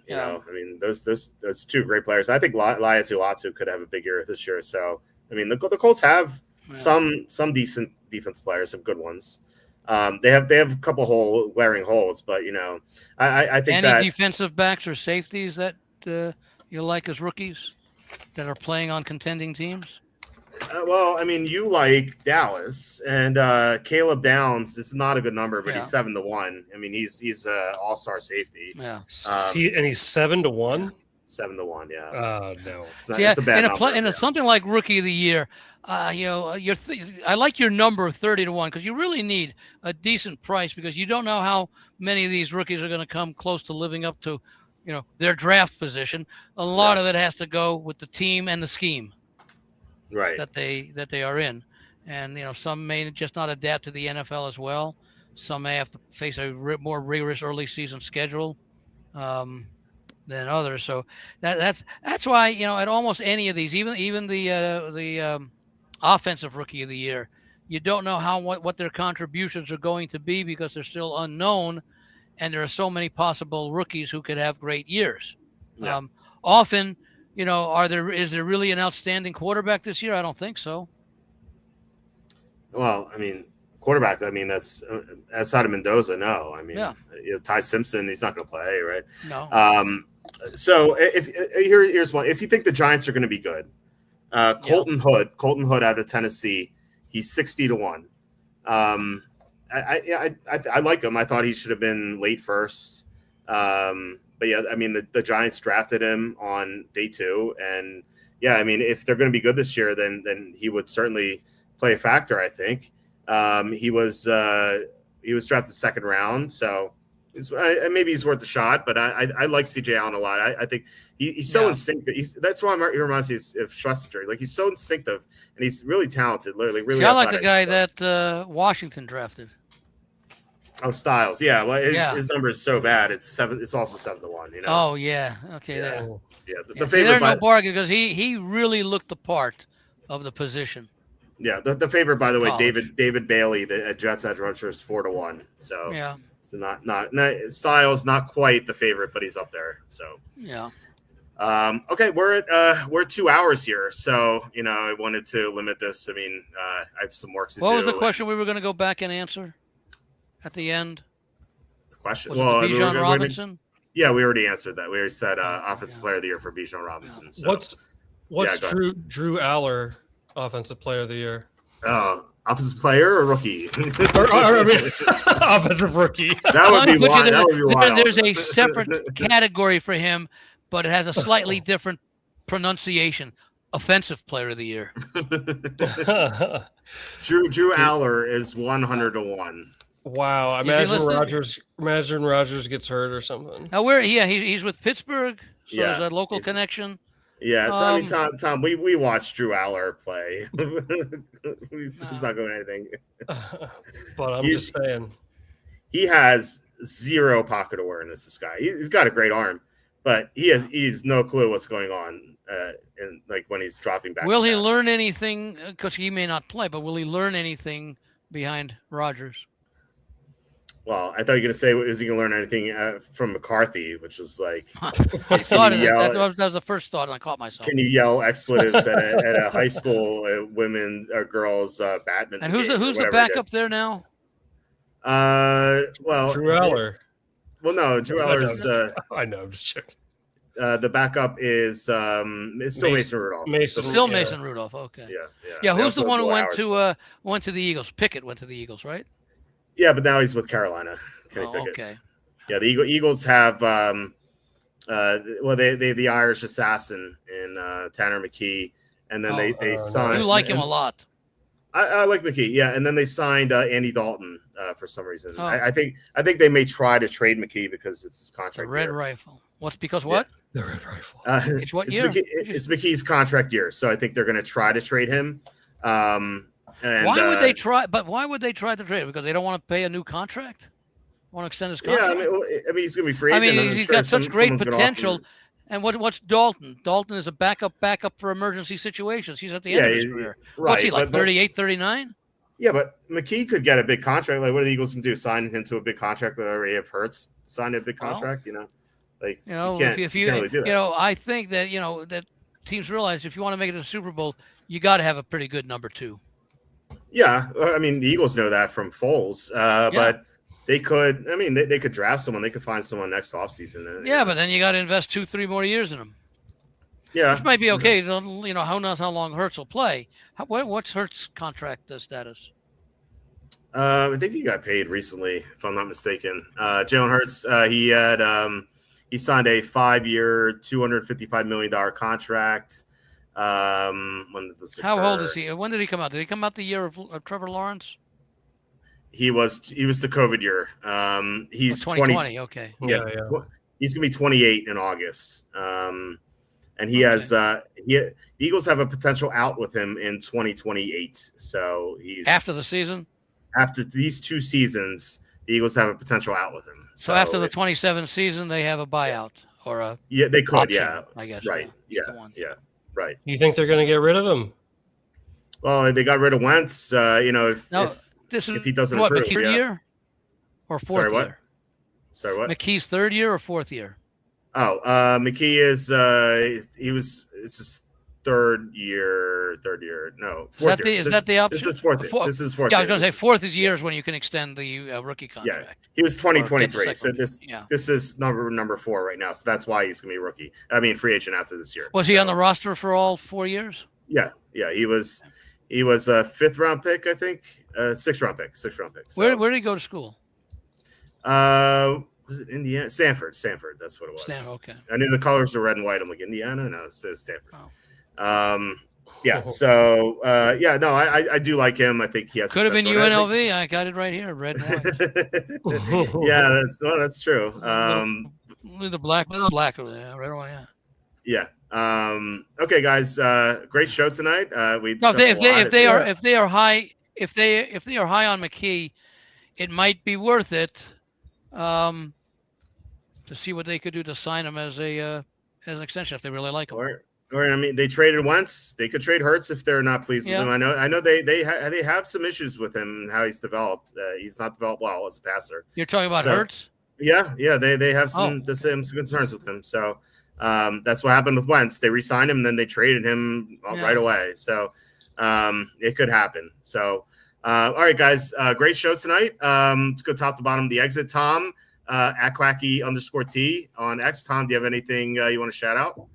those two great players. I think Laiatu Latu could have a big year this year. So the Colts have some decent defense players, some good ones. They have a couple glaring holes, but I think any defensive backs or safeties that you like as rookies that are playing on contending teams. You like Dallas and Caleb Downs. This is not a good number, but he's 7-1. He's an all-star safety. Yeah, he's 7-1. 7-1. Yeah. No, it's not. It's a bad number. In something like rookie of the year, I like your number 30-1 because you really need a decent price because you don't know how many of these rookies are going to come close to living up to, their draft position. A lot of it has to go with the team and the scheme. Right. That they are in, and some may just not adapt to the NFL as well. Some may have to face a more rigorous early season schedule than others. So that's why at almost any of these, even the offensive rookie of the year, you don't know what their contributions are going to be because they're still unknown, and there are so many possible rookies who could have great years. Yeah. Often. Is there really an outstanding quarterback this year? I don't think so. Well, quarterback. That's outside of Mendoza. No, Ty Simpson. He's not going to play, right? No. So here's one. If you think the Giants are going to be good, Colton Hood out of Tennessee, he's 60-1. I like him. I thought he should have been late first. But the Giants drafted him on day 2, and if they're going to be good this year, then he would certainly play a factor, I think. He was drafted second round, so maybe he's worth a shot. But I like CJ Allen a lot. I think he's so instinctive. That's why he reminds me of Schlesinger. Like he's so instinctive, and he's really talented. Literally, really. I like the guy that Washington drafted. Oh, Styles. Yeah. Well, his number is so bad. It's 7. It's also 7-1. You know. Oh yeah. Okay. Yeah. There. Yeah. The favorite. There's no bargain because he really looked the part of the position. Yeah. The favorite, by the way, David Bailey, the Jets edge rusher, is 4-1. So yeah. So not Styles, not quite the favorite, but he's up there. So yeah. Okay, we're at 2 hours here, so I wanted to limit this. I mean, I have some work to do. What was the question we were going to go back and answer at the end? The question was it Bijan Robinson? Yeah, we already answered that. We already said offensive player of the year for Bijan Robinson. So. What's Drew Aller offensive player of the year? Offensive player or rookie? Offensive rookie. That would be wild. There's a separate category for him, but it has a slightly different pronunciation. Offensive player of the year. Drew Aller is 100-1. Wow! Imagine Rodgers gets hurt or something. Now he's with Pittsburgh, so there's a local connection. Yeah, I mean, Tom, we watched Drew Aller play. He's not going anything. But I'm just saying, he has zero pocket awareness. This guy, he's got a great arm, but he's no clue what's going on. And like when he's dropping back. Will he learn anything? Because he may not play, but will he learn anything behind Rodgers? Well, I thought you were going to say, is he going to learn anything from McCarthy, which was like, I thought that was the first thought, and I caught myself. Can you yell expletives at a high school women's or girls badminton? And who's the backup there now? Well, Drew Aller. Well, no, Drew Eller's. I know, I'm just checking. The backup is still Mason Rudolph. Mason Rudolph. Okay. Yeah. Who's the one who went to the Eagles? Pickett went to the Eagles, right? Yeah, but now he's with Carolina. Okay. Yeah, the Eagles have they have the Irish assassin in Tanner McKee, and then they signed. You like him a lot. I like McKee, yeah, and then they signed Andy Dalton for some reason. I think they may try to trade McKee because it's his contract. The Red Rifle. What? The Red Rifle. It's what year? It's McKee's contract year, so I think they're going to try to trade him. Why would they try? But why would they try to trade? Because they don't want to pay a new contract. Want to extend his contract? Yeah, I mean he's going to be free agent. I mean, he's got such great potential. And what's Dalton? Dalton is a backup for emergency situations. He's at the end of his career. Right, what's he like? 38, 39? Yeah, but McKee could get a big contract. Like, what are the Eagles going to do? Sign him to a big contract? But already have Hurts sign a big contract. Like you can't really do that. I think that that teams realize if you want to make it to the Super Bowl, you got to have a pretty good number 2. Yeah, I mean the Eagles know that from Foles, but they could. I mean, they could draft someone. They could find someone next offseason. Yeah, but then you got to invest 2-3 more years in them. Yeah, which might be okay. Who knows how long Hurts will play? What's Hurts' contract status? I think he got paid recently, if I'm not mistaken. Jalen Hurts, he signed a 5-year, $255 million contract. When did this occur? How old is he? When did he come out? Did he come out the year of Trevor Lawrence? He was the COVID year. He's 2020. Okay. Yeah. He's gonna be 28 in August. And he has the Eagles have a potential out with him in 2028. So he's after the season. After these 2 seasons, the Eagles have a potential out with him. So after the 27th season, they have a buyout or a they could option, I guess. Right. Yeah. Right. You think they're going to get rid of him? Well, they got rid of Wentz. If he doesn't improve, McKee's third year or fourth year? Sorry, what? McKee's 3rd year or 4th year? Oh, McKee is it's his third year. No, fourth year. Is that the option? This is fourth year. This is fourth. Yeah, I was going to say fourth year is when you can extend the rookie contract. Yeah, he was 2023. So this is number 4 right now. So that's why he's going to be rookie. I mean, free agent after this year. Was he on the roster for all 4 years? Yeah. He was a 5th round pick, I think. 6th round pick. So. Where did he go to school? Was it Indiana? Stanford. That's what it was. Stanford. Okay. I knew the colors were red and white. I'm like, Indiana? No, it's Stanford. Oh. Yeah. So, no, I do like him. I think he has. Could have been UNLV. I got it right here, red and white. Yeah, that's true. Little black, red and white. Yeah. Okay, guys. Great show tonight. If they are high on McKee, it might be worth it to see what they could do to sign him as an extension if they really like him. Or I mean, they traded Wentz. They could trade Hurts if they're not pleased with him. I know they have some issues with him and how he's developed. He's not developed well as a passer. You're talking about Hurts? Yeah. They have some concerns with him. So that's what happened with Wentz. They re-signed him and then they traded him right away. So it could happen. So all right, guys, great show tonight. Let's go top to bottom. The exit, Tom at Quacky_T on X. Tom, do you have anything you want to shout out?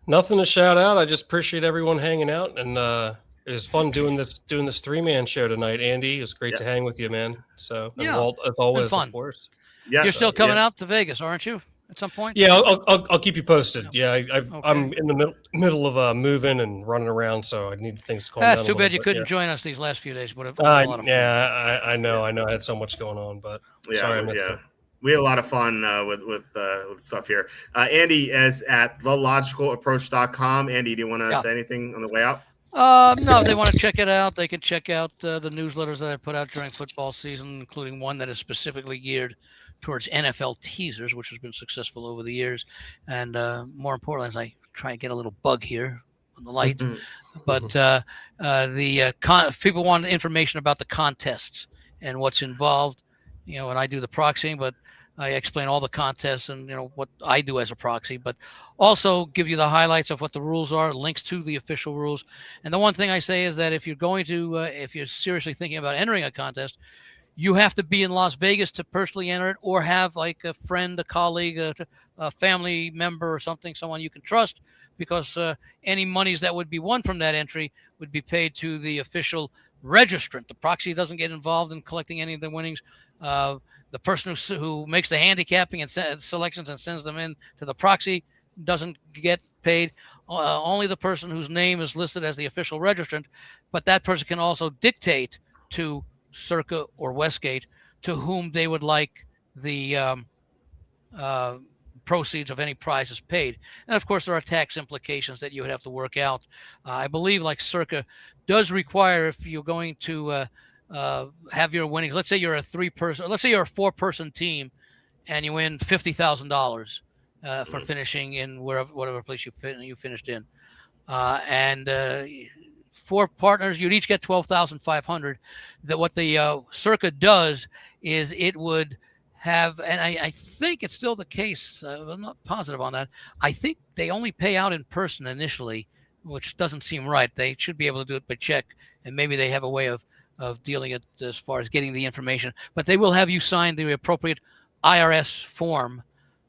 Nothing to shout out. I just appreciate everyone hanging out, and it was fun doing this 3-man show tonight. Andy, it was great to hang with you, man. So, and Walt, as always, of course. Yeah, you're still coming out to Vegas, aren't you? At some point? Yeah, I'll keep you posted. Yeah, I'm in the middle of moving and running around, so I need things to calm down. That's too bad you couldn't join us these last few days. I know. I had so much going on, but sorry I missed it. We had a lot of fun with stuff here. Andy is at thelogicalapproach.com. Andy, do you want to say anything on the way out? No, if they want to check it out, they can check out the newsletters that I put out during football season, including one that is specifically geared towards NFL teasers, which has been successful over the years. And more importantly, as I try and get a little bug here on the light, but people want information about the contests and what's involved. And I do the proxying, but I explain all the contests and what I do as a proxy, but also give you the highlights of what the rules are, links to the official rules. And the one thing I say is that if you're seriously thinking about entering a contest, you have to be in Las Vegas to personally enter it, or have like a friend, a colleague, a family member, or someone you can trust, because any monies that would be won from that entry would be paid to the official registrant. The proxy doesn't get involved in collecting any of the winnings. The person who makes the handicapping and selections and sends them in to the proxy doesn't get paid. Only the person whose name is listed as the official registrant, but that person can also dictate to Circa or Westgate to whom they would like the proceeds of any prizes paid. And of course, there are tax implications that you would have to work out. I believe like Circa does require, if you're going to have your winnings, let's say you're a 4-person team and you win $50,000 for finishing in whatever place you finished in, and 4 partners, you'd each get $12,500. That what the Circa does is it would have, and I think it's still the case, I'm not positive on that, I think they only pay out in person initially, which doesn't seem right. They should be able to do it by check, and maybe they have a way of dealing it as far as getting the information, but they will have you sign the appropriate IRS form.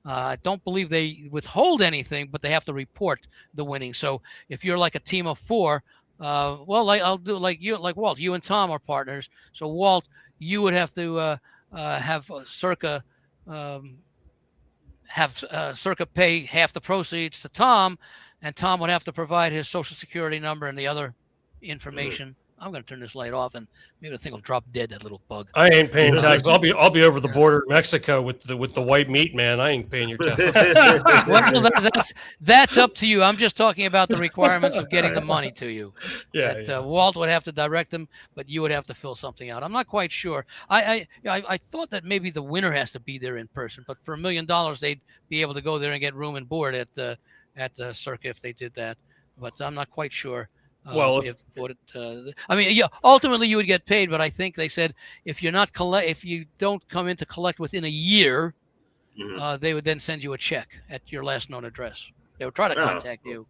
I don't believe they withhold anything, but they have to report the winning. So if you're like a team of 4, I'll do like Walt, you and Tom are partners. So Walt, you would have to have Circa Circa pay half the proceeds to Tom, and Tom would have to provide his social security number and the other information. I'm going to turn this light off, and maybe the thing will drop dead. That little bug. I ain't paying tax. I'll be over the border in Mexico with the white meat, man. I ain't paying your tax. Well, that's up to you. I'm just talking about the requirements of getting the money to you. Walt would have to direct them, but you would have to fill something out. I'm not quite sure. I thought that maybe the winner has to be there in person, but for $1 million, they'd be able to go there and get room and board at the Circa if they did that. But I'm not quite sure. Ultimately you would get paid, but I think they said if you don't come in to collect within a year, they would then send you a check at your last known address. They would try to contact you.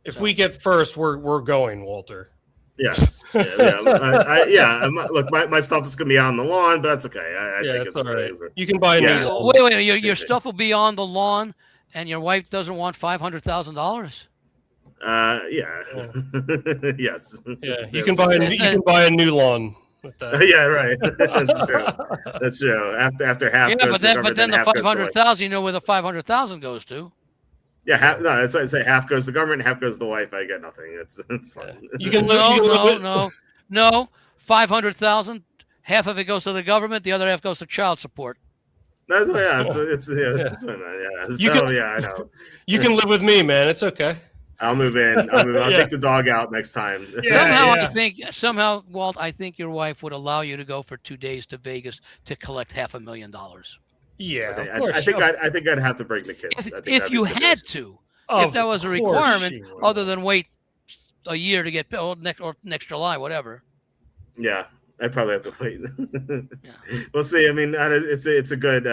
If we get first, we're going, Walter. Yes. Look, my stuff is gonna be on the lawn, but that's okay. I think it's all right. You can buy a new lawn. Wait, your stuff will be on the lawn, and your wife doesn't want $500,000. Yes. Yeah, you can buy a new lawn with that. Yeah, right. That's true. After half. Yeah, but then the 500,000, you know where the 500,000 goes to. Yeah, that's why I say half goes to the government, half goes to the wife. I get nothing. It's fine. Yeah. You can live, no. 500,000. Half of it goes to the government. The other half goes to child support. That's that's fine, man. Yeah. I know. You can live with me, man. It's okay. I'll move in. I'll take the dog out next time. Somehow, Walt, I think your wife would allow you to go for 2 days to Vegas to collect $500,000. Yeah, I think I'd have to bring the kids. If you had to, if that was a requirement, other than wait a year to get next July, whatever. Yeah, I'd probably have to wait. We'll see. I mean, it's a good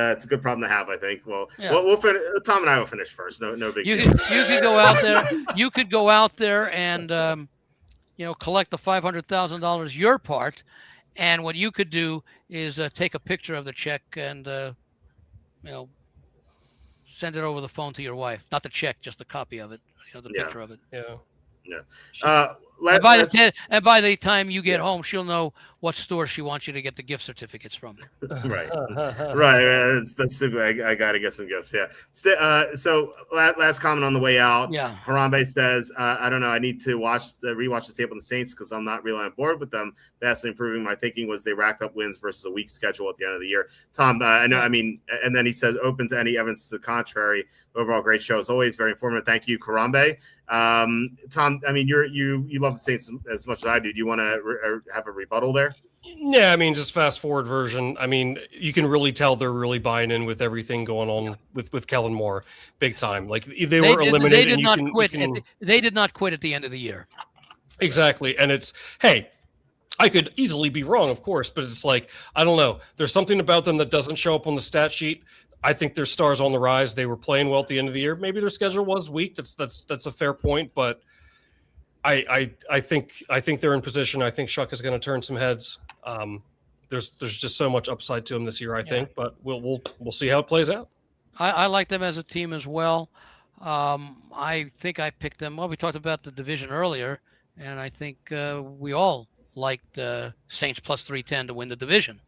problem to have. I think. Well, we'll finish. Tom and I will finish first. No big deal. You could go out there. You could go out there and collect the $500,000 your part, and what you could do is take a picture of the check and send it over the phone to your wife. Not the check, just a copy of it. The picture of it. Yeah. And by the time you get home, she'll know what store she wants you to get the gift certificates from. Right. That's simply I got to get some gifts. Yeah. So last comment on the way out. Yeah. Harambe says, I don't know. I need to rewatch the tape on the Saints because I'm not really on board with them. Vastly improving my thinking was they racked up wins versus a weak schedule at the end of the year. Tom, I know. I mean, and then he says, open to any evidence to the contrary. Overall, great show as always. Very informative. Thank you, Harambe. Tom, I mean, you love the Saints as much as I do. Do you want to have a rebuttal there? Yeah, I mean, just fast forward version. I mean, you can really tell they're really buying in with everything going on with Kellen Moore, big time. Like they were eliminated. They did not quit. They did not quit at the end of the year. Exactly, and it's hey. I could easily be wrong, of course, but it's like, I don't know. There's something about them that doesn't show up on the stat sheet. I think their stars on the rise. They were playing well at the end of the year. Maybe their schedule was weak. That's a fair point, but I think they're in position. I think Shuck is going to turn some heads. There's just so much upside to them this year, I think, but we'll see how it plays out. I like them as a team as well. I think I picked them. Well, we talked about the division earlier, and I think we all liked Saints plus 310 to win the division.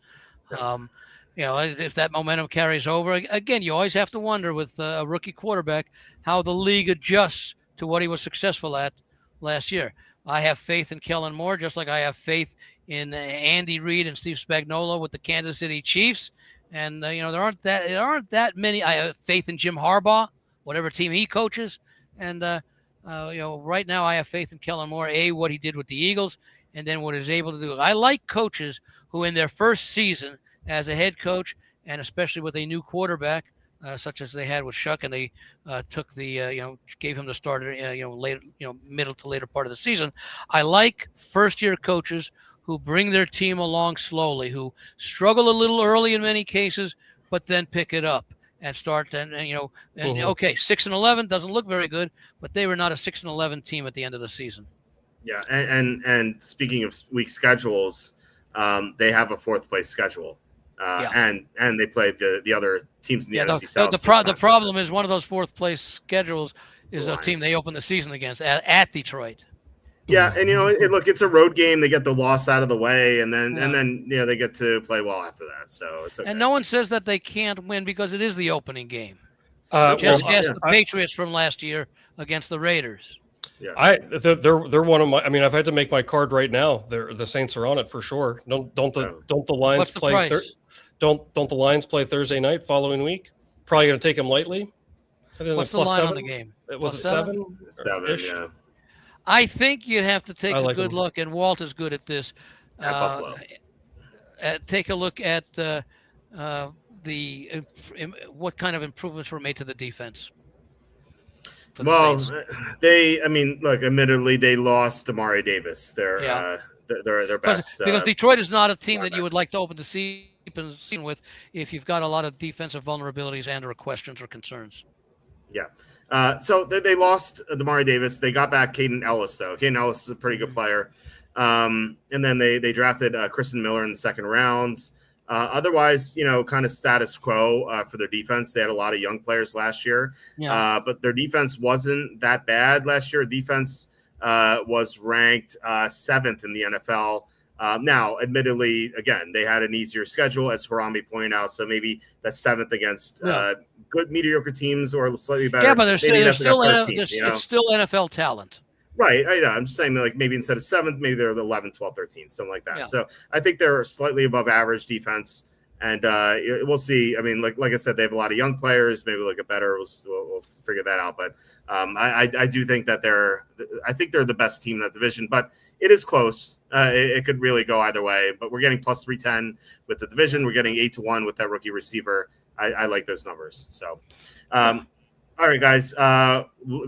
If that momentum carries over, again, you always have to wonder with a rookie quarterback how the league adjusts to what he was successful at last year. I have faith in Kellen Moore, just like I have faith in Andy Reid and Steve Spagnuolo with the Kansas City Chiefs. And there aren't that many. I have faith in Jim Harbaugh, whatever team he coaches. And right now I have faith in Kellen Moore. What he did with the Eagles, and then what he's able to do. I like coaches who, in their first season as a head coach, and especially with a new quarterback, such as they had with Shuck, and they took gave him the starter, later, middle to later part of the season. I like first-year coaches who bring their team along slowly, who struggle a little early in many cases, but then pick it up and start. Okay, 6-11 doesn't look very good, but they were not a 6-11 team at the end of the season. Yeah, and speaking of weak schedules, they have a fourth place schedule. And they played the other teams in the NFC South. The problem is one of those fourth place schedules is a team they opened the season against at Detroit. Yeah, and look, it's a road game. They get the loss out of the way, and then they get to play well after that. So it's okay. And no one says that they can't win because it is the opening game. Just ask the Patriots from last year against the Raiders. Yeah, they're one of my. I mean, I've had to make my card right now. The Saints are on it for sure. Don't the Lions play? Don't the Lions play Thursday night following week? Probably going to take them lightly. What's the line on the game? Was it 7? 7, yeah. I think you'd have to take a good look, and Walt is good at this. Buffalo. Take a look at what kind of improvements were made to the defense. Look, admittedly, they lost Amari Davis. They're their best. Because Detroit is not a team that you would like to open the season with if you've got a lot of defensive vulnerabilities and/or questions or concerns. Yeah. So they lost Amari Davis. They got back Caden Ellis, though. Caden Ellis is a pretty good player. And then they drafted Kristen Miller in the second round. Otherwise, kind of status quo for their defense. They had a lot of young players last year, but their defense wasn't that bad last year. Defense was ranked 7th in the NFL. Now, admittedly, again, they had an easier schedule, as Harami pointed out. So maybe that's 7th against good mediocre teams or slightly better. Yeah, but there's still 13th, it's still NFL talent. Right. I'm just saying that, like, maybe instead of 7th, maybe they're the 11th, 12th, 13th, something like that. Yeah. So I think they're slightly above average defense. And we'll see. I mean, like I said, they have a lot of young players. Maybe they'll get better. We'll figure that out. But I do think that they're the best team in that division. But it is close. It could really go either way. But we're getting plus 310 with the division. We're getting 8-1 with that rookie receiver. I like those numbers. So, all right, guys.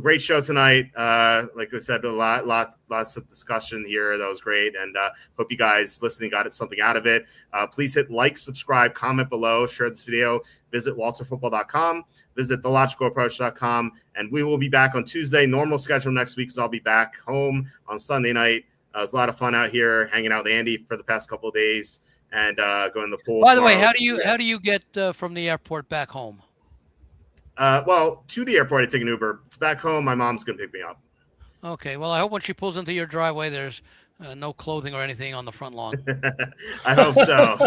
Great show tonight. Like I said, lots of discussion here. That was great, and hope you guys listening got something out of it. Please hit like, subscribe, comment below, share this video. Visit walterfootball.com. Visit thelogicalapproach.com, and we will be back on Tuesday. Normal schedule next week, so I'll be back home on Sunday night. It was a lot of fun out here, hanging out with Andy for the past couple of days, and going to the pool. By the way, how do you get from the airport back home? Well, to the airport, I take an Uber. It's back home. My mom's going to pick me up. Okay. Well, I hope when she pulls into your driveway, there's no clothing or anything on the front lawn. I hope so.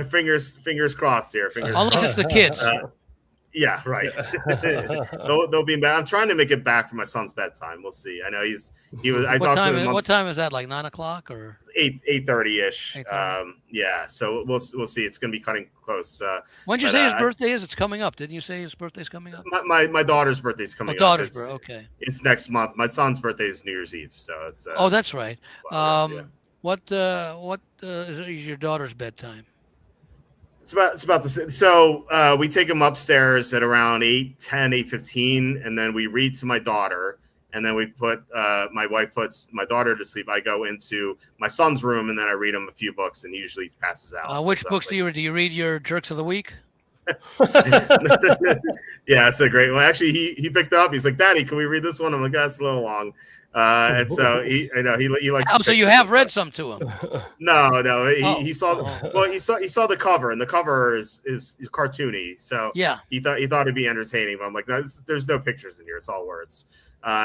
Fingers crossed here. Unless it's the kids. Yeah, right. They'll be back. I'm trying to make it back for my son's bedtime. We'll see. I know he was. I talked to him. What time is that? Like 9 o'clock or 8:30 ish. Yeah. So we'll see. It's going to be cutting close. When did you say his birthday is? It's coming up. Didn't you say his birthday's coming up? My daughter's birthday's coming up. Daughter's birthday. Okay. It's next month. My son's birthday is New Year's Eve. So it's. Oh, that's right. What is your daughter's bedtime? It's about the same. So we take him upstairs at around 8:10, 8:15, and then we read to my daughter, and then we put my wife puts my daughter to sleep. I go into my son's room, and then I read him a few books, and he usually passes out. Which books do you read? Your Jerks of the Week? Yeah, it's a great one. Actually, he picked up. He's like, "Daddy, can we read this one?" I'm like, "That's a little long." And so he likes. Oh, so you have read some to him? No. He saw the cover, and the cover is cartoony. So yeah, he thought it'd be entertaining. But I'm like, no, there's no pictures in here. It's all words.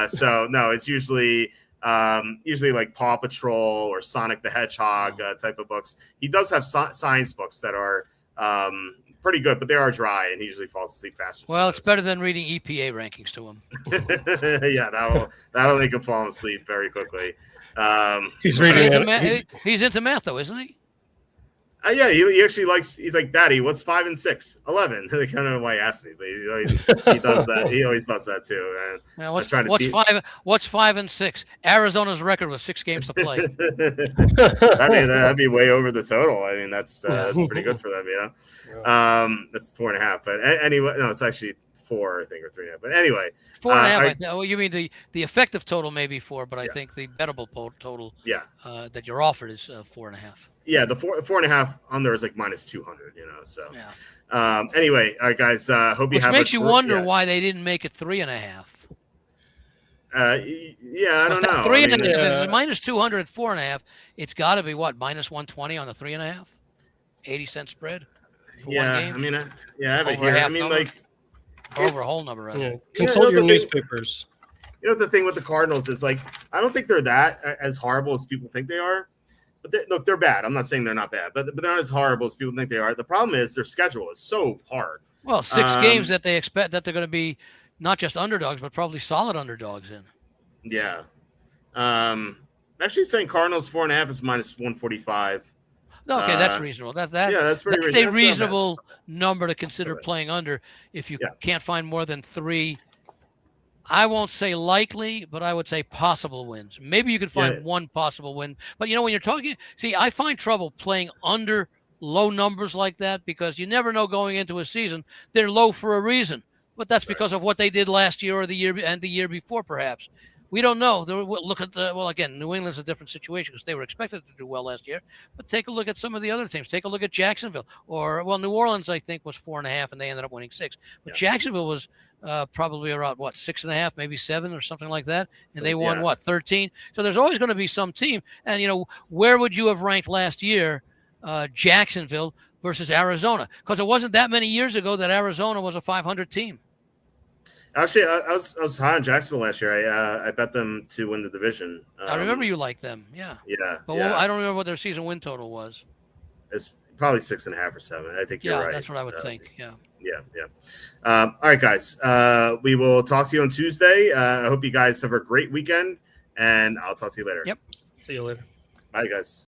So no, it's usually like Paw Patrol or Sonic the Hedgehog type of books. He does have science books that are pretty good, but they are dry, and he usually falls asleep faster. Well, it's better than reading EPA rankings to him. Yeah, that'll make him fall asleep very quickly. He's reading. He's into math, though, isn't he? Yeah, he actually likes. He's like, "Daddy, what's 5 and 6? 11." I don't know why he asked me, but he does that. He always does that too. Man, what's 5 and 6? Arizona's record was 6 games to play. I mean, that'd be way over the total. I mean, that's pretty good for them, you know. That's 4.5. But anyway, no, it's actually 4, I think, or 3.5. But anyway, 4.5. You mean the effective total may be 4, but I think the bettable total, that you're offered is 4.5. Yeah, the 4.5 under is like minus 200, you know. So, anyway, all right, guys. Hope you have. Which makes you wonder why they didn't make it 3.5. I don't know. 3.5 minus 200 at 4.5. It's got to be what, minus 120 on the 3.5. 80-cent spread. For one game? I mean, I have it here. I mean, number? like over a whole number, right? Yeah. Consult your newspapers. You know, the thing with the Cardinals is, like, I don't think they're that as horrible as people think they are. But they're bad. I'm not saying they're not bad, but they're not as horrible as people think they are. The problem is their schedule is so hard. Well, 6 games that they expect that they're going to be not just underdogs, but probably solid underdogs in. Yeah. Actually saying Cardinals 4.5 is minus 145. Okay, that's reasonable. That's pretty a reasonable number to consider playing under if you can't find more than 3. I won't say likely, but I would say possible wins. Maybe you could find one possible win. But, you know, when you're talking – see, I find trouble playing under low numbers like that because you never know going into a season. They're low for a reason, but that's because of what they did last year or the year before perhaps. We don't know. Look at again, New England's a different situation because they were expected to do well last year. But take a look at some of the other teams. Take a look at Jacksonville. New Orleans, I think, was 4.5, and they ended up winning 6. But Jacksonville was probably around, 6.5, maybe 7 or something like that. And they won, 13? So there's always going to be some team. And, you know, where would you have ranked last year Jacksonville versus Arizona? Because it wasn't that many years ago that Arizona was a 500 team. Actually, I was high on Jacksonville last year. I bet them to win the division. I remember you like them. Yeah. Yeah. But I don't remember what their season win total was. It's probably 6.5 or 7. I think you're right. Yeah, that's what I would think. Yeah. Yeah. All right, guys. We will talk to you on Tuesday. I hope you guys have a great weekend, and I'll talk to you later. Yep. See you later. Bye, guys.